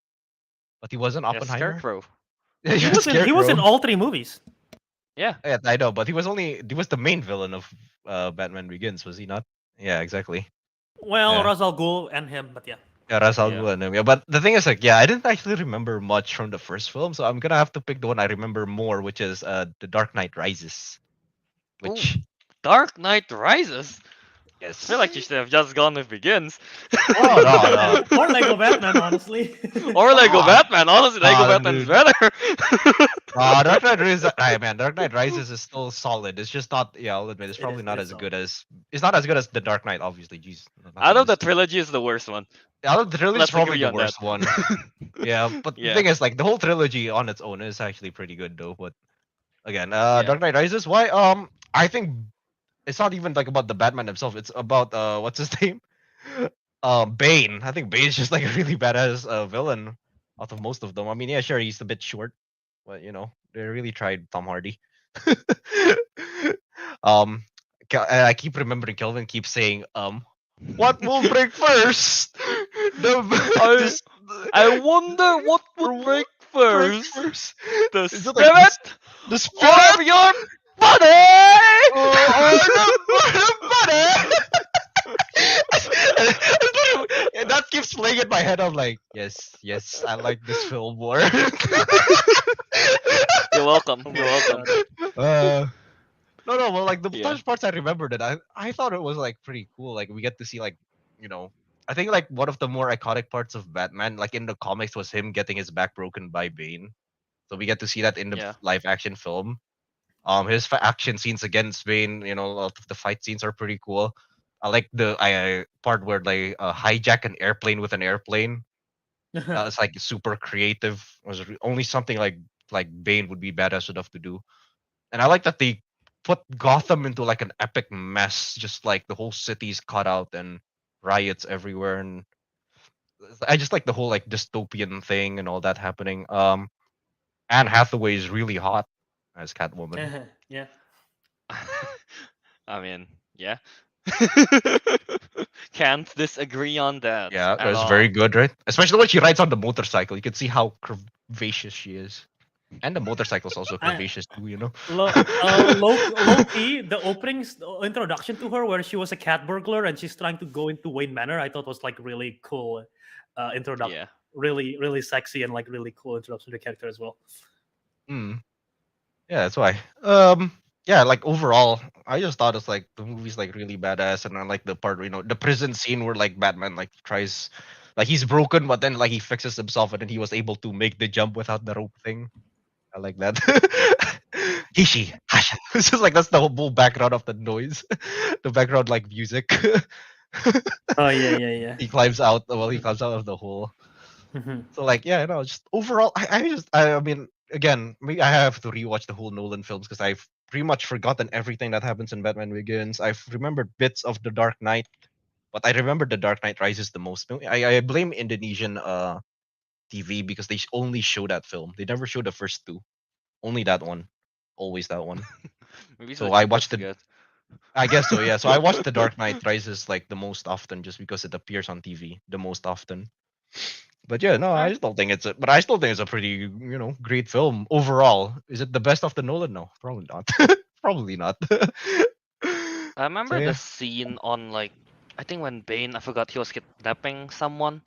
Speaker 4: but he wasn't
Speaker 2: yeah,
Speaker 4: Oppenheimer.
Speaker 2: Scarecrow.
Speaker 4: Yeah,
Speaker 1: He was in
Speaker 4: Scarecrow.
Speaker 1: all 3 movies.
Speaker 2: Yeah.
Speaker 4: Yeah, I know, but he was the main villain of Batman Begins, was he not? Yeah, exactly.
Speaker 1: Well,
Speaker 4: Yeah.
Speaker 1: Ra's al Ghul and him, but yeah.
Speaker 4: Yeah, Ra's al
Speaker 2: Yeah.
Speaker 4: Ghul and him. Yeah, but the thing is, like, yeah, I didn't actually remember much from the first film, so I'm gonna have to pick the one I remember more, which is The Dark Knight Rises. Which
Speaker 2: Dark Knight Rises. I
Speaker 4: yes.
Speaker 2: feel like you should have just gone with Begins.
Speaker 4: Oh no.
Speaker 1: Or Lego Batman, honestly.
Speaker 2: Or Lego Batman. Honestly, Lego
Speaker 4: Ah,
Speaker 2: Batman's
Speaker 4: dude.
Speaker 2: better.
Speaker 4: Dark Knight Rises, man, Dark Knight Rises is still solid. It's just not. Yeah, I'll admit, it's
Speaker 1: It
Speaker 4: probably
Speaker 1: is-
Speaker 4: not
Speaker 1: it
Speaker 4: as
Speaker 1: is
Speaker 4: good as. It's not as good as the Dark Knight, obviously. Jeez.
Speaker 2: Out of the trilogy, is the worst one.
Speaker 4: out of the trilogy,
Speaker 2: let's
Speaker 4: is probably
Speaker 2: agree
Speaker 4: the
Speaker 2: on
Speaker 4: worst
Speaker 2: that.
Speaker 4: one. Yeah, but
Speaker 2: Yeah.
Speaker 4: the thing is, like, the whole trilogy on its own is actually pretty good, though. But again,
Speaker 2: Yeah.
Speaker 4: Dark Knight Rises. Why? I think it's not even like about the Batman himself. It's about what's his name? Bane. I think Bane's just like a really badass villain out of most of them. I mean, yeah, sure, he's a bit short, but you know, they really tried Tom Hardy. And I keep remembering Kelvin keeps saying, what will break first? The
Speaker 2: I wonder what would break
Speaker 4: break
Speaker 2: first.
Speaker 4: first.
Speaker 2: The
Speaker 4: Is it like
Speaker 2: spirit
Speaker 4: the
Speaker 2: or
Speaker 4: spirit
Speaker 2: your body?
Speaker 4: or the body? And that keeps playing in my head. I'm like, yes, I like this film more.
Speaker 2: You're welcome. You're welcome.
Speaker 4: No, well, like the
Speaker 2: Yeah.
Speaker 4: first parts I remembered it. I thought it was like pretty cool. Like we get to see like, you know, I think like one of the more iconic parts of Batman, like in the comics, was him getting his back broken by Bane. So we get to see that in the
Speaker 2: Yeah.
Speaker 4: live action film. His action scenes against Bane, you know, a lot of the fight scenes are pretty cool. I like the part where they hijack an airplane with an airplane. It's like super creative. It was only something like Bane would be badass enough to do. And I like that they put Gotham into like an epic mess, just like the whole city's cut out and riots everywhere. And I just like the whole like dystopian thing and all that happening. Anne Hathaway is really hot as Catwoman.
Speaker 1: Yeah.
Speaker 2: I mean, yeah. Can't disagree on that.
Speaker 4: Yeah,
Speaker 2: at
Speaker 4: it's
Speaker 2: all.
Speaker 4: very good, right? Especially when she rides on the motorcycle. You can see how curvaceous she is. And the motorcycle's also
Speaker 1: I-
Speaker 4: curvaceous too, you know?
Speaker 1: Low key, the introduction to her where she was a cat burglar and she's trying to go into Wayne Manor, I thought was like really cool introduction.
Speaker 2: Yeah.
Speaker 1: Really, really sexy and like really cool introduction to the character as well.
Speaker 4: Mm. Yeah, that's why. Yeah, like overall, I just thought it's like the movie's like really badass, and I like the part, you know, the prison scene where like Batman like tries, like he's broken, but then like he fixes himself, and then he was able to make the jump without the rope thing. I like that. Hishi, hasha. It's just like that's the whole background of the noise, the background like music.
Speaker 1: Oh yeah.
Speaker 4: He climbs out. Well, he climbs out of the hole. So like, yeah, you know, just overall, I mean, again, maybe I have to rewatch the whole Nolan films because I've pretty much forgotten everything that happens in Batman Begins. I've remembered bits of The Dark Knight, but I remember The Dark Knight Rises the most. I blame Indonesian TV because they only show that film. They never show the first two. Only that one. Always that one.
Speaker 2: Maybe
Speaker 4: So
Speaker 2: the
Speaker 4: I
Speaker 2: cheapest
Speaker 4: watched
Speaker 2: to
Speaker 4: the-
Speaker 2: get.
Speaker 4: I guess so, yeah. So I watched The Dark Knight Rises like the most often just because it appears on TV the most often. But yeah, no, I still think it's a pretty great film overall. Is it the best of the Nolan? No, probably not. Probably not.
Speaker 2: I
Speaker 4: So
Speaker 2: remember the
Speaker 4: yeah.
Speaker 2: scene on like I think when Bane, I forgot he was kidnapping someone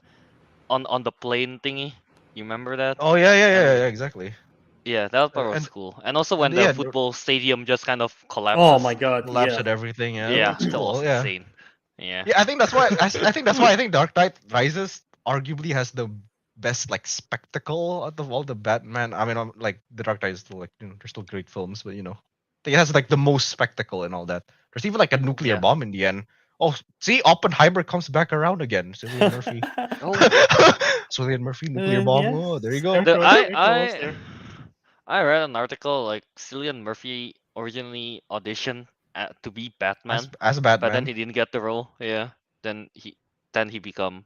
Speaker 2: on the plane thingy. You remember that?
Speaker 4: Oh yeah, yeah, yeah,
Speaker 2: And
Speaker 4: yeah, exactly.
Speaker 2: yeah, that part was
Speaker 4: And
Speaker 2: cool. And also
Speaker 4: and
Speaker 2: when the
Speaker 4: yeah,
Speaker 2: football stadium just kind of
Speaker 1: Oh my
Speaker 2: collapses.
Speaker 1: god,
Speaker 4: collapse
Speaker 1: yeah.
Speaker 4: and everything. Yeah, it
Speaker 2: Yeah,
Speaker 4: looks
Speaker 2: that was
Speaker 4: cool. Yeah.
Speaker 2: insane. Yeah.
Speaker 4: Yeah, I think that's why. I think that's why I think Dark Knight Rises arguably has the best like spectacle out of all the Batman. I mean, like the Dark Knight is still like they're still great films, but I think it has like the most spectacle and all that. There's even like a nuclear
Speaker 2: Yeah.
Speaker 4: bomb in the end. Oh, see, Oppenheimer comes back around again. Cillian Murphy.
Speaker 2: Oh,
Speaker 4: Cillian Murphy, nuclear bomb.
Speaker 1: Yeah,
Speaker 4: Oh, there you
Speaker 1: very
Speaker 4: go.
Speaker 2: the
Speaker 1: close, very close there.
Speaker 2: I read an article like Cillian Murphy originally auditioned to be
Speaker 4: As
Speaker 2: Batman,
Speaker 4: as
Speaker 2: but then
Speaker 4: Batman.
Speaker 2: he didn't get the role. Yeah. Then he become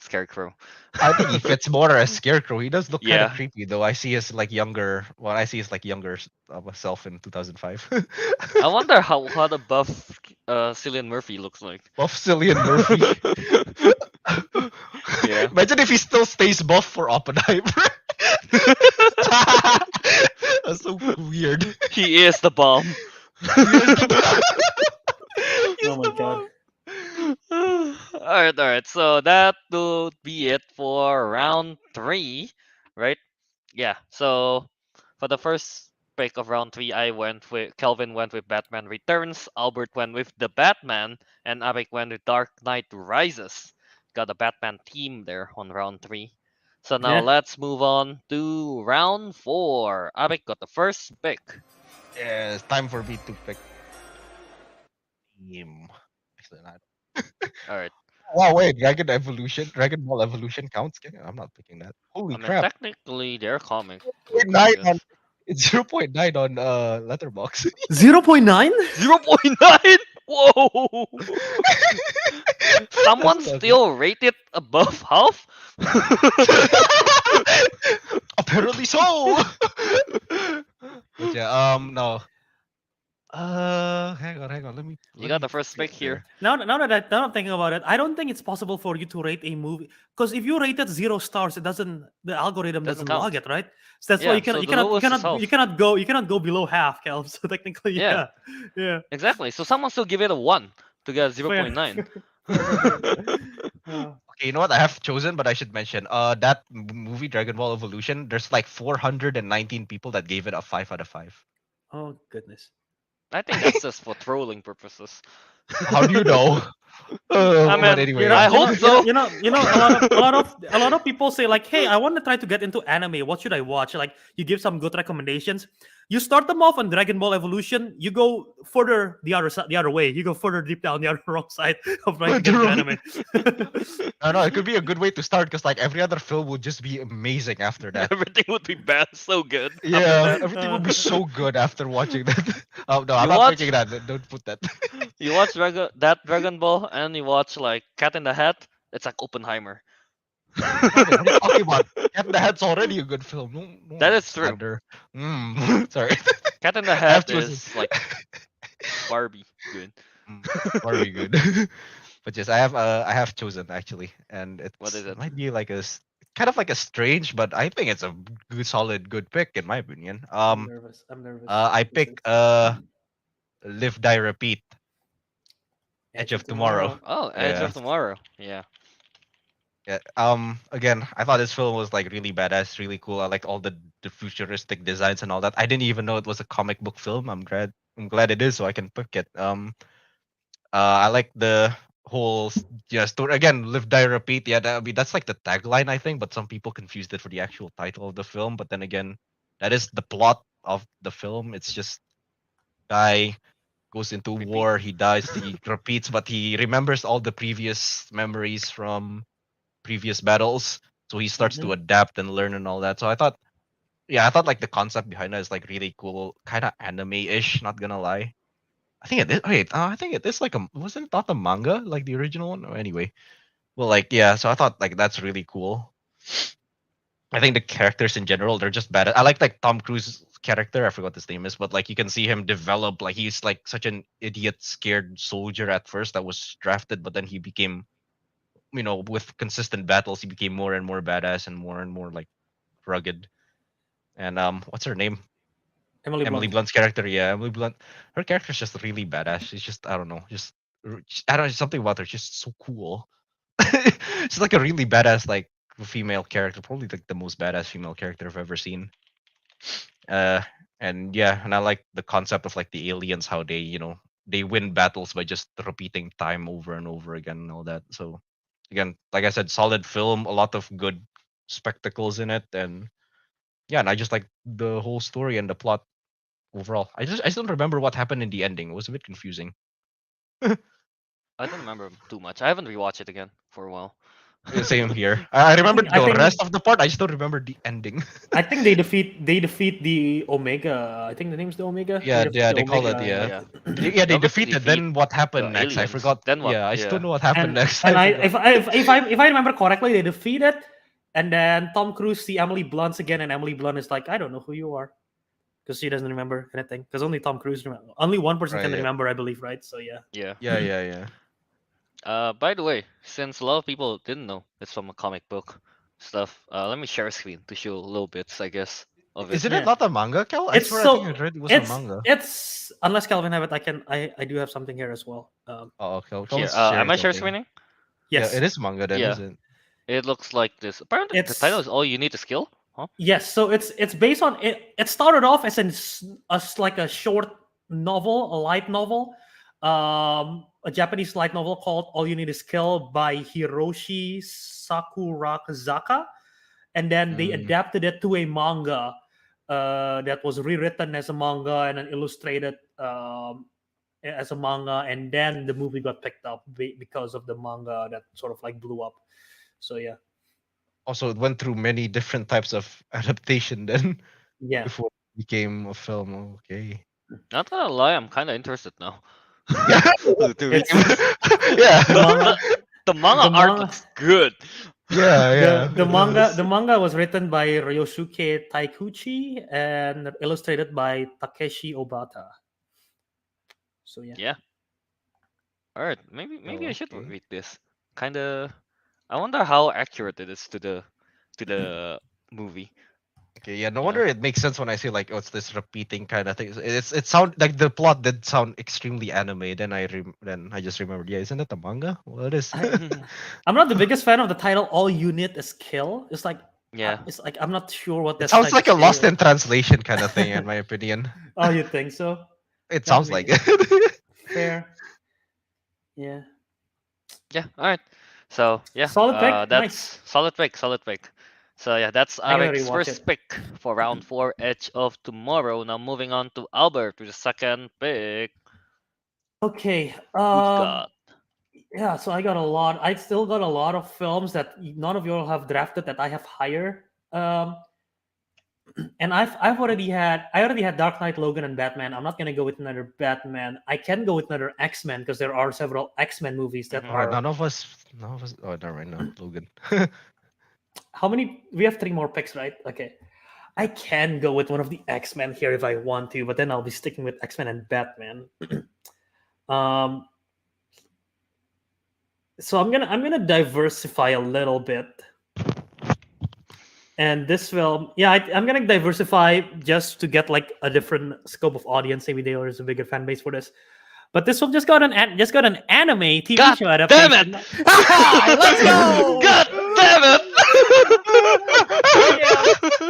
Speaker 2: Scarecrow.
Speaker 4: I think he fits more as Scarecrow. He does look kind of
Speaker 2: Yeah.
Speaker 4: creepy though. I see his like younger. Well, I see his like younger self in 2005.
Speaker 2: I wonder how the buff Cillian Murphy looks like.
Speaker 4: Buff Cillian Murphy.
Speaker 2: Yeah.
Speaker 4: Imagine if he still stays buff for Oppenheimer. That's so weird.
Speaker 2: He is the bomb.
Speaker 1: Oh my god.
Speaker 2: Alright. So that would be it for round 3, right? Yeah. So for the first pick of round 3, Kelvin went with Batman Returns, Albert went with The Batman, and Ariq went with Dark Knight Rises. Got a Batman team there on round 3. So now
Speaker 1: Yeah.
Speaker 2: let's move on to round 4. Ariq got the first pick.
Speaker 4: Yeah, it's time for me to pick team. Actually, not.
Speaker 2: Alright.
Speaker 4: Wow, wait, Dragon Ball Evolution counts? Yeah, I'm not picking that. Holy
Speaker 2: I mean,
Speaker 4: crap!
Speaker 2: technically, they're comic.
Speaker 4: 0.9
Speaker 2: Yes.
Speaker 4: on it's 0.9 on Letterbox.
Speaker 1: 0.9?
Speaker 2: 0.9? Whoa! Someone
Speaker 4: That's
Speaker 2: still rated above half?
Speaker 4: apparently so. But yeah, no. Hang on. Let
Speaker 2: You got
Speaker 4: me
Speaker 2: the first pick
Speaker 4: get
Speaker 2: here.
Speaker 1: Now that I'm thinking about it, I don't think it's possible for you to rate a movie because if you rate it 0 stars, the algorithm
Speaker 2: Doesn't
Speaker 1: doesn't
Speaker 2: count.
Speaker 1: log it, right? So that's why
Speaker 2: Yeah,
Speaker 1: you cannot
Speaker 2: so
Speaker 1: you
Speaker 2: the
Speaker 1: cannot you
Speaker 2: lowest is
Speaker 1: cannot
Speaker 2: half.
Speaker 1: you cannot go below half, Cal. So technically,
Speaker 2: Yeah.
Speaker 1: yeah.
Speaker 2: Exactly. So someone still give it a 1 to get
Speaker 1: Fair.
Speaker 2: 0.9.
Speaker 4: Okay, you know what I have chosen, but I should mention that movie Dragon Ball Evolution. There's like 419 people that gave it a 5 out of 5.
Speaker 1: Oh goodness.
Speaker 2: I think that's just for trolling purposes.
Speaker 4: How do you know?
Speaker 2: I
Speaker 4: But
Speaker 2: mean,
Speaker 4: anyway,
Speaker 2: I hope so.
Speaker 1: A lot of people say like, hey, I want to try to get into anime. What should I watch? Like, you give some good recommendations. You start them off on Dragon Ball Evolution. You go further the other way. You go further deep down the other wrong side of trying to get into anime.
Speaker 4: no, it could be a good way to start because like every other film would just be amazing after that.
Speaker 2: Everything would be bad, so good. after
Speaker 4: Yeah,
Speaker 2: that.
Speaker 4: everything would be so good after watching that. Oh no, I'm
Speaker 2: You
Speaker 4: not
Speaker 2: watch-
Speaker 4: picking that. Don't put that.
Speaker 2: You watch Dragon Ball and you watch like Cat in the Hat, it's like Oppenheimer.
Speaker 4: What are you talking about? Cat in the Hat's already a good film. No
Speaker 2: That is true.
Speaker 4: slander. Sorry.
Speaker 2: Cat in the
Speaker 4: I have
Speaker 2: Hat
Speaker 4: chosen.
Speaker 2: is like Barbie good.
Speaker 4: Very good. But yes, I have chosen actually, and
Speaker 2: What is it?
Speaker 4: might be like kind of like a strange, but I think it's a solid, good pick in my opinion.
Speaker 1: I'm nervous.
Speaker 4: I pick Live Die Repeat, Edge of Tomorrow.
Speaker 2: Oh, Edge
Speaker 4: Yeah.
Speaker 2: of Tomorrow. Yeah.
Speaker 4: Yeah. Again, I thought this film was like really badass, really cool. I like all the futuristic designs and all that. I didn't even know it was a comic book film. I'm glad it is, so I can pick it. I like the whole story again. Live, die, repeat. Yeah, that's like the tagline, I think. But some people confused it for the actual title of the film. But then again, that is the plot of the film. It's just guy goes into
Speaker 2: Repeat.
Speaker 4: war. He dies. He repeats, but he remembers all the previous memories from previous battles. So he starts to adapt and learn and all that. So I thought like the concept behind it is like really cool, kind of anime-ish. Not gonna lie. I think it is. Wait, I think it is like wasn't that the manga like the original one? Anyway, well, like yeah. So I thought like that's really cool. I think the characters in general they're just bad. I like Tom Cruise's character. I forgot his name is, but like you can see him develop. Like he's like such an idiot, scared soldier at first that was drafted, but then he became with consistent battles, he became more and more badass and more like rugged. And what's her name?
Speaker 1: Emily
Speaker 4: Emily
Speaker 1: Blunt.
Speaker 4: Blunt's character. Yeah, Emily Blunt. Her character's just really badass. She's just I don't know, I don't know, something about her. Just so cool. She's like a really badass like female character, probably like the most badass female character I've ever seen. Uh, and yeah, and I like the concept of like the aliens, how they they win battles by just repeating time over and over again and all that. So again, like I said, solid film, a lot of good spectacles in it, and yeah, and I just like the whole story and the plot overall. I just don't remember what happened in the ending. It was a bit confusing.
Speaker 2: I don't remember too much. I haven't rewatched it again for a while.
Speaker 4: Same here. I remember
Speaker 1: I
Speaker 4: the
Speaker 1: think
Speaker 4: rest of the part. I just don't remember the ending.
Speaker 1: I think they defeat the Omega. I think the name's the Omega.
Speaker 4: Yeah,
Speaker 1: defeat
Speaker 4: yeah,
Speaker 1: the
Speaker 4: they call it.
Speaker 1: Omega,
Speaker 4: Yeah,
Speaker 2: Yeah.
Speaker 4: yeah, they
Speaker 2: Obviously
Speaker 4: defeated.
Speaker 2: defeat
Speaker 4: Then what happened
Speaker 2: the
Speaker 4: next? I
Speaker 2: aliens.
Speaker 4: forgot.
Speaker 2: Then what?
Speaker 4: Yeah, I still
Speaker 2: Yeah.
Speaker 4: know what happened
Speaker 1: And
Speaker 4: next.
Speaker 1: and
Speaker 4: I
Speaker 1: I
Speaker 4: forgot.
Speaker 1: if I remember correctly, they defeated, and then Tom Cruise see Emily Blunt again, and Emily Blunt is like, I don't know who you are, because she doesn't remember anything. Because only Tom Cruise remember. Only one person
Speaker 4: Right.
Speaker 1: can
Speaker 4: Yeah.
Speaker 1: remember, I believe, right? So yeah.
Speaker 2: Yeah.
Speaker 4: Yeah. Yeah. Yeah.
Speaker 2: By the way, since a lot of people didn't know it's from a comic book stuff, let me share a screen to show little bits, I guess, of it.
Speaker 4: Isn't
Speaker 1: Yeah.
Speaker 4: it not a manga, Kel? I
Speaker 1: It's
Speaker 4: swear, I think I
Speaker 1: so
Speaker 4: read it was a
Speaker 1: it's
Speaker 4: manga.
Speaker 1: it's unless Calvin have it, I do have something here as well.
Speaker 4: Oh, Kel,
Speaker 2: Here,
Speaker 4: Kel's
Speaker 2: am
Speaker 4: sharing
Speaker 2: I share
Speaker 4: something.
Speaker 2: screening?
Speaker 4: Yeah,
Speaker 1: Yes.
Speaker 4: it is manga then,
Speaker 2: Yeah.
Speaker 4: isn't
Speaker 2: It looks like this. Apparently, the title
Speaker 1: It's
Speaker 2: is All You Need to Skill. Huh?
Speaker 1: Yes, so it's based on it. It started off as like a short novel, a light novel, a Japanese light novel called "All You Need Is Kill" by Hiroshi Sakurazaka, and then they
Speaker 4: Mm.
Speaker 1: adapted it to a manga that was rewritten as a manga and then illustrated as a manga, and then the movie got picked up because of the manga that sort of like blew up. So yeah,
Speaker 4: Also, it went through many different types of adaptation then
Speaker 1: yeah.
Speaker 4: before it became a film. Okay.
Speaker 2: Not gonna lie, I'm kind of interested now.
Speaker 4: Yeah.
Speaker 2: To read
Speaker 1: It's
Speaker 2: this.
Speaker 4: Yeah.
Speaker 1: the manga.
Speaker 2: The manga
Speaker 1: The
Speaker 2: art
Speaker 1: manga-
Speaker 2: looks good.
Speaker 4: Yeah. Yeah.
Speaker 1: The manga was written by Ryosuke Taikuchi and illustrated by Takeshi Obata. So yeah.
Speaker 2: Yeah. All right. Maybe
Speaker 4: Oh,
Speaker 2: I should
Speaker 4: okay.
Speaker 2: read this. Kind of. I wonder how accurate it is to the movie.
Speaker 4: Okay, yeah, no
Speaker 2: You
Speaker 4: wonder it makes sense when I say like, oh, it's this repeating kind of thing. It sound like the plot did sound extremely anime. Then I just remembered, yeah, isn't it the manga? Well, it is.
Speaker 1: I'm not the biggest fan of the title "All Unit is Kill." It's like
Speaker 2: Yeah.
Speaker 1: it's like I'm not sure what
Speaker 4: It
Speaker 1: that's
Speaker 4: sounds
Speaker 1: trying
Speaker 4: like
Speaker 1: to
Speaker 4: a lost
Speaker 1: say.
Speaker 4: in translation kind of thing, in my opinion.
Speaker 1: Oh, you think so?
Speaker 4: It
Speaker 1: That
Speaker 4: sounds
Speaker 1: may-
Speaker 4: like it.
Speaker 1: Fair. Yeah.
Speaker 2: Yeah. All right. So yeah.
Speaker 1: Solid pick,
Speaker 2: That's solid pick. Solid pick. So yeah, that's
Speaker 1: I gotta
Speaker 2: Ariq's
Speaker 1: rewatch
Speaker 2: first
Speaker 1: it.
Speaker 2: pick for round 4, Edge of Tomorrow. Now moving on to Albert with the second pick.
Speaker 1: Okay.
Speaker 2: Who you got?
Speaker 1: Yeah, so I got a lot. I still got a lot of films that none of you all have drafted that I have higher. And I already had Dark Knight, Logan, and Batman. I'm not gonna go with another Batman. I can go with another X-Men because there are several X-Men movies that
Speaker 2: Mhm.
Speaker 4: Alright,
Speaker 1: are.
Speaker 4: none of us. Oh, never mind. No, Logan.
Speaker 1: How many? We have 3 more picks, right? Okay. I can go with one of the X-Men here if I want to, but then I'll be sticking with X-Men and Batman. um. So I'm gonna diversify a little bit. And this film, yeah, I'm gonna diversify just to get like a different scope of audience. Maybe there's a bigger fan base for this. But this film just got an anime TV
Speaker 2: God
Speaker 1: show
Speaker 2: damn
Speaker 1: adaptation.
Speaker 2: Let's
Speaker 1: go!
Speaker 2: God damn it!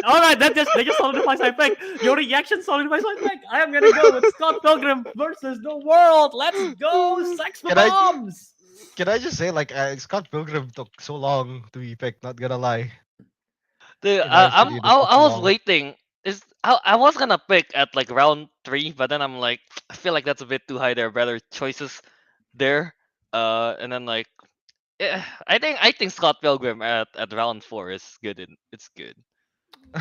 Speaker 1: All right, that just solidifies my pick. Your reaction solidifies my pick. I am gonna go with Scott Pilgrim versus the World. Let's go, sex
Speaker 4: Can I-
Speaker 1: bombs.
Speaker 4: Can I just say, like, Scott Pilgrim took so long to be picked? Not gonna lie.
Speaker 2: Dude,
Speaker 4: In my opinion, it took
Speaker 2: I was
Speaker 4: long.
Speaker 2: waiting. I was gonna pick at like round 3, but then I'm like, I feel like that's a bit too high. There are better choices there. And then like, yeah, I think Scott Pilgrim at round 4 is good. It's good.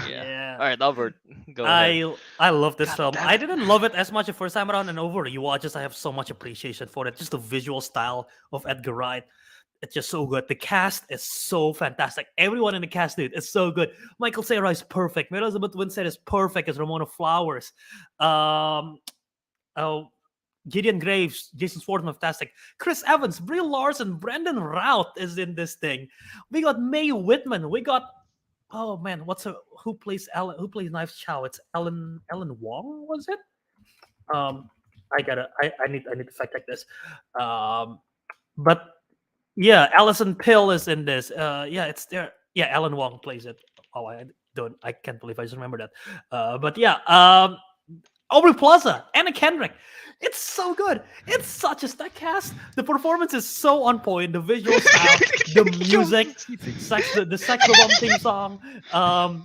Speaker 2: Yeah. All right, Albert, go ahead.
Speaker 1: I love this
Speaker 2: God
Speaker 1: film.
Speaker 2: damn
Speaker 1: I
Speaker 2: it.
Speaker 1: didn't love it as much the first time around, and over rewatches, I have so much appreciation for it. Just the visual style of Edgar Wright. It's just so good. The cast is so fantastic. Everyone in the cast, dude, is so good. Michael Cera is perfect. Elizabeth Winstead is perfect as Ramona Flowers. Oh, Gideon Graves, Jason Schwartzman, fantastic. Chris Evans, Brie Larson, Brendan Routh is in this thing. We got Mae Whitman. We got oh man, who plays Ellen? Who plays Knife Chow? It's Ellen Wong, was it? Um, I need to fact check this. But yeah, Alison Pill is in this. Yeah, it's there. Yeah, Alan Wong plays it. Oh, I can't believe I just remember that. But yeah, Aubrey Plaza, Anna Kendrick. It's so good. It's such a stack cast. The performance is so on point. The visual style, the music, the Sex Bomb theme song,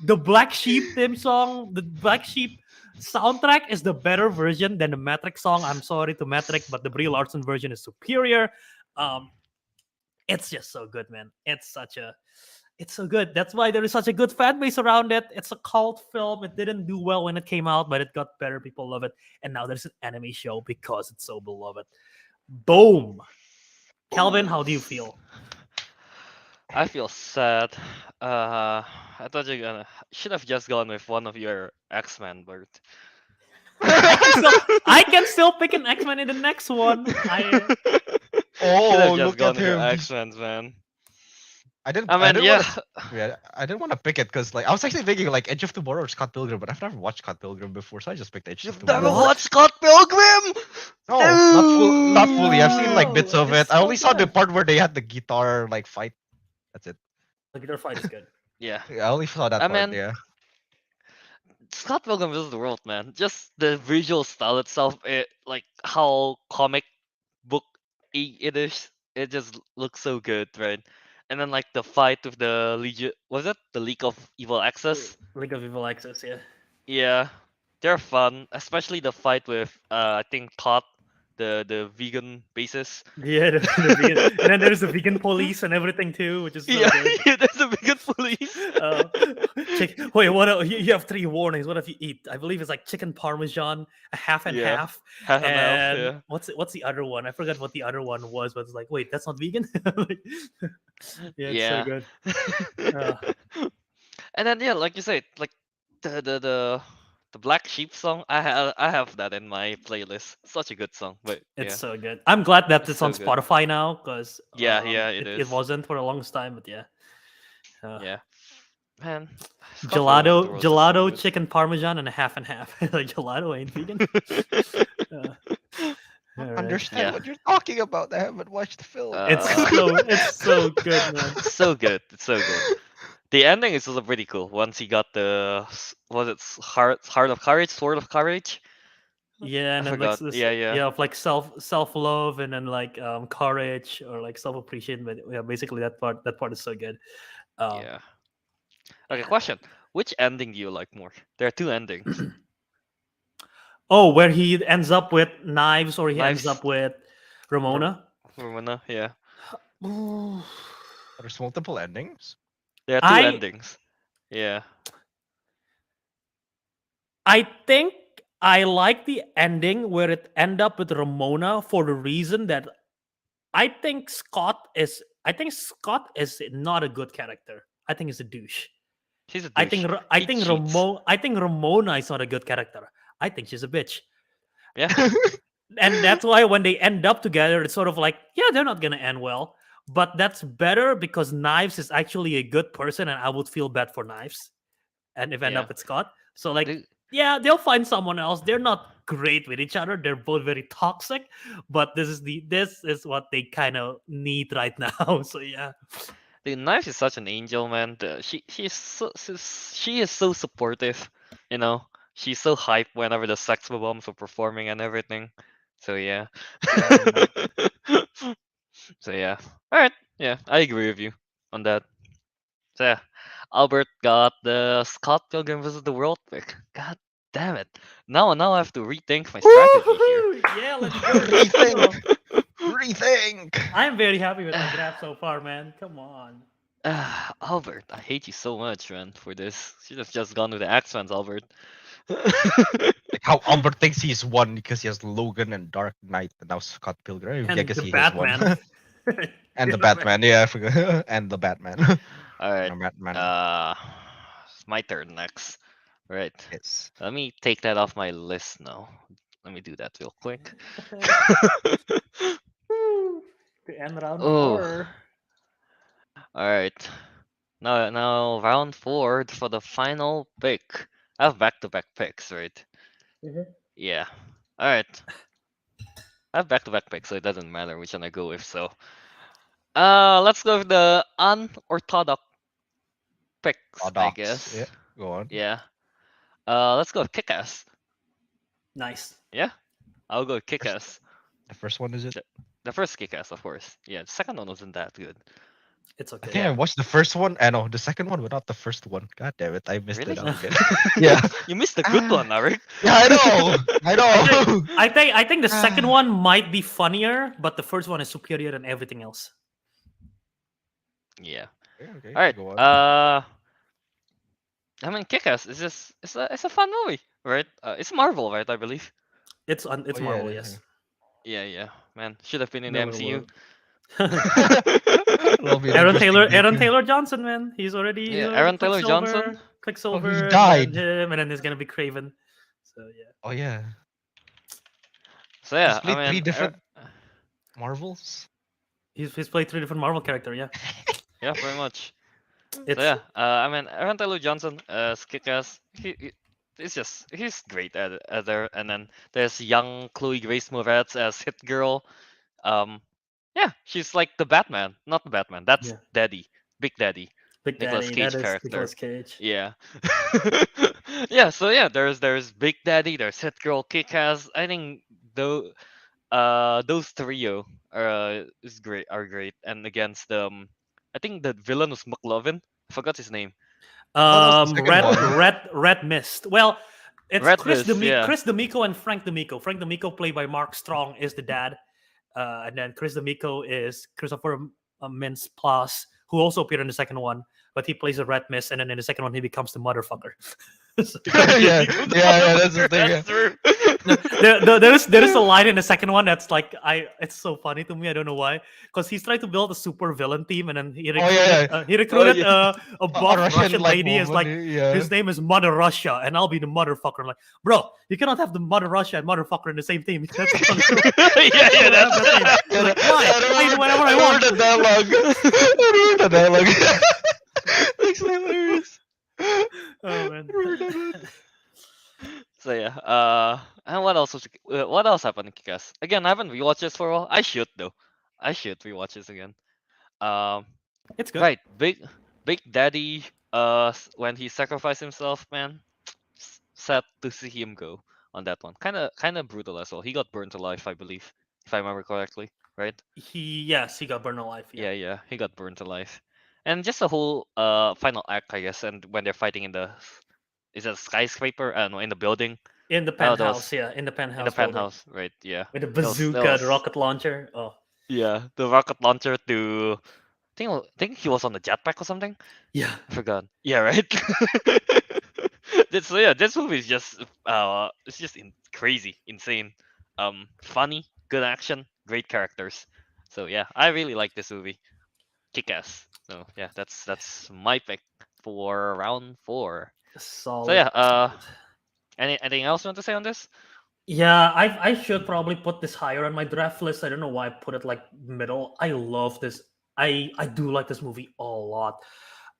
Speaker 1: the Black Sheep theme song, the Black Sheep soundtrack is the better version than the Matrix song. I'm sorry to Matrix, but the Brie Larson version is superior. Um, it's just so good, man. It's so good. That's why there is such a good fan base around it. It's a cult film. It didn't do well when it came out, but it got better. People love it. And now there's an anime show because it's so beloved. Boom. Kelvin, how do you feel?
Speaker 2: I feel sad. I thought you should have just gone with one of your X-Men, Bert.
Speaker 1: I can still pick an X-Men in the next one.
Speaker 2: Should
Speaker 4: Oh,
Speaker 2: have just
Speaker 4: look
Speaker 2: gone
Speaker 4: at
Speaker 2: with your
Speaker 4: him.
Speaker 2: X-Men, man.
Speaker 4: I didn't.
Speaker 2: I
Speaker 4: I
Speaker 2: mean,
Speaker 4: didn't
Speaker 2: yeah.
Speaker 4: Yeah, I didn't want to pick it because like I was actually thinking like Edge of Tomorrow or Scott Pilgrim, but I've never watched Scott Pilgrim before, so I just picked Edge of
Speaker 2: You've
Speaker 4: Tomorrow.
Speaker 2: never watched Scott Pilgrim?
Speaker 4: No, not fully. I've seen like bits
Speaker 1: No,
Speaker 4: of
Speaker 1: it's
Speaker 4: it. I
Speaker 1: so
Speaker 4: only saw the
Speaker 1: good.
Speaker 4: part where they had the guitar like fight. That's it.
Speaker 1: The guitar fight is good.
Speaker 2: Yeah.
Speaker 4: Yeah, I only saw that
Speaker 2: I
Speaker 4: part.
Speaker 2: mean,
Speaker 4: Yeah.
Speaker 2: Scott Pilgrim vs. the World, man. Just the visual style itself, like how comic book it is. It just looks so good, right? And then like the fight with the Legion, was it the League of Evil Access?
Speaker 1: League of Evil Access, yeah.
Speaker 2: Yeah, they're fun, especially the fight with I think Todd, the vegan basis.
Speaker 1: Yeah, the vegan, and then there's the vegan police and everything too, which is so
Speaker 2: Yeah,
Speaker 1: good.
Speaker 2: yeah, there's a vegan police.
Speaker 1: Wait, you have 3 warnings. What if you eat? I believe it's like chicken parmesan, a half and
Speaker 2: Yeah,
Speaker 1: half.
Speaker 2: Half and half,
Speaker 1: And
Speaker 2: yeah.
Speaker 1: what's the other one? I forgot what the other one was, but it's like, wait, that's not vegan. Like, yeah, it's so
Speaker 2: Yeah.
Speaker 1: good.
Speaker 2: And then yeah, like you said, like the Black Sheep song, I have that in my playlist. Such a good song, but
Speaker 1: It's
Speaker 2: yeah,
Speaker 1: so good. I'm glad that
Speaker 2: it's
Speaker 1: it's
Speaker 2: so
Speaker 1: on
Speaker 2: good.
Speaker 1: Spotify now because
Speaker 2: Yeah, it
Speaker 1: it
Speaker 2: is.
Speaker 1: wasn't for the longest time, but yeah.
Speaker 2: Yeah, man. Scott Pilgrim vs. the World is so
Speaker 1: Gelato,
Speaker 2: good.
Speaker 1: chicken parmesan, and a half and half. Like gelato ain't vegan.
Speaker 4: I don't
Speaker 1: Alright.
Speaker 4: understand
Speaker 2: Yeah.
Speaker 4: what you're talking about. I haven't watched the film.
Speaker 1: It's so good, man.
Speaker 2: It's so good. It's so good. The ending is also pretty cool. Once he got the was it heart of courage, sword of courage?
Speaker 1: Yeah, and
Speaker 2: I
Speaker 1: then like
Speaker 2: forgot.
Speaker 1: this,
Speaker 2: Yeah.
Speaker 1: of like self love, and then like courage or like self appreciation. But yeah, basically that part is so good.
Speaker 2: Yeah. Okay, question. Which ending do you like more? There are two endings.
Speaker 1: Oh, where he ends up with knives, or he ends
Speaker 2: Knives.
Speaker 1: up with Ramona.
Speaker 2: Ramona, yeah.
Speaker 1: Ooh.
Speaker 4: There's multiple endings.
Speaker 2: There are two endings. Yeah.
Speaker 1: I think I like the ending where it end up with Ramona for the reason that I think Scott is not a good character. I think he's a douche.
Speaker 2: She's a douche.
Speaker 1: I think
Speaker 2: cheats.
Speaker 1: Ramona is not a good character. I think she's a bitch.
Speaker 2: Yeah.
Speaker 1: And that's why when they end up together, it's sort of like, yeah, they're not gonna end well. But that's better because Knives is actually a good person, and I would feel bad for Knives. And if I end
Speaker 2: Yeah.
Speaker 1: up with Scott. So like,
Speaker 2: Dude,
Speaker 1: yeah, they'll find someone else. They're not great with each other. They're both very toxic, but this is what they kind of need right now. So yeah.
Speaker 2: dude, Knives is such an angel, man. She is so supportive. You know, she's so hyped whenever the sex bombs are performing and everything. So yeah. So yeah. All right. Yeah, I agree with you on that. So yeah, Albert got the Scott Pilgrim vs. the World pick. God damn it! Now I have to rethink my strategy here.
Speaker 1: Woohoo! Yeah, let's go.
Speaker 4: Rethink. Rethink.
Speaker 1: I'm very happy with my draft so far, man. Come on.
Speaker 2: Albert, I hate you so much, man, for this. Should have just gone with the X-Men, Albert.
Speaker 4: Like how Albert thinks he's won because he has Logan and Dark Knight, and now Scott Pilgrim.
Speaker 1: And
Speaker 4: I guess
Speaker 1: the
Speaker 4: he has won.
Speaker 1: Batman.
Speaker 4: And the Batman, yeah, I forgot. And the Batman.
Speaker 2: All right.
Speaker 4: Batman.
Speaker 2: It's my turn next. Right.
Speaker 4: Yes.
Speaker 2: Let me take that off my list now. Let me do that real quick.
Speaker 1: To end round
Speaker 2: Oh,
Speaker 1: 4.
Speaker 2: all right. Now round 4 for the final pick. I have back-to-back picks, right? Yeah. All right. I have back-to-back picks, so it doesn't matter which one I go with. So, let's go with the unorthodox picks, I
Speaker 4: Products. Yeah.
Speaker 2: guess.
Speaker 4: Go on.
Speaker 2: Yeah. Let's go with Kick-Ass.
Speaker 1: Nice.
Speaker 2: Yeah, I'll go with
Speaker 4: First,
Speaker 2: Kick-Ass.
Speaker 4: the first one is it?
Speaker 2: The first Kick-Ass, of course. Yeah, the second one wasn't that good.
Speaker 1: It's
Speaker 4: I
Speaker 1: okay.
Speaker 4: think I watched the first one. I know the second one, but not the first one. God damn it, I missed
Speaker 2: Really?
Speaker 4: it out again. Yeah.
Speaker 2: You missed the good one, Ariq.
Speaker 4: Yeah, I know. I know.
Speaker 1: I think the second one might be funnier, but the first one is superior than everything else.
Speaker 2: Yeah.
Speaker 4: Okay,
Speaker 2: All right.
Speaker 4: go on.
Speaker 2: I mean, Kick-Ass is just it's a fun movie, right? It's Marvel, right? I believe.
Speaker 1: It's
Speaker 4: Oh,
Speaker 1: Marvel,
Speaker 4: yeah,
Speaker 1: yes.
Speaker 2: Yeah. Man, should have been in the
Speaker 1: No, it
Speaker 2: MCU.
Speaker 4: That'll be an interesting
Speaker 1: Aaron
Speaker 4: debut.
Speaker 1: Taylor Johnson, man. He's already
Speaker 2: Yeah, Aaron Taylor Johnson.
Speaker 1: Quicksilver,
Speaker 4: he
Speaker 1: and
Speaker 4: died.
Speaker 1: then him, and then there's gonna be Craven. So yeah.
Speaker 4: Oh yeah.
Speaker 2: So yeah,
Speaker 4: He's played
Speaker 2: I
Speaker 4: three
Speaker 2: mean,
Speaker 4: different Marvels.
Speaker 1: He's played 3 different Marvel character, yeah.
Speaker 2: yeah, pretty much.
Speaker 1: It's
Speaker 2: So yeah, I mean, Aaron Taylor Johnson as Kick-Ass, he's great at there. And then there's young Chloe Grace Moretz as Hit Girl. Yeah, she's like the Batman, not the Batman. That's
Speaker 1: Yeah.
Speaker 2: Daddy, Big Daddy,
Speaker 1: Big
Speaker 2: Nicolas
Speaker 1: Daddy.
Speaker 2: Cage
Speaker 1: That is
Speaker 2: character.
Speaker 1: Nicolas Cage.
Speaker 2: Yeah. Yeah. So yeah, there's Big Daddy, there's Hit Girl, Kick-Ass. I think those trio are great. And against I think the villain was McLovin. I forgot his name.
Speaker 4: That was the second one.
Speaker 1: Red Mist. Well, it's
Speaker 2: Red Mist, yeah.
Speaker 1: Chris D'Amico and Frank D'Amico. Frank D'Amico, played by Mark Strong, is the dad, and then Chris D'Amico is Christopher Mintz-Plasse, who also appeared in the second one, but he plays a Red Mist, and then in the second one he becomes the motherfucker.
Speaker 4: yeah, that's the thing.
Speaker 2: That's
Speaker 4: Yeah.
Speaker 2: true.
Speaker 1: There is a line in the second one that's like it's so funny to me. I don't know why, because he's trying to build a super villain team, and then he recruited a buff Russian
Speaker 4: like,
Speaker 1: lady. Is like,
Speaker 4: yeah.
Speaker 1: his name is Mother Russia, and I'll be the motherfucker. I'm like, bro, you cannot have the Mother Russia and motherfucker in the same team. That's
Speaker 2: yeah, that's
Speaker 1: like, why? I do whatever I want.
Speaker 4: The dialogue. I remember the dialogue. It's hilarious.
Speaker 1: Oh man.
Speaker 2: So yeah, and what else happened in Kick-Ass? Again, I haven't rewatched this for a while. I should though. I should rewatch this again.
Speaker 1: It's good.
Speaker 2: Right, Big Daddy. When he sacrificed himself, man, sad to see him go on that one. Kind of brutal as well. He got burnt alive, I believe, if I remember correctly. Right?
Speaker 1: He got burned alive.
Speaker 2: Yeah, he got burnt alive. And just the whole final act, I guess, and when they're fighting in the is it a skyscraper? No, in the building.
Speaker 1: In the penthouse, in the penthouse.
Speaker 2: In the penthouse, right? Yeah.
Speaker 1: With the bazooka, the rocket launcher. Oh.
Speaker 2: Yeah, the rocket launcher to. I think he was on the jetpack or something.
Speaker 1: Yeah.
Speaker 2: I forgot. Yeah, right. This movie is just it's just crazy, insane, funny, good action, great characters. So yeah, I really like this movie. Kick-Ass. So yeah, that's my pick for round 4.
Speaker 1: Solid.
Speaker 2: So yeah, anything else you want to say on this?
Speaker 1: Yeah, I should probably put this higher on my draft list. I don't know why I put it like middle. I love this. I do like this movie a lot.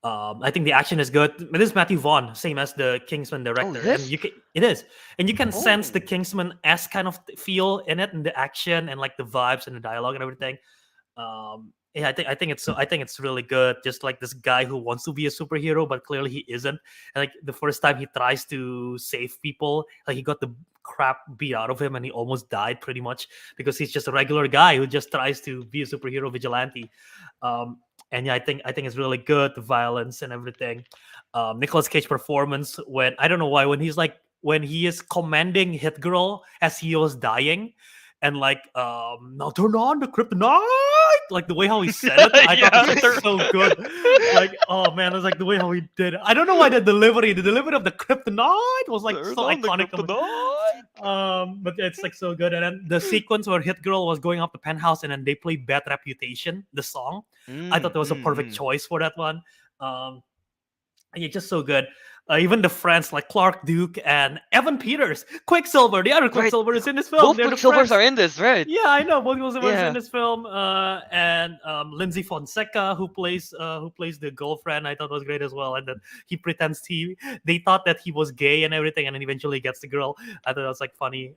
Speaker 1: I think the action is good. This is Matthew Vaughn, same as the Kingsman director.
Speaker 2: it
Speaker 1: And it is, and you can sense the
Speaker 2: Oh.
Speaker 1: Kingsman-esque kind of feel in it, and the action and like the vibes and the dialogue and everything. Yeah, I think it's really good. Just like this guy who wants to be a superhero, but clearly he isn't. And like the first time he tries to save people, like he got the crap beat out of him, and he almost died pretty much because he's just a regular guy who just tries to be a superhero vigilante. And yeah, I think it's really good, the violence and everything. Nicolas Cage performance, when I don't know why, when he is commanding Hit Girl as he was dying, and like now turn on the kryptonite, like the way how he said it, I thought it was so good. Like, oh man, it was like the way how he did it. I don't know why the delivery of the kryptonite was like so iconic. But it's like so good. And then the sequence where Hit Girl was going up the penthouse and then they played Bad Reputation, the song. I thought that was a perfect choice for that one. Yeah, just so good. Even the friends like Clark Duke and Evan Peters, Quicksilver, the other
Speaker 2: Right.
Speaker 1: Quicksilver is in this film.
Speaker 2: Both
Speaker 1: They're the
Speaker 2: Quicksilvers
Speaker 1: friends.
Speaker 2: are in this, right?
Speaker 1: Yeah, I know both Quicksilvers in
Speaker 2: Yeah.
Speaker 1: this film. And Lindsay Fonseca, who plays the girlfriend, I thought was great as well. And then he pretends they thought that he was gay and everything, and then eventually gets the girl. I thought that was like funny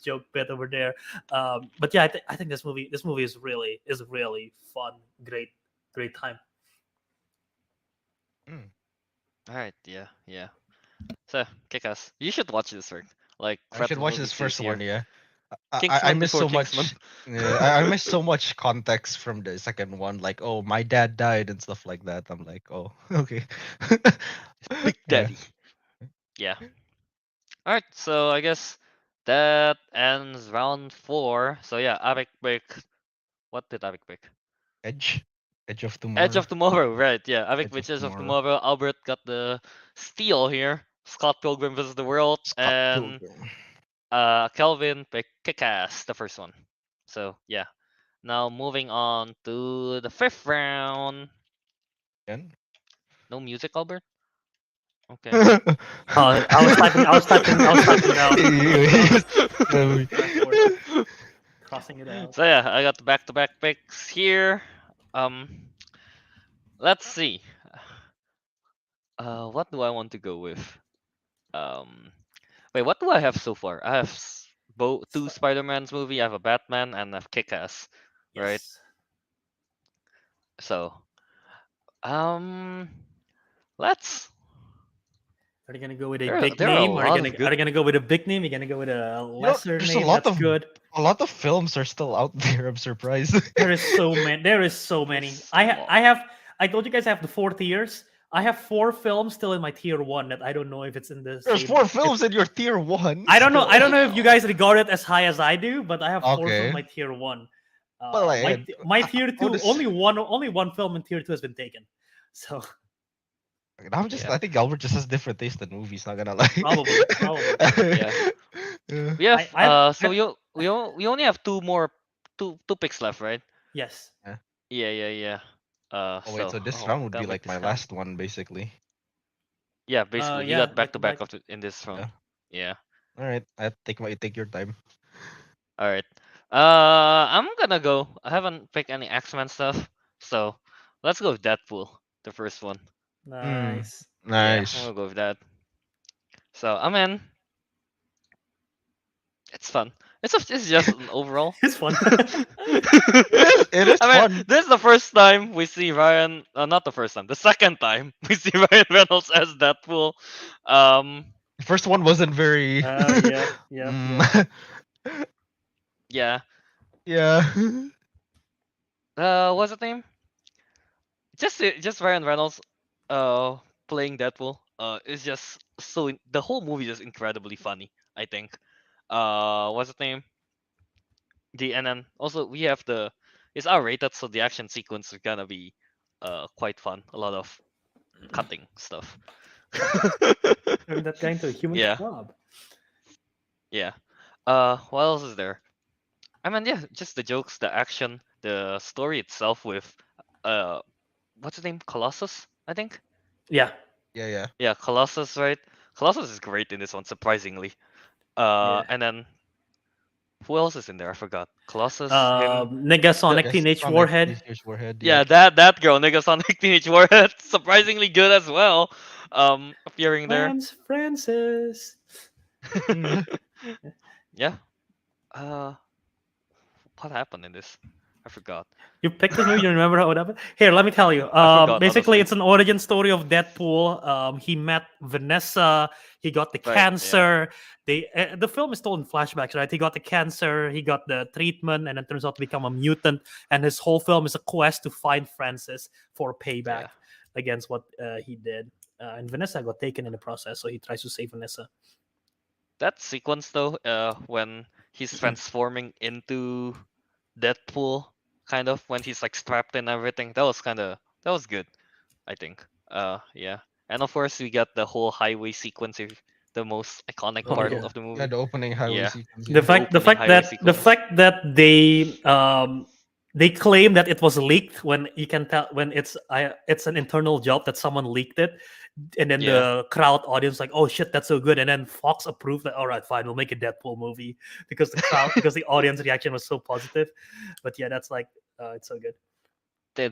Speaker 1: joke bit over there. But yeah, I think this movie is really fun. Great time.
Speaker 2: All right. Yeah. Yeah. So, Kick-Ass. You should watch this work. Like,
Speaker 4: I should watch
Speaker 2: Movie
Speaker 4: this
Speaker 2: Series
Speaker 4: first one,
Speaker 2: here.
Speaker 4: yeah. I
Speaker 2: Kingsman
Speaker 4: miss
Speaker 2: before
Speaker 4: so much.
Speaker 2: Kingsman.
Speaker 4: Yeah, I miss so much context from the second one. Like, oh, my dad died and stuff like that. I'm like, oh, okay.
Speaker 2: Big
Speaker 4: Yeah.
Speaker 2: Daddy. Yeah. All right. So I guess that ends round 4. So yeah, Arik pick. What did Arik pick?
Speaker 4: Edge of Tomorrow.
Speaker 2: Edge of Tomorrow, right? Yeah, Arik
Speaker 4: Edge of
Speaker 2: picked Edge of
Speaker 4: Tomorrow.
Speaker 2: Tomorrow. Albert got the steal here. Scott Pilgrim vs. the World,
Speaker 4: Scott
Speaker 2: and
Speaker 4: Pilgrim.
Speaker 2: Kelvin picked Kick-Ass, the first one. So yeah. Now moving on to the 5th round.
Speaker 4: Again?
Speaker 2: No music, Albert. Okay.
Speaker 1: I was typing down. Crossing it out.
Speaker 2: So yeah, I got the back-to-back picks here. Let's see. What do I want to go with? Wait, what do I have so far? I have both 2 Spider-Man's movie. I have a Batman and I have Kick-Ass, right?
Speaker 1: Yes.
Speaker 2: So, let's.
Speaker 1: Are you gonna go with a
Speaker 2: There-
Speaker 1: big
Speaker 2: there are a
Speaker 1: name?
Speaker 2: lot of good-
Speaker 1: Are you gonna go with a big name? You're gonna go with a lesser
Speaker 4: there's
Speaker 1: name?
Speaker 4: a lot
Speaker 1: That's
Speaker 4: of
Speaker 1: good.
Speaker 4: a lot of films are still out there. I'm surprised.
Speaker 1: There is so many. There is so many.
Speaker 2: There's
Speaker 1: I
Speaker 2: a lot.
Speaker 1: I told you guys I have the 4 tiers. I have 4 films still in my tier 1 that I don't know if it's in the
Speaker 4: There's
Speaker 1: same-
Speaker 4: 4 films in your tier 1.
Speaker 1: I don't know. I don't know if you guys regard it as high as I do, but I have 4
Speaker 4: Okay.
Speaker 1: from my tier 1.
Speaker 4: Well,
Speaker 1: My tier 2,
Speaker 4: would
Speaker 1: only one film in tier 2 has been taken. So
Speaker 4: I think Albert just has different taste in movies. Not gonna lie.
Speaker 1: Probably.
Speaker 2: Yeah.
Speaker 4: Yeah.
Speaker 2: We have
Speaker 1: I-
Speaker 2: so we only have 2 more two picks left, right?
Speaker 1: yes.
Speaker 2: Yeah.
Speaker 4: Oh wait, so this round would be like my last one, basically.
Speaker 2: Yeah, basically, you
Speaker 1: yeah,
Speaker 2: got back to back
Speaker 1: back-to-back.
Speaker 2: in this round. Yeah.
Speaker 4: All right, I take your time.
Speaker 2: All right. I'm gonna go. I haven't picked any X-Men stuff, so let's go with Deadpool, the first one.
Speaker 1: Nice.
Speaker 4: Nice.
Speaker 2: Yeah, I'm gonna go with that. So I'm in. It's fun. It's just an overall.
Speaker 1: It's fun.
Speaker 4: It is
Speaker 2: I mean,
Speaker 4: fun.
Speaker 2: this is the first time we see Ryan. Not the first time. The second time we see Ryan Reynolds as Deadpool.
Speaker 4: The first one wasn't very.
Speaker 1: Yeah.
Speaker 2: Yeah.
Speaker 4: Yeah.
Speaker 2: What's the name? Just Ryan Reynolds. Playing Deadpool. Is just the whole movie is incredibly funny. I think. What's the name? And then also we have it's R-rated, so the action sequence is gonna be quite fun. A lot of cutting stuff.
Speaker 1: Turn that guy into a human
Speaker 2: Yeah.
Speaker 1: club.
Speaker 2: Yeah. What else is there? I mean, yeah, just the jokes, the action, the story itself with what's the name? Colossus, I think.
Speaker 1: Yeah.
Speaker 4: Yeah.
Speaker 2: Yeah, Colossus, right? Colossus is great in this one, surprisingly. And then who else is in there? I forgot. Colossus, him.
Speaker 1: Negasonic
Speaker 4: Yes,
Speaker 1: Teenage
Speaker 4: Sonic
Speaker 1: Warhead.
Speaker 4: Teenage Warhead.
Speaker 2: Yeah, that girl, Negasonic Teenage Warhead, surprisingly good as well. Appearing there.
Speaker 1: Francis.
Speaker 2: Yeah. What happened in this? I forgot.
Speaker 1: You picked this movie. You remember how it happened? Here, let me tell you.
Speaker 2: forgot,
Speaker 1: Basically,
Speaker 2: honestly.
Speaker 1: it's an origin story of Deadpool. He met Vanessa. He got the
Speaker 2: Right, yeah.
Speaker 1: cancer. The film is told in flashbacks, right? He got the cancer. He got the treatment, and it turns out to become a mutant. And his whole film is a quest to find Francis for payback against what he did. And Vanessa got taken in the process, so he tries to save Vanessa.
Speaker 2: That sequence though, when he's transforming into Deadpool, kind of when he's like strapped in everything, that was good, I think. Yeah, and of course we got the whole highway sequence, the most iconic
Speaker 1: Oh,
Speaker 2: part
Speaker 1: yeah.
Speaker 2: of the movie.
Speaker 4: Yeah, the opening highway
Speaker 2: Yeah.
Speaker 4: sequence.
Speaker 1: The fact
Speaker 2: opening highway
Speaker 1: that
Speaker 2: sequence.
Speaker 1: they they claim that it was leaked when you can tell when it's an internal job that someone leaked it, and then
Speaker 2: Yeah.
Speaker 1: the crowd audience like, oh shit, that's so good, and then Fox approved that. All right, fine, we'll make a Deadpool movie because the audience reaction was so positive. But yeah, that's like it's so good.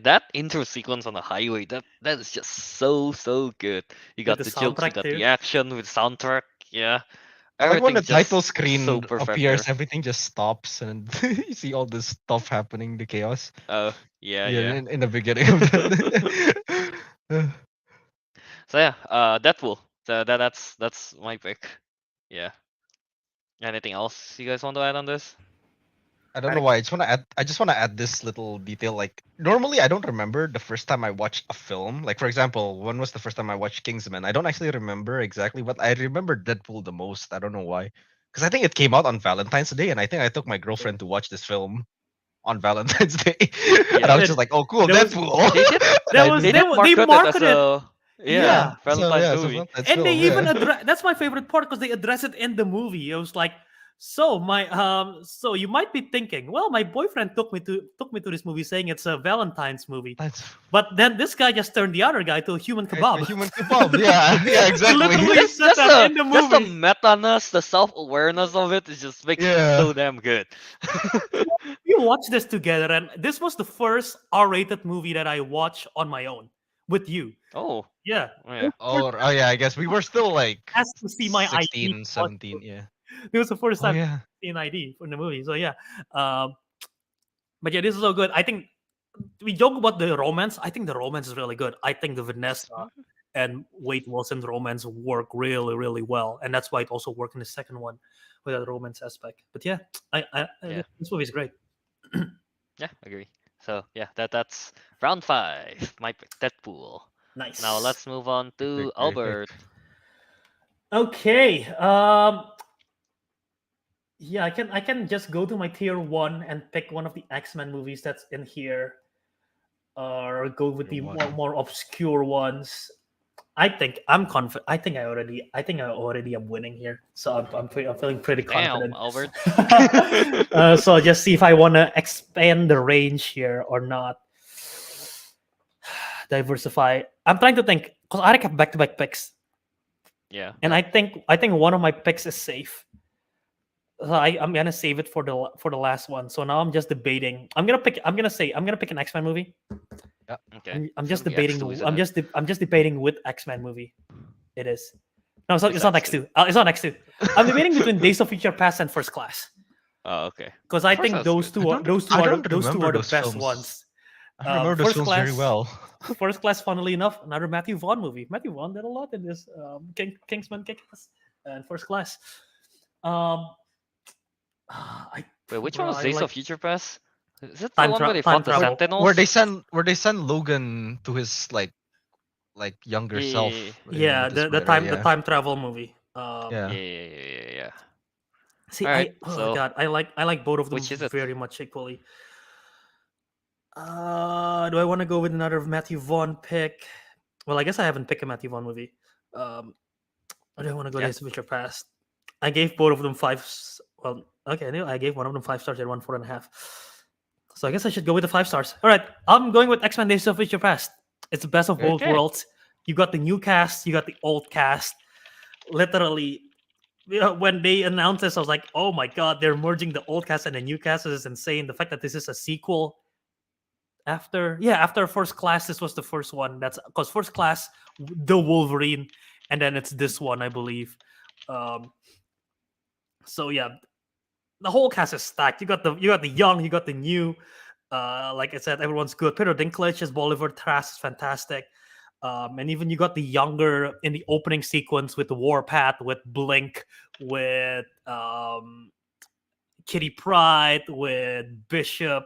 Speaker 2: That intro sequence on the highway, that is just so good. You got
Speaker 1: the
Speaker 2: the jokes, you
Speaker 1: soundtrack
Speaker 2: got
Speaker 1: too.
Speaker 2: the action with soundtrack. Yeah,
Speaker 4: I like when the
Speaker 2: everything's just
Speaker 4: title screen
Speaker 2: so perfect
Speaker 4: appears,
Speaker 2: there.
Speaker 4: everything just stops and you see all this stuff happening, the chaos.
Speaker 2: Oh yeah.
Speaker 4: In the beginning of that.
Speaker 2: So yeah, Deadpool. So that's my pick. Yeah. Anything else you guys want to add on this?
Speaker 4: I don't know why. I just want to add this little detail. Like normally, I don't remember the first time I watched a film. Like for example, when was the first time I watched Kingsman? I don't actually remember exactly, but I remember Deadpool the most. I don't know why, because I think it came out on Valentine's Day, and I think I took my girlfriend to watch this film on Valentine's Day, and I was just like, "Oh, cool,
Speaker 1: There was-
Speaker 4: Deadpool."
Speaker 2: They did.
Speaker 1: That
Speaker 4: And I
Speaker 1: was
Speaker 2: They
Speaker 4: did-
Speaker 2: did
Speaker 1: they
Speaker 2: market it as
Speaker 1: marketed
Speaker 2: a yeah,
Speaker 1: Yeah.
Speaker 4: so
Speaker 2: Valentine's
Speaker 4: it's a
Speaker 2: movie.
Speaker 4: Valentine's
Speaker 1: and they
Speaker 4: film,
Speaker 1: even
Speaker 4: yeah.
Speaker 1: address that's my favorite part because they address it in the movie. It was like, so you might be thinking, well, my boyfriend took me to this movie saying it's a Valentine's movie,
Speaker 4: That's
Speaker 1: but then this guy just turned the other guy to a human kebab.
Speaker 4: a human kebab. Yeah, yeah,
Speaker 1: He
Speaker 4: exactly.
Speaker 1: literally
Speaker 2: Just,
Speaker 1: said
Speaker 2: just
Speaker 1: that
Speaker 2: the
Speaker 1: in the
Speaker 2: just the
Speaker 1: movie.
Speaker 2: meta-ness, the self-awareness of it, just makes it
Speaker 4: Yeah.
Speaker 2: so damn good.
Speaker 1: We watched this together, and this was the first R-rated movie that I watched on my own with you.
Speaker 2: Oh
Speaker 1: Yeah,
Speaker 2: yeah.
Speaker 4: Oh yeah, I guess we were still like
Speaker 1: has to see my ID.
Speaker 4: 16, 17, yeah.
Speaker 1: It was the first
Speaker 4: Oh
Speaker 1: time
Speaker 4: yeah.
Speaker 1: seeing ID in the movie. So yeah, but yeah, this is so good. I think we joke about the romance. I think the romance is really good. I think the Vanessa and Wade Wilson's romance work really, really well, and that's why it also worked in the second one with that romance aspect. But yeah,
Speaker 2: Yeah.
Speaker 1: this movie is great.
Speaker 2: Yeah, agree. So yeah, that's round 5. My pick, Deadpool.
Speaker 1: Nice.
Speaker 2: Now let's move on to
Speaker 4: Great pick.
Speaker 2: Albert.
Speaker 1: Okay. Yeah, I can just go to my tier 1 and pick one of the X-Men movies that's in here, or go with the
Speaker 4: Tier one.
Speaker 1: more obscure ones. I think I'm confident. I think I already am winning here. So I'm feeling pretty
Speaker 2: Damn,
Speaker 1: confident.
Speaker 2: Albert.
Speaker 1: So I'll just see if I want to expand the range here or not. Diversify. I'm trying to think because I have back-to-back picks,
Speaker 2: Yeah.
Speaker 1: and I think one of my picks is safe. So I'm gonna save it for the last one. So now I'm just debating. I'm gonna pick an X-Men movie.
Speaker 2: Okay.
Speaker 1: I'm just
Speaker 2: It's gonna be
Speaker 1: debating.
Speaker 2: X2, isn't
Speaker 1: I'm
Speaker 2: it?
Speaker 1: just debating with X-Men movie. It is. No, it's
Speaker 2: It's
Speaker 1: not
Speaker 2: X2.
Speaker 1: X2. It's not X2. I'm debating between Days of Future Past and First Class
Speaker 2: Oh, okay.
Speaker 1: because I
Speaker 2: First
Speaker 1: think
Speaker 2: Class
Speaker 1: those
Speaker 2: is
Speaker 1: two
Speaker 4: I
Speaker 1: are
Speaker 4: don't-
Speaker 1: those two
Speaker 4: I
Speaker 1: are
Speaker 4: don't
Speaker 1: those two
Speaker 4: remember
Speaker 1: are the
Speaker 4: those
Speaker 1: best
Speaker 4: films.
Speaker 1: ones.
Speaker 4: I remember those
Speaker 1: First
Speaker 4: films very well.
Speaker 1: First Class, funnily enough, another Matthew Vaughn movie. Matthew Vaughn did a lot in this. Kingsman, Kick-Ass, and First Class. I
Speaker 2: Wait, which
Speaker 1: bro,
Speaker 2: one was
Speaker 1: I
Speaker 2: Days
Speaker 1: like
Speaker 2: of Future Past? Is it the
Speaker 1: Time
Speaker 2: one
Speaker 1: tra-
Speaker 2: where they
Speaker 1: time
Speaker 2: fought the
Speaker 1: travel.
Speaker 2: Sentinels?
Speaker 4: Where they send Logan to his like younger self.
Speaker 1: yeah,
Speaker 4: with his
Speaker 1: the
Speaker 4: brother,
Speaker 1: the time travel movie.
Speaker 4: Yeah.
Speaker 2: Yeah.
Speaker 1: See,
Speaker 2: Alright,
Speaker 1: oh
Speaker 2: so
Speaker 1: god, I like both of them
Speaker 2: which is it?
Speaker 1: very much equally. Do I want to go with another Matthew Vaughn pick? Well, I guess I haven't picked a Matthew Vaughn movie. I don't want to go
Speaker 2: Yeah.
Speaker 1: Days of Future Past. I gave both of them well, okay, I gave one of them 5 stars and one 4.5. So I guess I should go with the 5 stars. All right, I'm going with X-Men Days of Future Past. It's the best of both
Speaker 2: Okay.
Speaker 1: worlds. You got the new cast, you got the old cast. Literally, when they announced this, I was like, oh my god, they're merging the old cast and the new cast. This is insane. The fact that this is a sequel after First Class, this was the first one. That's because First Class, the Wolverine, and then it's this one, I believe. So yeah, the whole cast is stacked. You got the young, you got the new. Like I said, everyone's good. Peter Dinklage as Bolivar Trask is fantastic. And even you got the younger in the opening sequence with the Warpath, with Blink, with Kitty Pryde, with Bishop,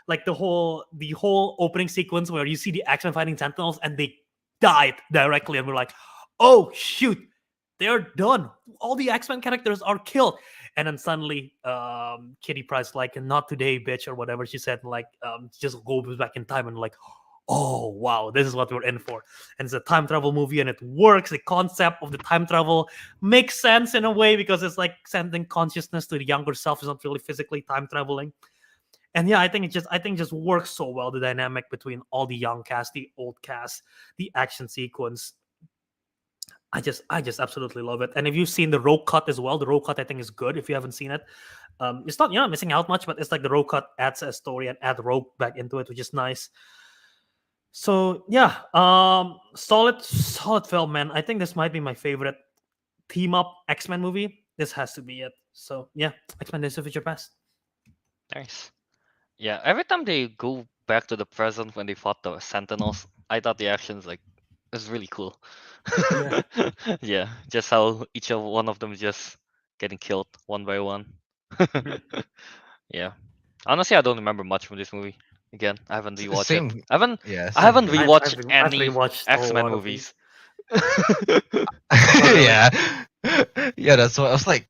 Speaker 1: like the whole opening sequence where you see the X-Men fighting Sentinels and they died directly, and we're like, oh shoot, they're done. All the X-Men characters are killed. And then suddenly, Kitty Pryde's like, not today, bitch, or whatever she said, like, just goes back in time and like, oh wow, this is what we're in for. And it's a time travel movie and it works. The concept of the time travel makes sense in a way because it's like sending consciousness to the younger self. Is not really physically time traveling. And yeah, I think it just works so well, the dynamic between all the young cast, the old cast, the action sequence. I just absolutely love it. And if you've seen the rogue cut as well, the rogue cut I think is good. If you haven't seen it, it's not, you're not missing out much, but it's like the rogue cut adds a story and add rogue back into it, which is nice. So yeah, solid film, man. I think this might be my favorite team up X-Men movie. This has to be it. So yeah, X-Men Days of Future Past.
Speaker 2: Nice. Yeah, every time they go back to the present when they fought the Sentinels, I thought the actions like was really cool.
Speaker 1: Yeah.
Speaker 2: Yeah, just how each of one of them just getting killed one by one. Yeah. Honestly, I don't remember much from this movie. Again, I haven't rewatched
Speaker 4: Same.
Speaker 2: it. I haven't
Speaker 4: Yeah.
Speaker 2: I haven't
Speaker 4: same here.
Speaker 2: rewatched
Speaker 1: I've
Speaker 2: any
Speaker 1: rewatched a
Speaker 2: X-Men
Speaker 1: lot of
Speaker 2: movies.
Speaker 4: Yeah. Yeah, that's what I was like.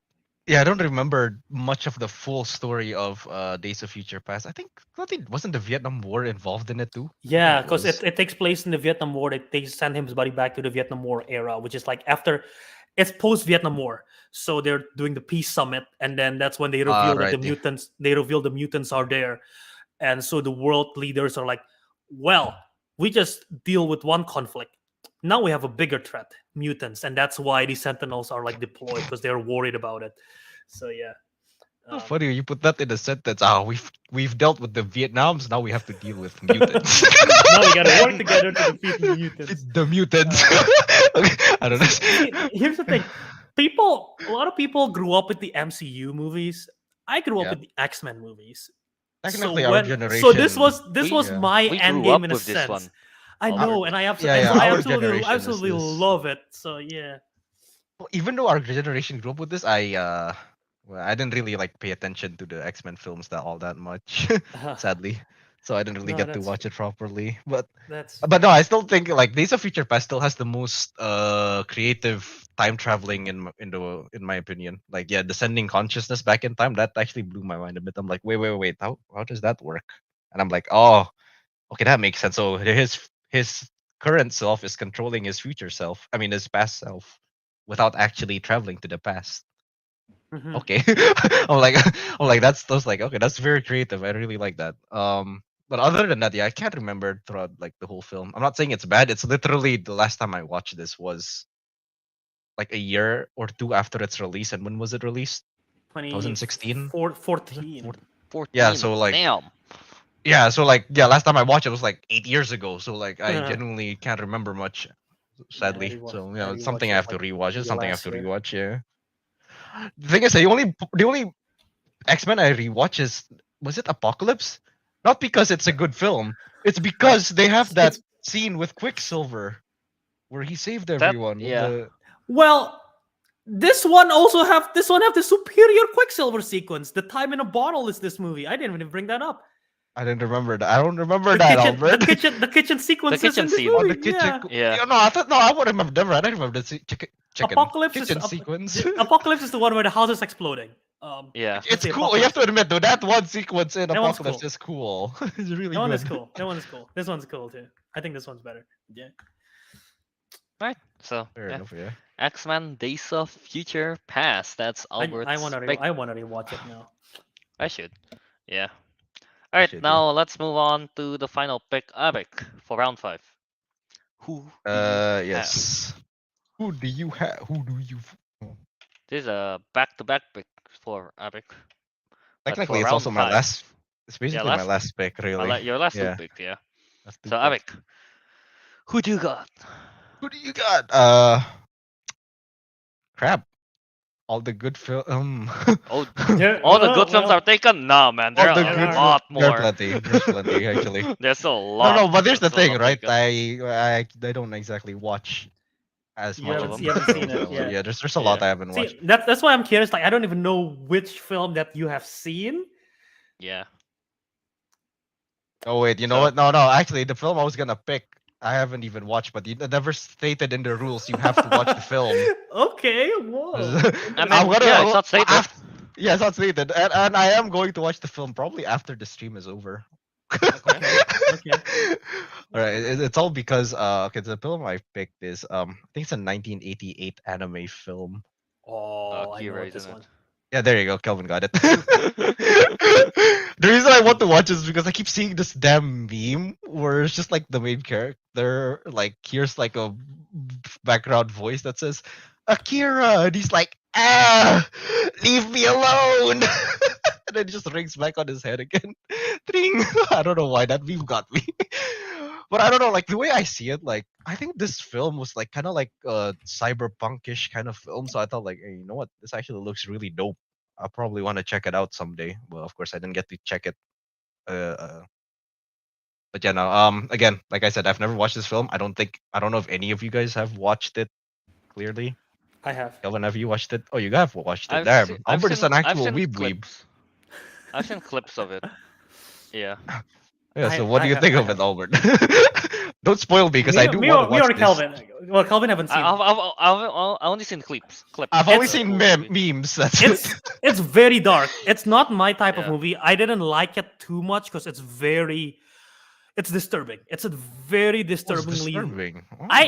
Speaker 4: Yeah, I don't remember much of the full story of Days of Future Past. I think wasn't the Vietnam War involved in it too?
Speaker 1: Yeah,
Speaker 4: It
Speaker 1: because
Speaker 4: was.
Speaker 1: it takes place in the Vietnam War. They send his buddy back to the Vietnam War era, which is like after it's post Vietnam War. So they're doing the peace summit, and then that's when they reveal that
Speaker 4: Right.
Speaker 1: the mutants are there. And so the world leaders are like, well, we just deal with one conflict. Now we have a bigger threat, mutants, and that's why the Sentinels are like deployed because they're worried about it. So yeah.
Speaker 4: So funny you put that in a sentence. We've dealt with the Vietnams. Now we have to deal with mutants.
Speaker 1: Now we gotta work together to defeat the mutants.
Speaker 4: The mutants. Okay, I don't know.
Speaker 1: See, here's the thing. A lot of people grew up with the MCU movies. I grew up
Speaker 4: Yeah.
Speaker 1: with the X-Men movies.
Speaker 4: Technically,
Speaker 1: so
Speaker 4: our
Speaker 1: so this
Speaker 4: generation-
Speaker 1: was this
Speaker 2: We-
Speaker 1: was
Speaker 4: yeah.
Speaker 1: my
Speaker 2: we
Speaker 1: end
Speaker 2: grew
Speaker 1: game
Speaker 2: up
Speaker 1: in a
Speaker 2: with this
Speaker 1: sense.
Speaker 2: one.
Speaker 1: I
Speaker 2: Albert.
Speaker 1: know, and I
Speaker 4: Yeah,
Speaker 1: absolutely,
Speaker 4: yeah,
Speaker 1: I
Speaker 4: our
Speaker 1: absolutely,
Speaker 4: generation is
Speaker 1: absolutely
Speaker 4: this.
Speaker 1: love it. So yeah.
Speaker 4: Even though our generation grew up with this, I didn't really like pay attention to the X-Men films all that much, sadly. So I didn't really
Speaker 1: No,
Speaker 4: get to
Speaker 1: that's-
Speaker 4: watch it properly. But
Speaker 1: That's
Speaker 4: no, I still think like Days of Future Past still has the most creative time traveling in my opinion. Like yeah, descending consciousness back in time, that actually blew my mind a bit. I'm like, wait, how does that work? And I'm like, oh, okay, that makes sense. So his current self is controlling his future self. I mean his past self without actually traveling to the past.
Speaker 1: Mhm.
Speaker 4: Okay. I'm like that's like okay, that's very creative. I really like that. But other than that, yeah, I can't remember throughout like the whole film. I'm not saying it's bad. It's literally the last time I watched this was like a year or two after its release. And when was it released? 2016?
Speaker 1: 14.
Speaker 2: 14.
Speaker 4: Yeah, so, like,
Speaker 2: damn.
Speaker 4: Yeah, so like yeah, last time I watched it was like 8 years ago. So like I
Speaker 1: Uh-huh.
Speaker 4: genuinely can't remember much, sadly.
Speaker 1: rewatched-
Speaker 4: So
Speaker 1: I
Speaker 4: it's something I
Speaker 1: rewatched
Speaker 4: have
Speaker 1: it,
Speaker 4: to
Speaker 1: like,
Speaker 4: rewatch. It's
Speaker 1: maybe
Speaker 4: something I have
Speaker 1: last
Speaker 4: to
Speaker 1: year.
Speaker 4: rewatch. Yeah. The thing is, the only X-Men I rewatch is was it Apocalypse? Not because it's a good film. It's because they have that
Speaker 1: It's-
Speaker 4: scene with Quicksilver where he saved
Speaker 2: That-
Speaker 4: everyone. with
Speaker 2: yeah.
Speaker 4: the-
Speaker 1: Well, this one have the superior Quicksilver sequence. The time in a bottle is this movie. I didn't even bring that up.
Speaker 4: I didn't remember that. I don't remember that, Albert.
Speaker 1: the kitchen sequences
Speaker 2: kitchen
Speaker 1: in this
Speaker 2: scene.
Speaker 4: Oh,
Speaker 1: movie.
Speaker 4: the kitchen.
Speaker 1: Yeah.
Speaker 2: Yeah.
Speaker 4: No, I thought no, I would remember them. I don't remember the chicken
Speaker 1: Apocalypse
Speaker 4: kitchen
Speaker 1: is
Speaker 4: sequence.
Speaker 1: Apocalypse is the one where the house is exploding.
Speaker 2: Yeah.
Speaker 4: It's
Speaker 1: the
Speaker 4: cool. You have
Speaker 1: Apocalypse.
Speaker 4: to admit though, that one sequence in
Speaker 1: That one's
Speaker 4: Apocalypse
Speaker 1: cool.
Speaker 4: is cool. It's really
Speaker 1: That one
Speaker 4: good.
Speaker 1: is cool. That one is cool. This one's cool too. I think this one's better. Yeah.
Speaker 2: Right. So
Speaker 4: Fair
Speaker 2: yeah.
Speaker 4: enough, yeah.
Speaker 2: X-Men Days of Future Past. That's Albert's
Speaker 1: I want to
Speaker 2: pick.
Speaker 1: rewatch it now.
Speaker 2: I should. Yeah. All right.
Speaker 4: should, yeah.
Speaker 2: Now let's move on to the final pick, Ariq, for round 5. Who? do you have?
Speaker 4: Yes. Who do you have? Who do you?
Speaker 2: This is a back-to-back pick for Ariq. But
Speaker 4: Technically,
Speaker 2: for
Speaker 4: it's also
Speaker 2: round
Speaker 4: my
Speaker 2: five-
Speaker 4: last. It's basically my
Speaker 2: last-
Speaker 4: last pick, really.
Speaker 2: Your last
Speaker 4: Yeah.
Speaker 2: two picks, yeah.
Speaker 4: Last two
Speaker 2: So
Speaker 4: picks.
Speaker 2: Ariq, who do you got?
Speaker 4: Who do you got? Crap. All the good film.
Speaker 2: Oh,
Speaker 1: Yeah,
Speaker 2: all the good films
Speaker 1: well,
Speaker 2: are taken? Nah, man. There
Speaker 4: All
Speaker 2: are
Speaker 4: the
Speaker 2: a
Speaker 1: good
Speaker 2: lot
Speaker 4: There are
Speaker 2: more.
Speaker 4: plenty. There's plenty actually.
Speaker 2: There's a lot.
Speaker 4: No, but there's the
Speaker 2: that still
Speaker 4: thing,
Speaker 2: not
Speaker 4: right?
Speaker 2: taken.
Speaker 4: I don't exactly watch as
Speaker 1: You
Speaker 4: much
Speaker 2: haven't-
Speaker 4: of
Speaker 2: you
Speaker 4: the
Speaker 1: haven't seen
Speaker 4: films
Speaker 1: it,
Speaker 4: I want.
Speaker 1: yeah.
Speaker 4: Yeah, there's a lot
Speaker 2: Yeah.
Speaker 4: I haven't watched.
Speaker 1: See, that's why I'm curious. Like, I don't even know which film that you have seen.
Speaker 2: Yeah.
Speaker 4: Oh wait, you know
Speaker 2: So-
Speaker 4: what? No, actually, the film I was gonna pick, I haven't even watched, but you never stated in the rules you have to watch the film.
Speaker 1: Okay, whoa.
Speaker 2: I mean,
Speaker 4: I'm gonna-
Speaker 2: yeah, it's not stated.
Speaker 4: Yeah, it's not stated, and I am going to watch the film probably after the stream is over.
Speaker 1: Okay.
Speaker 4: All right, it's all because okay, the film I picked is I think it's a 1988 anime film.
Speaker 1: Oh, I know
Speaker 2: Akira,
Speaker 1: what this
Speaker 2: isn't
Speaker 1: one.
Speaker 2: it?
Speaker 4: Yeah, there you go. Kelvin got it. The reason I want to watch is because I keep seeing this damn meme where it's just like the main character, like here's like a background voice that says Akira, and he's like, leave me alone. And then it just rings back on his head again. Ding. I don't know why that meme got me. But I don't know, like the way I see it, like I think this film was like kind of like a cyberpunkish kind of film. So I thought like, hey, you know what, this actually looks really dope. I probably want to check it out someday. Well, of course, I didn't get to check it. Uh, but yeah, no. Again, like I said, I've never watched this film. I don't know if any of you guys have watched it. Clearly,
Speaker 1: I have.
Speaker 4: Kelvin, have you watched it? Oh, you have watched it.
Speaker 2: I've
Speaker 4: Damn,
Speaker 2: seen, I've
Speaker 4: Albert is
Speaker 2: seen,
Speaker 4: an
Speaker 2: I've
Speaker 4: actual
Speaker 2: seen
Speaker 4: weeb weeb.
Speaker 2: clips. I've seen clips of it. Yeah.
Speaker 4: Yeah. So
Speaker 1: I-
Speaker 4: what
Speaker 1: I
Speaker 4: do you
Speaker 1: have-
Speaker 4: think
Speaker 1: I
Speaker 4: of it,
Speaker 1: have.
Speaker 4: Albert? Don't spoil me because I do want to watch
Speaker 1: or
Speaker 4: this.
Speaker 1: Kelvin. Well, Kelvin haven't seen.
Speaker 2: I've only seen clips.
Speaker 4: I've only
Speaker 1: It's-
Speaker 4: seen memes. That's
Speaker 1: It's
Speaker 4: it.
Speaker 1: it's very dark. It's not my type of
Speaker 2: Yeah.
Speaker 1: movie. I didn't like it too much because it's disturbing. It's a very
Speaker 4: It's
Speaker 1: disturbingly.
Speaker 4: disturbing.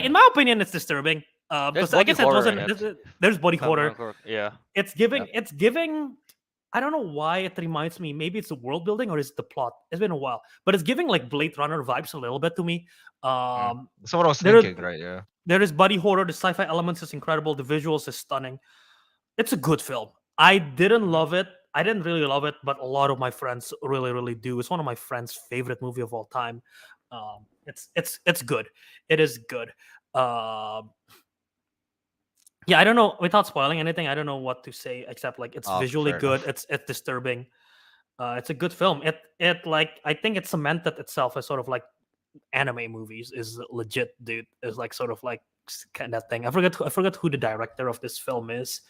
Speaker 1: In my opinion, it's disturbing.
Speaker 2: There's
Speaker 1: Because I
Speaker 2: body
Speaker 1: guess it
Speaker 2: horror
Speaker 1: wasn't.
Speaker 2: in it.
Speaker 1: There's body
Speaker 2: If I'm not
Speaker 1: horror.
Speaker 2: correct. Yeah.
Speaker 1: It's giving. I don't know why it reminds me. Maybe it's the world building or is the plot. It's been a while, but it's giving like Blade Runner vibes a little bit to me.
Speaker 4: That's what I was
Speaker 1: There are-
Speaker 4: thinking, right? Yeah.
Speaker 1: There is body horror. The sci-fi elements is incredible. The visuals is stunning. It's a good film. I didn't love it. I didn't really love it, but a lot of my friends really, really do. It's one of my friends' favorite movie of all time. It's good. It is good. Yeah, I don't know. Without spoiling anything, I don't know what to say except like it's
Speaker 4: Oh,
Speaker 1: visually
Speaker 4: fair
Speaker 1: good.
Speaker 4: enough.
Speaker 1: It's disturbing. It's a good film. It like I think it cemented itself as sort of like anime movies is legit, dude. Is like sort of like kind of thing. I forgot who the director of this film is.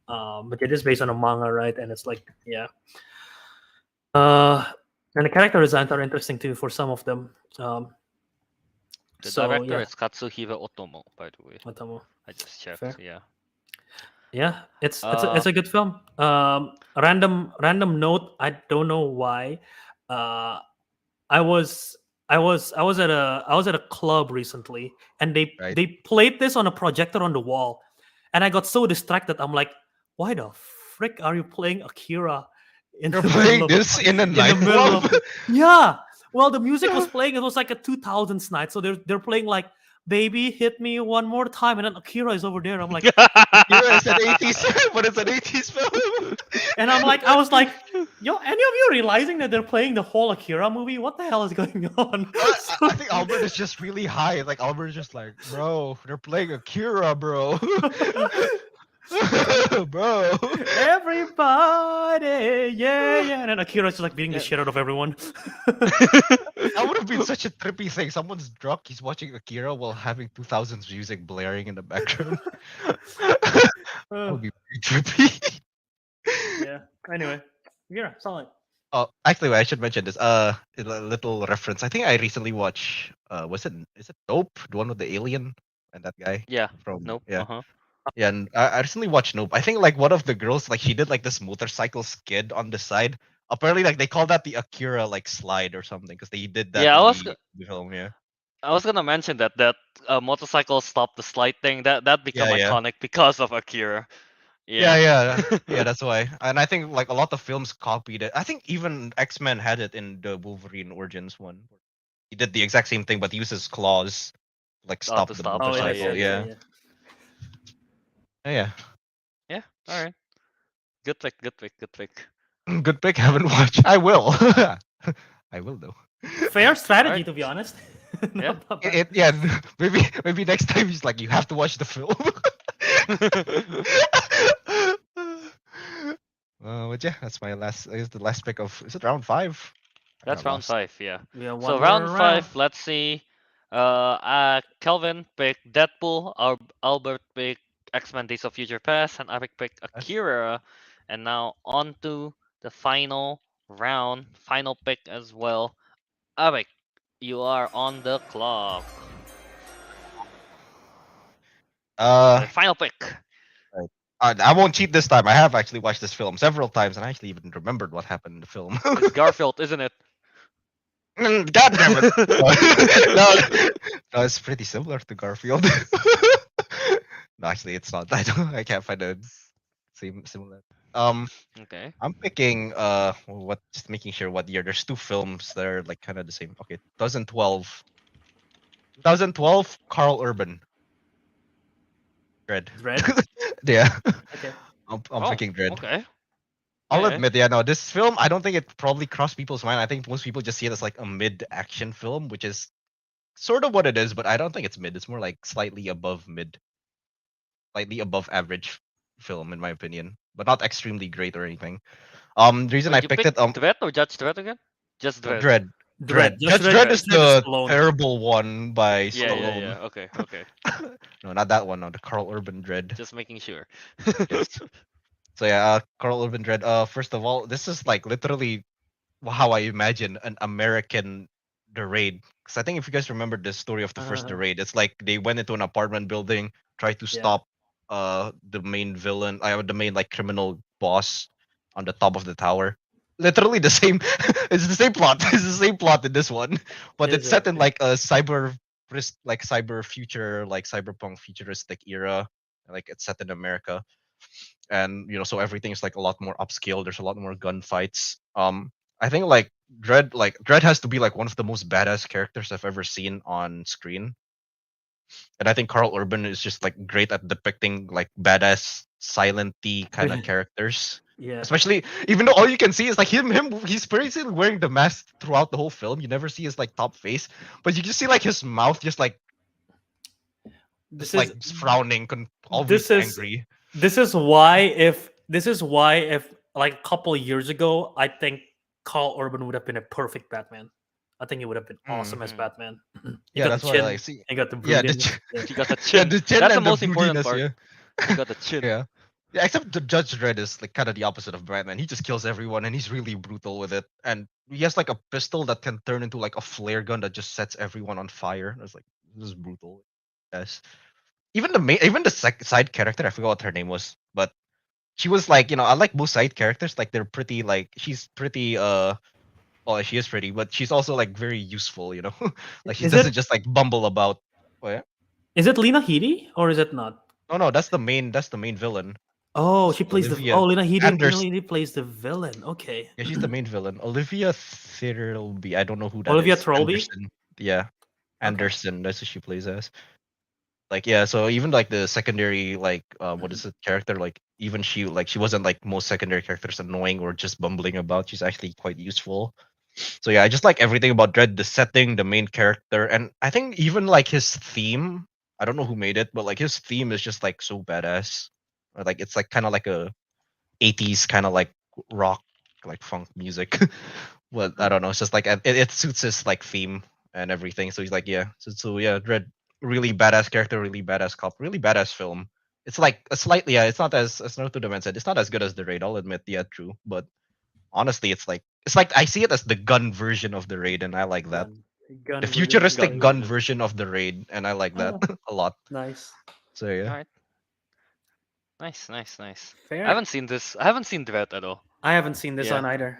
Speaker 1: But it is based on a manga, right? And it's like, yeah. And the character designs are interesting too for some of them.
Speaker 2: The
Speaker 1: So,
Speaker 2: director
Speaker 1: yeah.
Speaker 2: is Katsuhiro Otomo, by the way.
Speaker 1: Watamu.
Speaker 2: I just checked.
Speaker 1: Fair.
Speaker 2: Yeah.
Speaker 1: Yeah, it's a good film. Random note. I don't know why. I was at a club recently, and
Speaker 4: Right.
Speaker 1: they played this on a projector on the wall, and I got so distracted. I'm like, why the frick are you playing Akira? In
Speaker 4: You're
Speaker 1: the
Speaker 4: playing
Speaker 1: middle of-
Speaker 4: this in a
Speaker 1: in the middle
Speaker 4: nightclub?
Speaker 1: of yeah. Well, the music was playing. It was like a 2000s night, so they're playing like "Baby Hit Me One More Time," and then Akira is over there. I'm like,
Speaker 4: Akira is an 80s, but it's an 80s film.
Speaker 1: and I was like, yo, any of you realizing that they're playing the whole Akira movie? What the hell is going on?
Speaker 4: I think Albert is just really high. Like Albert is just like, bro, they're playing Akira, bro. Bro.
Speaker 1: Everybody, yeah. And then Akira's just like beating the shit out of everyone.
Speaker 4: That would have been such a trippy thing. Someone's drunk, he's watching Akira while having 2000s music blaring in the background. That would be pretty trippy.
Speaker 1: Yeah. Anyway, Akira, solid.
Speaker 4: Oh, actually, wait, I should mention this. A little reference. I think I recently watched. Is it Nope? The one with the alien and that guy
Speaker 2: Yeah.
Speaker 4: from.
Speaker 2: Nope.
Speaker 4: Yeah.
Speaker 2: Uh-huh.
Speaker 4: Yeah, and I recently watched Nope. I think like one of the girls, like she did like this motorcycle skid on the side. Apparently, like they call that the Akira like slide or something because they did that.
Speaker 2: Yeah, I
Speaker 4: in
Speaker 2: was
Speaker 4: the film. Yeah.
Speaker 2: I was gonna mention that motorcycle stop the slide thing that become
Speaker 4: Yeah, yeah.
Speaker 2: iconic because of Akira.
Speaker 4: Yeah. Yeah, that's why. And I think like a lot of films copied it. I think even X-Men had it in the Wolverine Origins one. He did the exact same thing, but uses claws to, like stop
Speaker 2: to
Speaker 4: the
Speaker 2: stop.
Speaker 4: motorcycle. Yeah.
Speaker 2: Yeah. All right. Good pick.
Speaker 4: Good pick. Haven't watched. I will. I will though.
Speaker 1: Fair strategy,
Speaker 2: Alright.
Speaker 1: to be honest.
Speaker 2: Yeah.
Speaker 1: Not bad.
Speaker 4: Yeah. Maybe next time he's like, you have to watch the film. But yeah, that's my last. Is the last pick of? Is it round 5?
Speaker 2: That's round 5. Yeah.
Speaker 1: Yeah, one
Speaker 2: So
Speaker 1: more
Speaker 2: round 5. Let's see. Kelvin picked Deadpool. Albert picked X-Men: Days of Future Past, and Ariq picked Akira. And now on to the final round, final pick as well. Ariq, you are on the clock. The final pick.
Speaker 4: I won't cheat this time. I have actually watched this film several times, and I actually even remembered what happened in the film.
Speaker 2: It's Garfield, isn't it?
Speaker 4: God damn it! No, it's pretty similar to Garfield. No, actually, it's not. I can't find a similar.
Speaker 2: Okay.
Speaker 4: I'm picking what just making sure what year. There's two films that are like kind of the same. Okay, 2012. 2012, Carl Urban. Dread.
Speaker 1: Dread.
Speaker 4: Yeah.
Speaker 1: Okay.
Speaker 4: I'm
Speaker 2: Oh,
Speaker 4: picking Dread.
Speaker 2: okay.
Speaker 4: I'll
Speaker 2: Okay.
Speaker 4: admit, yeah, no, this film, I don't think it probably crossed people's mind. I think most people just see it as like a mid-action film, which is sort of what it is, but I don't think it's mid. It's more like slightly above mid, slightly above average film, in my opinion, but not extremely great or anything. The reason I
Speaker 2: Wait, you
Speaker 4: picked
Speaker 2: picked
Speaker 4: it,
Speaker 2: Dread or Judge Dread again? Just
Speaker 4: no,
Speaker 2: Dread.
Speaker 4: Dread,
Speaker 1: Dread.
Speaker 4: Dread.
Speaker 1: Judge
Speaker 4: Judge
Speaker 1: Dredd.
Speaker 4: Dredd
Speaker 2: Dread.
Speaker 4: is
Speaker 1: Judge Dredd is
Speaker 4: the
Speaker 1: Stallone.
Speaker 4: terrible one by
Speaker 2: Yeah, yeah,
Speaker 4: Stallone.
Speaker 2: yeah. Okay, okay.
Speaker 4: No, not that one. No, the Carl Urban Dread.
Speaker 2: Just making sure.
Speaker 4: Yes. So yeah, Carl Urban Dread. First of all, this is like literally how I imagine an American The Raid. Because I think if you guys remember the story of the first The
Speaker 1: Uh,
Speaker 4: Raid, it's like they went into an apartment building, tried to
Speaker 1: yeah.
Speaker 4: stop the main villain, the main like criminal boss on the top of the tower. Literally the same. It's the same plot. It's the same plot in this one, but
Speaker 1: Is
Speaker 4: it's
Speaker 1: it?
Speaker 4: set in like a cyber future, like cyberpunk futuristic era. Like it's set in America, and so everything's like a lot more upscale. There's a lot more gunfights. I think Dread has to be like one of the most badass characters I've ever seen on screen, and I think Carl Urban is just like great at depicting like badass silent-y kind of characters.
Speaker 1: Yeah.
Speaker 4: Especially, even though all you can see is like he's basically wearing the mask throughout the whole film. You never see his like top face, but you just see like his mouth just like
Speaker 1: This
Speaker 4: like
Speaker 1: is
Speaker 4: frowning, always
Speaker 1: this is
Speaker 4: angry.
Speaker 1: this is why if like a couple of years ago, I think Carl Urban would have been a perfect Batman. I think he would have been awesome as
Speaker 2: Mm.
Speaker 1: Batman. He
Speaker 4: Yeah,
Speaker 1: got the
Speaker 4: that's why I
Speaker 1: chin.
Speaker 4: like see.
Speaker 1: He got the
Speaker 4: Yeah,
Speaker 1: broodiness. Yeah.
Speaker 2: He got the
Speaker 4: yeah,
Speaker 2: chin.
Speaker 4: the chin
Speaker 2: That's the
Speaker 4: and the
Speaker 2: most important
Speaker 4: broodiness.
Speaker 2: part.
Speaker 4: Yeah.
Speaker 2: He got the chin.
Speaker 4: Yeah. Yeah, except the Judge Dredd is like kind of the opposite of Batman. He just kills everyone and he's really brutal with it. And he has like a pistol that can turn into like a flare gun that just sets everyone on fire. It's like this is brutal. Yes. Even the side character, I forgot what her name was, but she was like, I like most side characters. Like they're pretty like she's pretty oh she is pretty, but she's also like very useful, like she
Speaker 1: Is
Speaker 4: doesn't
Speaker 1: it
Speaker 4: just like bumble about. Oh yeah.
Speaker 1: is it Lena Headey or is it not?
Speaker 4: No, no, that's the main villain.
Speaker 1: Oh,
Speaker 4: It's
Speaker 1: she plays the
Speaker 4: Olivia
Speaker 1: Lena Headey. Lena
Speaker 4: Anders.
Speaker 1: Headey plays the villain. Okay.
Speaker 4: Yeah, she's the main villain. Olivia Thirlby. I don't know who that
Speaker 1: Olivia
Speaker 4: is.
Speaker 1: Thirlby.
Speaker 4: Anderson. Yeah,
Speaker 1: Okay.
Speaker 4: Anderson. That's who she plays as. Like yeah, so even like the secondary like what is it character like even she wasn't like most secondary characters annoying or just bumbling about. She's actually quite useful. So yeah, I just like everything about Dread, the setting, the main character, and I think even like his theme. I don't know who made it, but like his theme is just like so badass. Or, like it's like kind of like a 80s kind of like rock like funk music. Well, I don't know. It's just like it suits his like theme and everything. So he's like, yeah. So yeah, Dread, really badass character, really badass cop, really badass film. It's like a slightly yeah. It's not as Naruto the man said. It's not as good as the Raid. I'll admit, yeah, true. But honestly, it's like I see it as the gun version of the Raid, and I like that. The
Speaker 1: Gun version of
Speaker 4: futuristic
Speaker 2: Gun
Speaker 1: the
Speaker 4: gun
Speaker 2: version.
Speaker 4: version of the Raid, and I like that
Speaker 1: Oh,
Speaker 4: a lot.
Speaker 1: nice.
Speaker 4: So yeah.
Speaker 2: Alright. Nice, nice, nice.
Speaker 1: Fair.
Speaker 2: I haven't seen this. I haven't seen Dread at all.
Speaker 1: I haven't seen this
Speaker 2: Yeah.
Speaker 1: one either.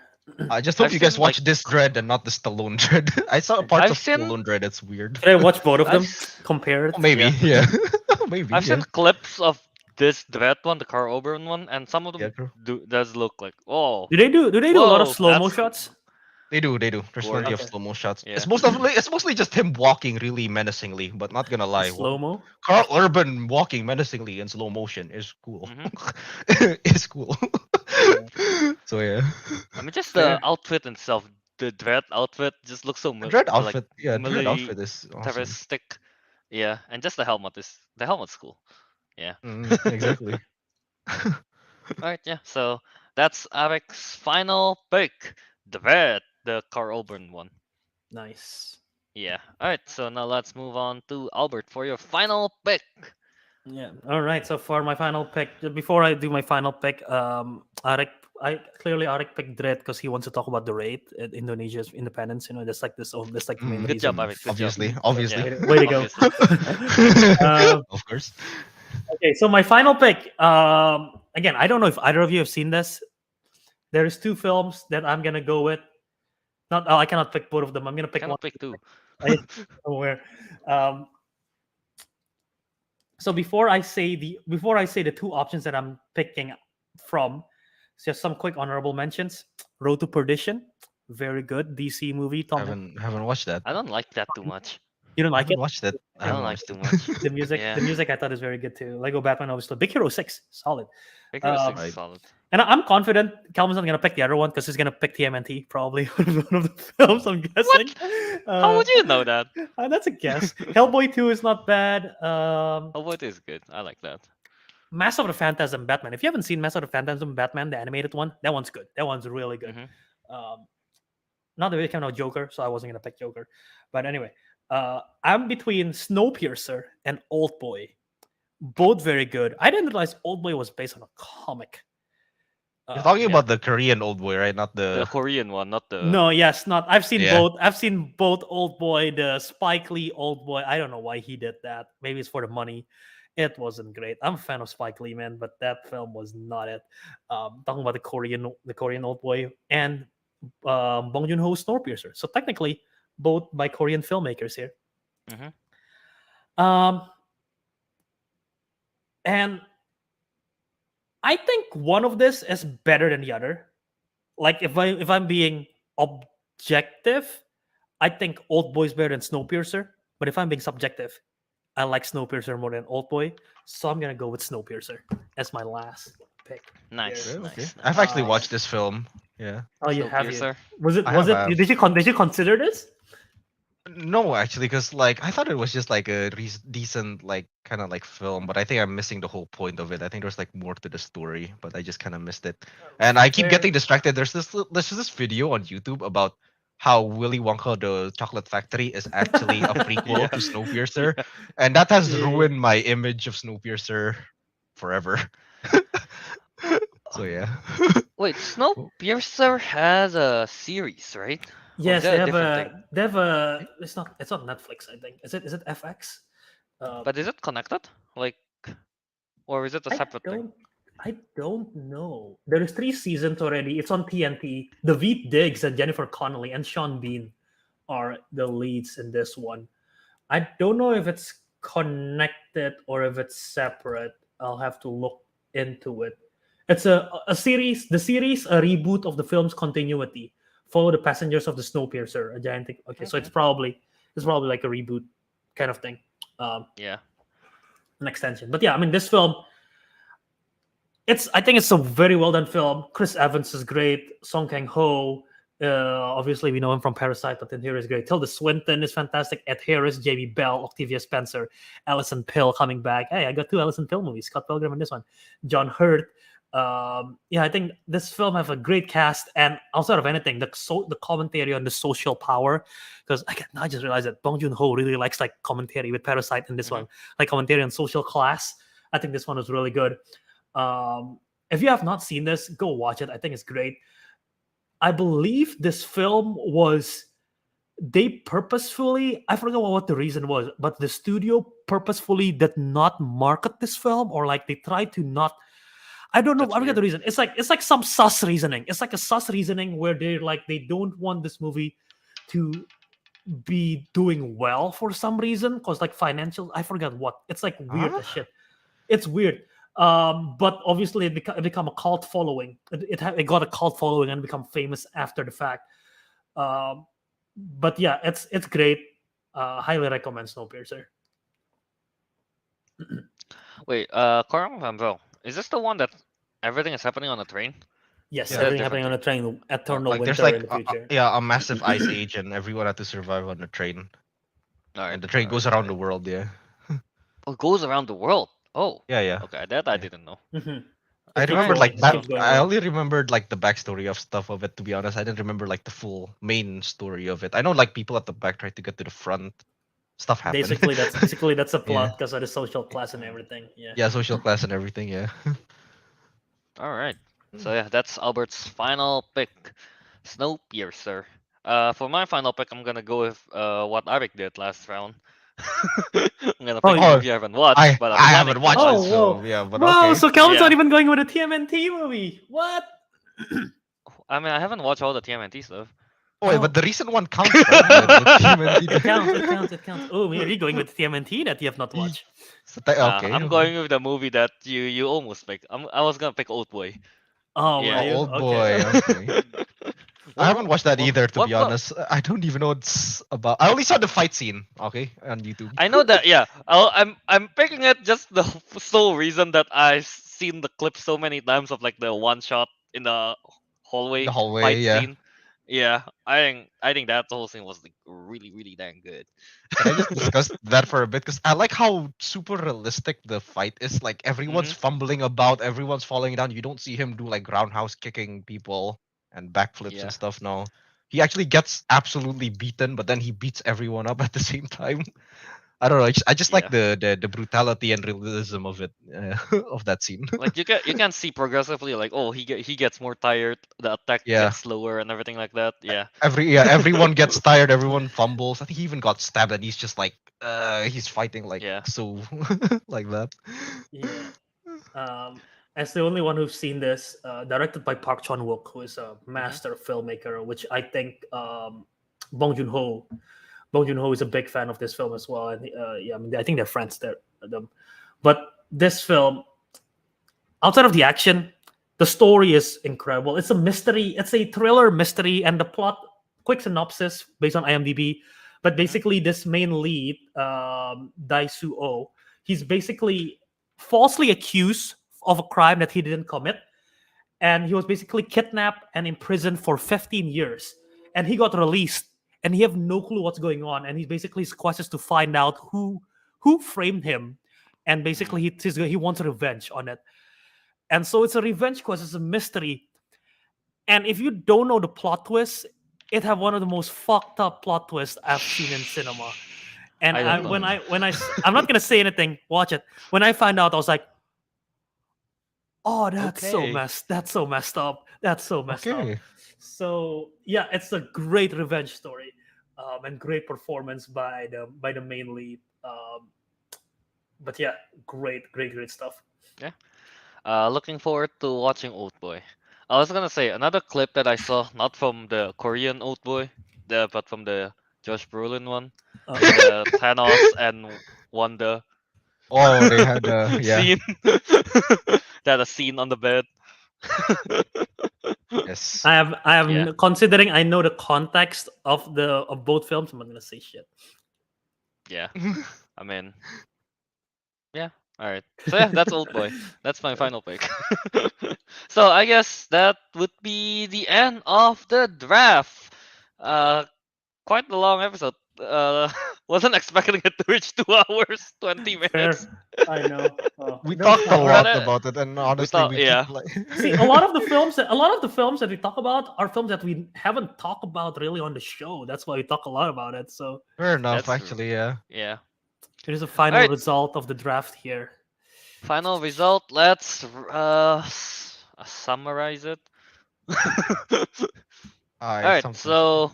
Speaker 4: I just hope
Speaker 2: I've
Speaker 4: you guys
Speaker 2: seen,
Speaker 4: watch
Speaker 2: like-
Speaker 4: this Dread and not the Stallone Dread. I saw parts
Speaker 2: I've
Speaker 4: of
Speaker 2: seen-
Speaker 4: Stallone Dread. It's weird.
Speaker 1: Should I watch both of them?
Speaker 2: I've s-
Speaker 1: Compare it.
Speaker 4: Oh, maybe,
Speaker 2: Yeah.
Speaker 4: yeah. Maybe.
Speaker 2: I've
Speaker 4: yeah.
Speaker 2: seen clips of this Dread one, the Carl Oberon one, and some of them
Speaker 4: Yeah, true.
Speaker 2: does look like oh.
Speaker 1: Do they do a lot of
Speaker 2: Whoa,
Speaker 1: slow mo
Speaker 2: that's-
Speaker 1: shots?
Speaker 4: They do. There's plenty
Speaker 1: Gorgeous.
Speaker 4: of slow mo shots.
Speaker 2: Yeah.
Speaker 4: It's mostly just him walking really menacingly, but not gonna lie.
Speaker 1: Slow mo.
Speaker 4: Carl Urban walking menacingly in slow motion is cool.
Speaker 2: Mhm.
Speaker 4: It's cool. So yeah.
Speaker 2: I mean, just
Speaker 4: Fair.
Speaker 2: the outfit itself, the Dread outfit just looks so
Speaker 4: Dread outfit.
Speaker 2: like
Speaker 4: Yeah, Dread
Speaker 2: military-
Speaker 4: outfit is awesome.
Speaker 2: militaristic. Yeah, and just the helmet's cool.
Speaker 4: Exactly.
Speaker 2: Alright, yeah. So that's Ariq's final pick, Dread, the Carl Oberon one.
Speaker 1: Nice.
Speaker 2: Yeah. Alright, so now let's move on to Albert for your final pick.
Speaker 1: Yeah. All right. So for my final pick, before I do my final pick, Ariq picked Dread because he wants to talk about the raid at Indonesia's independence. That's like this. That's like the main
Speaker 2: Good job,
Speaker 1: reason.
Speaker 2: Ariq. Good job.
Speaker 4: Obviously.
Speaker 2: Yeah.
Speaker 1: Way to go.
Speaker 2: Obviously.
Speaker 4: Of course.
Speaker 1: Okay, so my final pick. Again, I don't know if either of you have seen this. There is two films that I'm gonna go with. I cannot pick both of them. I'm gonna pick one.
Speaker 2: Cannot pick two.
Speaker 1: Aware. So before I say the two options that I'm picking from, Just some quick honorable mentions. Road to Perdition, very good DC movie.
Speaker 4: Haven't watched that.
Speaker 2: I don't like that too much.
Speaker 1: You don't
Speaker 4: I
Speaker 1: like
Speaker 4: haven't
Speaker 1: it?
Speaker 4: watched it.
Speaker 2: I don't
Speaker 4: haven't
Speaker 2: like
Speaker 4: watched
Speaker 2: too
Speaker 4: it.
Speaker 2: much.
Speaker 1: The music,
Speaker 2: Yeah.
Speaker 1: the music I thought is very good too. Lego Batman, obviously. Big Hero 6, solid.
Speaker 2: Big Hero 6
Speaker 4: Right.
Speaker 2: is solid.
Speaker 1: And I'm confident Calvin's not gonna pick the other one because he's gonna pick TMNT probably one of the films. I'm guessing.
Speaker 2: How would you know that?
Speaker 1: That's a guess. Hellboy 2 is not bad.
Speaker 2: Oh, what is good? I like that.
Speaker 1: Mask of the Phantasm Batman. If you haven't seen Mask of the Phantasm Batman, the animated one, that one's good. That one's really good.
Speaker 2: Mhm.
Speaker 1: Not that we came out Joker, so I wasn't gonna pick Joker. But anyway, I'm between Snowpiercer and Oldboy. Both very good. I didn't realize Oldboy was based on a comic.
Speaker 4: You're talking
Speaker 2: yeah.
Speaker 4: about the Korean old boy, right? Not
Speaker 2: The
Speaker 4: the.
Speaker 2: Korean one, not the.
Speaker 1: No, yes, not. I've seen
Speaker 4: Yeah.
Speaker 1: both. I've seen both Old Boy, the Spike Lee Old Boy. I don't know why he did that. Maybe it's for the money. It wasn't great. I'm a fan of Spike Lee, man, but that film was not it. Talking about the Korean Old Boy and Bong Joon Ho's Snowpiercer. So technically, both by Korean filmmakers here.
Speaker 2: Mhm.
Speaker 1: And I think one of this is better than the other. Like if I'm being objective, I think Old Boy is better than Snowpiercer. But if I'm being subjective, I like Snowpiercer more than Old Boy. So I'm gonna go with Snowpiercer as my last pick.
Speaker 2: Nice,
Speaker 1: Yeah.
Speaker 4: Okay, okay.
Speaker 2: nice.
Speaker 4: I've actually
Speaker 1: Uh,
Speaker 4: watched this film. Yeah.
Speaker 1: Oh, you have you?
Speaker 2: Snowpiercer.
Speaker 1: Was it?
Speaker 4: I
Speaker 1: Was
Speaker 4: have,
Speaker 1: it? Did you consider this?
Speaker 4: No, actually, because like I thought it was just like a decent like kind of like film, but I think I'm missing the whole point of it. I think there's like more to the story, but I just kind of missed it. And I keep
Speaker 1: Fair.
Speaker 4: getting distracted. There's this video on YouTube about how Willy Wonka the Chocolate Factory is actually a prequel
Speaker 2: Yeah.
Speaker 4: to Snowpiercer, and that has
Speaker 1: Yeah.
Speaker 4: ruined my image of Snowpiercer forever. So yeah.
Speaker 2: Wait, Snowpiercer has a series, right?
Speaker 1: Yes,
Speaker 2: that
Speaker 1: they
Speaker 2: a
Speaker 1: have
Speaker 2: different
Speaker 1: a.
Speaker 2: thing?
Speaker 1: They have a. It's not Netflix. I think. Is it FX?
Speaker 2: But is it connected? Like, or is it a separate thing?
Speaker 1: I don't know. There is 3 seasons already. It's on TNT. Daveed Diggs and Jennifer Connelly and Sean Bean are the leads in this one. I don't know if it's connected or if it's separate. I'll have to look into it. It's a series. The series, a reboot of the film's continuity. Follow the passengers of the Snowpiercer, a giant thing. Okay, so it's probably like a reboot kind of thing.
Speaker 2: Yeah.
Speaker 1: An extension. But yeah, I mean, this film, I think it's a very well done film. Chris Evans is great. Song Kang Ho, obviously we know him from Parasite, but then here is great. Tilda Swinton is fantastic. Ed Harris, Jamie Bell, Octavia Spencer, Alison Pill coming back. Hey, I got 2 Alison Pill movies. Scott Pilgrim and this one. John Hurt. Yeah, I think this film have a great cast, and outside of anything, the commentary on the social power. Because I just realized that Bong Joon Ho really likes like commentary with Parasite in this one, like commentary on social class. I think this one was really good. If you have not seen this, go watch it. I think it's great. I believe this film was they purposefully, I forgot what the reason was, but the studio purposefully did not market this film, or like they tried to not. I don't know.
Speaker 2: That's
Speaker 1: I forget the
Speaker 2: weird.
Speaker 1: reason. It's like some sus reasoning. It's like a sus reasoning where they don't want this movie to be doing well for some reason, because like financial. I forget what. It's like weird as shit. It's weird. But obviously it become a cult following. It got a cult following and become famous after the fact. But yeah, it's great. Highly recommend Snowpiercer.
Speaker 2: Wait, correct me if I'm wrong. Is this the one that everything is happening on a train?
Speaker 1: Yes,
Speaker 4: Yeah,
Speaker 1: everything
Speaker 2: different
Speaker 1: happening on a train. Eternal
Speaker 4: Like there's
Speaker 1: winter
Speaker 4: like
Speaker 1: in the future.
Speaker 4: yeah, a massive ice age, and everyone had to survive on the train,
Speaker 2: Alright.
Speaker 4: and the train goes around the world. Yeah.
Speaker 2: Oh, it goes around the world. Oh.
Speaker 4: Yeah, yeah.
Speaker 2: Okay, that I
Speaker 4: Yeah.
Speaker 2: didn't know.
Speaker 1: Mhm.
Speaker 4: I
Speaker 1: It keeps
Speaker 4: remember
Speaker 1: going-
Speaker 4: like
Speaker 1: it
Speaker 4: that.
Speaker 1: keeps going
Speaker 4: I
Speaker 1: on.
Speaker 4: only remembered like the backstory of stuff of it. To be honest, I didn't remember like the full main story of it. I know like people at the back tried to get to the front. Stuff happened.
Speaker 1: Basically, that's a plot
Speaker 4: Yeah.
Speaker 1: because of the social class and everything. Yeah.
Speaker 4: Yeah, social class and everything. Yeah.
Speaker 2: Alright. So yeah, that's Albert's final pick. Snowpiercer. For my final pick, I'm gonna go with what Ariq did last round. I'm gonna pick
Speaker 1: yeah.
Speaker 2: a movie you haven't watched,
Speaker 4: I
Speaker 2: but
Speaker 4: I
Speaker 2: I'm planning
Speaker 4: haven't
Speaker 2: to
Speaker 4: watched
Speaker 1: Oh,
Speaker 4: this
Speaker 1: whoa.
Speaker 4: film. Yeah, but
Speaker 1: Wow,
Speaker 4: okay.
Speaker 1: so Kelvin's not
Speaker 2: Yeah.
Speaker 1: even going with a TMNT movie. What?
Speaker 2: I mean, I haven't watched all the TMNT stuff.
Speaker 4: Oh, wait,
Speaker 1: Oh.
Speaker 4: but the recent one counts, right? The TMNT.
Speaker 1: It counts. It counts. Oh, man, you're going with TMNT that you have not watched.
Speaker 4: So okay.
Speaker 2: I'm
Speaker 4: okay.
Speaker 2: going with the movie that you almost picked. I was gonna pick Old Boy.
Speaker 1: Oh,
Speaker 2: Yeah.
Speaker 1: were you?
Speaker 4: Old
Speaker 1: Okay.
Speaker 4: boy. Okay. I haven't watched that either, to
Speaker 2: What,
Speaker 4: be honest. I don't even know what it's about. I only saw the fight scene, okay, on YouTube.
Speaker 2: I know that, yeah. I'm picking it just the sole reason that I've seen the clip so many times of like the one shot in the
Speaker 4: In the
Speaker 2: hallway
Speaker 4: hallway,
Speaker 2: fight
Speaker 4: yeah.
Speaker 2: scene. Yeah, I think that whole scene was like really dang good.
Speaker 4: Can I just discuss that for a bit? Because I like how super realistic the fight is. Like everyone's
Speaker 2: Hmm.
Speaker 4: fumbling about, everyone's falling down. You don't see him do like roundhouse kicking people and backflips and
Speaker 2: Yeah,
Speaker 4: stuff. No, he actually gets absolutely beaten, but then he beats everyone up at the same time. I don't know. I just like
Speaker 2: yeah.
Speaker 4: the brutality and realism of it, of that scene.
Speaker 2: Like you can see progressively like, oh, he gets more tired, the attack
Speaker 4: Yeah.
Speaker 2: gets slower and everything like that. Yeah.
Speaker 4: Everyone gets tired, everyone fumbles. I think he even got stabbed and he's just like he's fighting like
Speaker 2: Yeah.
Speaker 4: so like that.
Speaker 1: Yeah. As the only one who's seen this, directed by Park Chan Wook, who is a
Speaker 2: Hmm.
Speaker 1: master filmmaker, which I think Bong Joon Ho, Bong Joon Ho is a big fan of this film as well, and yeah, I mean, I think they're friends there. Them, but this film, outside of the action, the story is incredible. It's a mystery. It's a thriller mystery, and the plot. Quick synopsis based on IMDb, but basically, this main lead, Dai Su Oh, he's basically falsely accused of a crime that he didn't commit, and he was basically kidnapped and imprisoned for 15 years, and he got released, and he have no clue what's going on, and he basically his quest is to find out who framed him, and
Speaker 2: Hmm.
Speaker 1: basically he wants revenge on it, and so it's a revenge quest. It's a mystery, and if you don't know the plot twist, it have one of the most fucked up plot twists I've seen in cinema. And
Speaker 2: I
Speaker 1: I,
Speaker 2: don't know.
Speaker 1: when
Speaker 4: Mm.
Speaker 1: I'm not gonna say anything. Watch it. When I find out, I was like, oh,
Speaker 2: Okay.
Speaker 1: that's so messed up. That's so messed up.
Speaker 4: Okay.
Speaker 1: So yeah, it's a great revenge story, and great performance by the main lead. But yeah, great stuff.
Speaker 2: Yeah. Looking forward to watching Old Boy. I was gonna say another clip that I saw, not from the Korean Old Boy, but from the Josh Brolin one,
Speaker 1: Uh-oh.
Speaker 2: the Thanos and Wanda
Speaker 4: Oh, they had yeah.
Speaker 2: scene. That a scene on the bed.
Speaker 4: Yes.
Speaker 1: I have
Speaker 2: Yeah.
Speaker 1: considering I know the context of both films. I'm not gonna say shit.
Speaker 2: Yeah. I mean, yeah. All right. So yeah, that's Old Boy. That's my final pick. So I guess that would be the end of the draft. Quite a long episode. Wasn't expecting it to reach 2 hours 20 minutes.
Speaker 1: Fair. I know.
Speaker 4: We
Speaker 1: No,
Speaker 4: talked a
Speaker 1: no,
Speaker 4: lot
Speaker 2: But
Speaker 4: about it, and honestly,
Speaker 2: thought,
Speaker 4: we
Speaker 2: yeah,
Speaker 4: keep like.
Speaker 1: see, a lot of the films that we talk about are films that we haven't talked about really on the show. That's why we talk a lot about it. So
Speaker 4: Fair enough,
Speaker 2: that's true.
Speaker 4: actually. Yeah.
Speaker 2: Yeah.
Speaker 1: it is a
Speaker 2: All
Speaker 1: final
Speaker 2: right.
Speaker 1: result of the draft here.
Speaker 2: Final result. Let's summarize it. All
Speaker 4: I
Speaker 2: right.
Speaker 4: something.
Speaker 2: So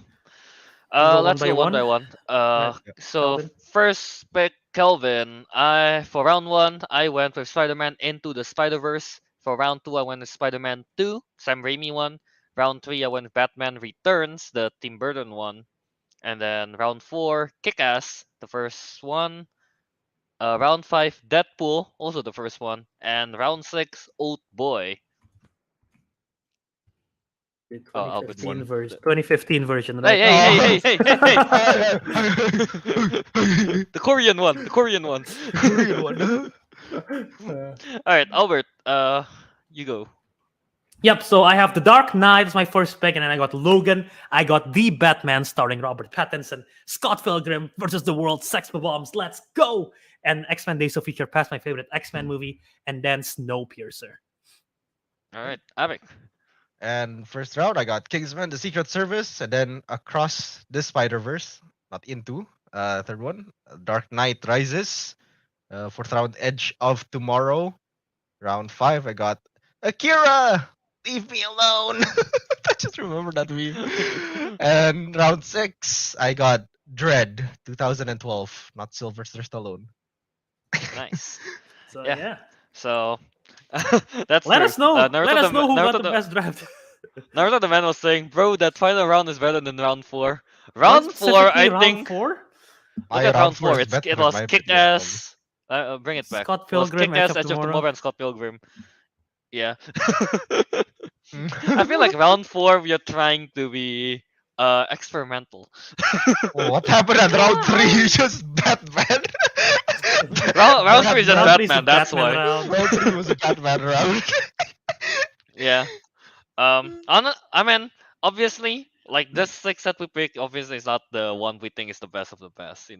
Speaker 1: We go one
Speaker 2: let's
Speaker 1: by
Speaker 2: go one
Speaker 1: one.
Speaker 2: by one.
Speaker 1: Right,
Speaker 2: So
Speaker 1: Kelvin.
Speaker 2: first pick Kelvin. For round one, I went with Spider-Man Into the Spider-Verse. For round two, I went with Spider-Man 2, Sam Raimi one. Round three, I went with Batman Returns, the Tim Burton one. And then round four, Kick-Ass, the first one. Round five, Deadpool, also the first one. And round six, Old Boy.
Speaker 1: The
Speaker 2: Oh, Albert's
Speaker 1: 2015
Speaker 2: one.
Speaker 4: One.
Speaker 1: version. 2015 version,
Speaker 2: Hey,
Speaker 1: right?
Speaker 2: hey, hey, hey, hey, hey, hey!
Speaker 4: Oh.
Speaker 2: The Korean one, the Korean one.
Speaker 4: Korean one.
Speaker 2: All right, Albert. You go.
Speaker 1: Yep. So I have The Dark Knight as my first pick, and then I got Logan. I got The Batman starring Robert Pattinson, Scott Pilgrim versus the World, Sex Bombs. Let's go! And X-Men: Days of Future Past, my favorite X-Men movie, and then Snowpiercer.
Speaker 2: All right, Arik.
Speaker 4: And first round, I got Kingsman: The Secret Service, and then Across the Spider Verse, not Into. Third one, Dark Knight Rises. Fourth round, Edge of Tomorrow. Round five, I got Akira. Leave me alone. I just remember that meme. And round six, I got Dread 2012, not Sylvester Stallone.
Speaker 2: Nice.
Speaker 1: So
Speaker 2: Yeah.
Speaker 1: yeah.
Speaker 2: So that's
Speaker 1: Let
Speaker 2: true.
Speaker 1: us know.
Speaker 2: Naruto
Speaker 1: Let us
Speaker 2: the,
Speaker 1: know who got
Speaker 2: Naruto
Speaker 1: the
Speaker 2: the
Speaker 1: best draft.
Speaker 2: Naruto the man was saying, bro, that final round is better than round four.
Speaker 1: Why
Speaker 2: Round four,
Speaker 1: specifically
Speaker 2: I
Speaker 1: round
Speaker 2: think.
Speaker 1: 4?
Speaker 2: Look
Speaker 4: My
Speaker 2: at round
Speaker 4: four
Speaker 2: four.
Speaker 4: is better
Speaker 2: It
Speaker 4: in
Speaker 2: was
Speaker 4: my
Speaker 2: Kick
Speaker 4: opinion, actually.
Speaker 2: Ass. Bring it back.
Speaker 1: Scott
Speaker 2: It was
Speaker 1: Pilgrim,
Speaker 2: Kick
Speaker 1: Edge
Speaker 2: Ass,
Speaker 1: of
Speaker 2: Edge of
Speaker 1: Tomorrow.
Speaker 2: Tomorrow, and Scott Pilgrim. Yeah. I feel like round 4 we are trying to be experimental.
Speaker 4: Oh, what happened at round 3? Just Batman.
Speaker 2: Round 3 is just
Speaker 1: Round three is the
Speaker 2: Batman, that's
Speaker 1: Batman
Speaker 2: why.
Speaker 1: round.
Speaker 4: Round 3 was a Batman round.
Speaker 2: Yeah. I mean, obviously, like this 6 that we pick, obviously is not the one we think is the best of the best.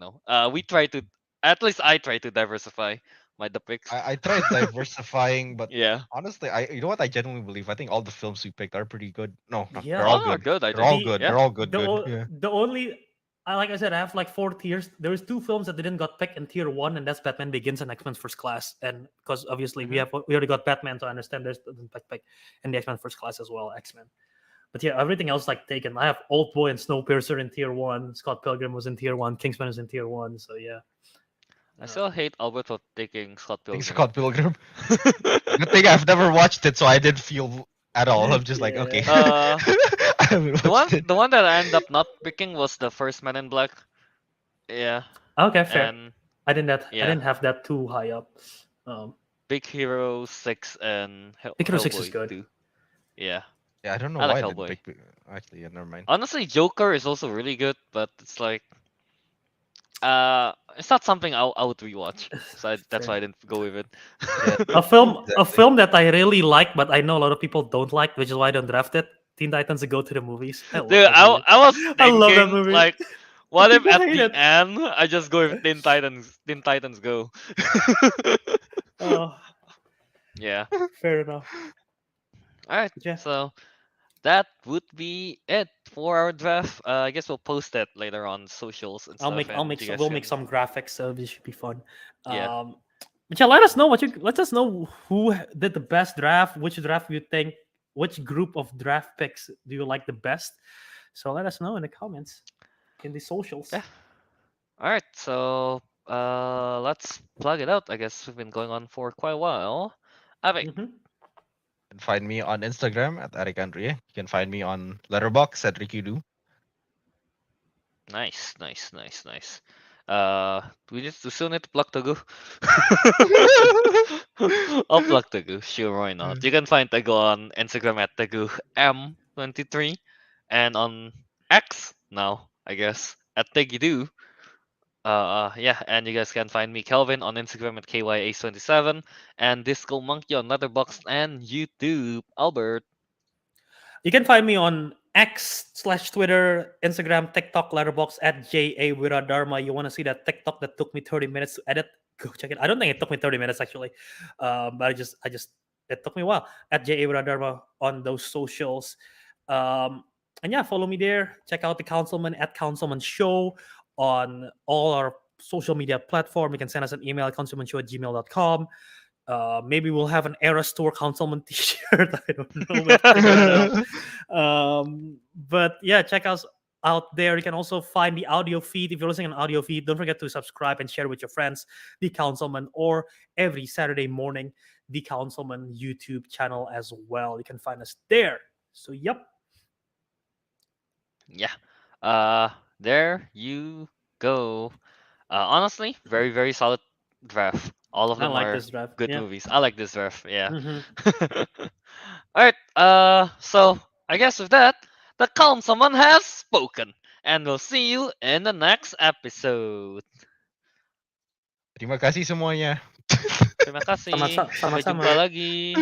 Speaker 2: We try to, at least I try to diversify the picks.
Speaker 4: I tried diversifying, but
Speaker 2: Yeah,
Speaker 4: honestly, you know what? I genuinely believe. I think all the films we picked are pretty good. No, no,
Speaker 1: Yeah.
Speaker 4: they're all
Speaker 2: all are
Speaker 4: good.
Speaker 2: good. I
Speaker 4: They're
Speaker 2: think.
Speaker 4: all
Speaker 1: The
Speaker 4: good.
Speaker 2: Yeah.
Speaker 4: They're all good.
Speaker 1: the
Speaker 4: Good.
Speaker 1: o-
Speaker 4: Yeah.
Speaker 1: the only like I said, I have like 4 tiers. There is 2 films that didn't got picked in tier 1, and that's Batman Begins and X-Men First Class. And because obviously we already got Batman, so I understand there's the pick and the X-Men First Class as well, X-Men. But yeah, everything else like taken. I have Old Boy and Snowpiercer in tier 1. Scott Pilgrim was in tier 1. Kingsman is in tier 1. So yeah.
Speaker 2: I still hate Albert for taking Scott
Speaker 4: Think
Speaker 2: Pilgrim.
Speaker 4: Scott Pilgrim. Good thing I've never watched it, so I didn't feel at all. I'm just like,
Speaker 1: Yeah.
Speaker 4: okay.
Speaker 2: Uh,
Speaker 4: I haven't watched it.
Speaker 2: the one that I ended up not picking was the first Man in Black. Yeah,
Speaker 1: Okay, fair.
Speaker 2: and
Speaker 1: I didn't
Speaker 2: yeah.
Speaker 1: have that too high up.
Speaker 2: Big Hero 6 and
Speaker 1: Big Hero 6 is
Speaker 2: Hellboy
Speaker 1: good.
Speaker 2: 2. Yeah.
Speaker 4: Yeah, I don't know
Speaker 2: I like
Speaker 4: why I didn't
Speaker 2: Hellboy.
Speaker 4: pick. Actually, yeah, never mind.
Speaker 2: Honestly, Joker is also really good, but it's like it's not something I would rewatch. So that's why I didn't go with it.
Speaker 1: A film
Speaker 4: Exactly.
Speaker 1: that I really like, but I know a lot of people don't like, which is why I don't draft it. Teen Titans Go to the Movies. I love
Speaker 2: Dude,
Speaker 1: that movie.
Speaker 2: I was
Speaker 1: I love that
Speaker 2: thinking
Speaker 1: movie.
Speaker 2: like, what if
Speaker 1: I
Speaker 2: at
Speaker 1: hate
Speaker 2: the
Speaker 1: it.
Speaker 2: end I just go with Teen Titans Go?
Speaker 1: Oh,
Speaker 2: Yeah.
Speaker 1: fair enough.
Speaker 2: All right.
Speaker 1: Yeah.
Speaker 2: So that would be it for our draft. I guess we'll post that later on socials and
Speaker 1: I'll
Speaker 2: stuff.
Speaker 1: make
Speaker 2: and you guys
Speaker 1: we'll
Speaker 2: can-
Speaker 1: make some graphics, so this should be fun.
Speaker 2: Yeah.
Speaker 1: But yeah, let us know who did the best draft, which draft you think, which group of draft picks do you like the best? So let us know in the comments, in the socials.
Speaker 2: Yeah. All right. So let's plug it out. I guess we've been going on for quite a while. Avec.
Speaker 1: Mhm.
Speaker 4: You can find me on Instagram at Ariq Andria. You can find me on Letterboxd at RickyDo.
Speaker 2: Nice. We still need to plug Teguh. I'll plug Teguh. Sure, why not? You can find Teguh on Instagram at Teguh M23 and on X now, I guess, at Teguh. Yeah, and you guys can find me Kelvin on Instagram at KYAce27 and Disco Monkey on Letterboxd and YouTube. Albert.
Speaker 1: You can find me on X/Twitter, Instagram, TikTok, Letterbox at JA Wiradharma. You want to see that TikTok that took me 30 minutes to edit? Go check it. I don't think it took me 30 minutes actually, but it took me a while at JA Wiradharma on those socials. And yeah, follow me there. Check out the Councilman at Councilman Show on all our social media platform. You can send us an email at councilmanshow@gmail.com. Maybe we'll have an Era Store Councilman T-shirt. I don't know. We have to figure it out. But yeah, check us out there. You can also find the audio feed. If you're listening on audio feed, don't forget to subscribe and share with your friends. The Councilman, or every Saturday morning, the Councilman YouTube channel as well. You can find us there. So yep.
Speaker 2: Yeah. There you go. Honestly, very, very solid draft. All of
Speaker 1: I
Speaker 2: them
Speaker 1: like
Speaker 2: are
Speaker 1: this draft.
Speaker 2: good
Speaker 1: Yeah.
Speaker 2: movies. I like this draft. Yeah.
Speaker 1: Mhm.
Speaker 2: All right. So I guess with that, the councilman has spoken, and we'll see you in the next episode.
Speaker 4: Terima kasih semuanya.
Speaker 2: Terima kasih. Sampai
Speaker 1: Sama-sama.
Speaker 2: jumpa lagi.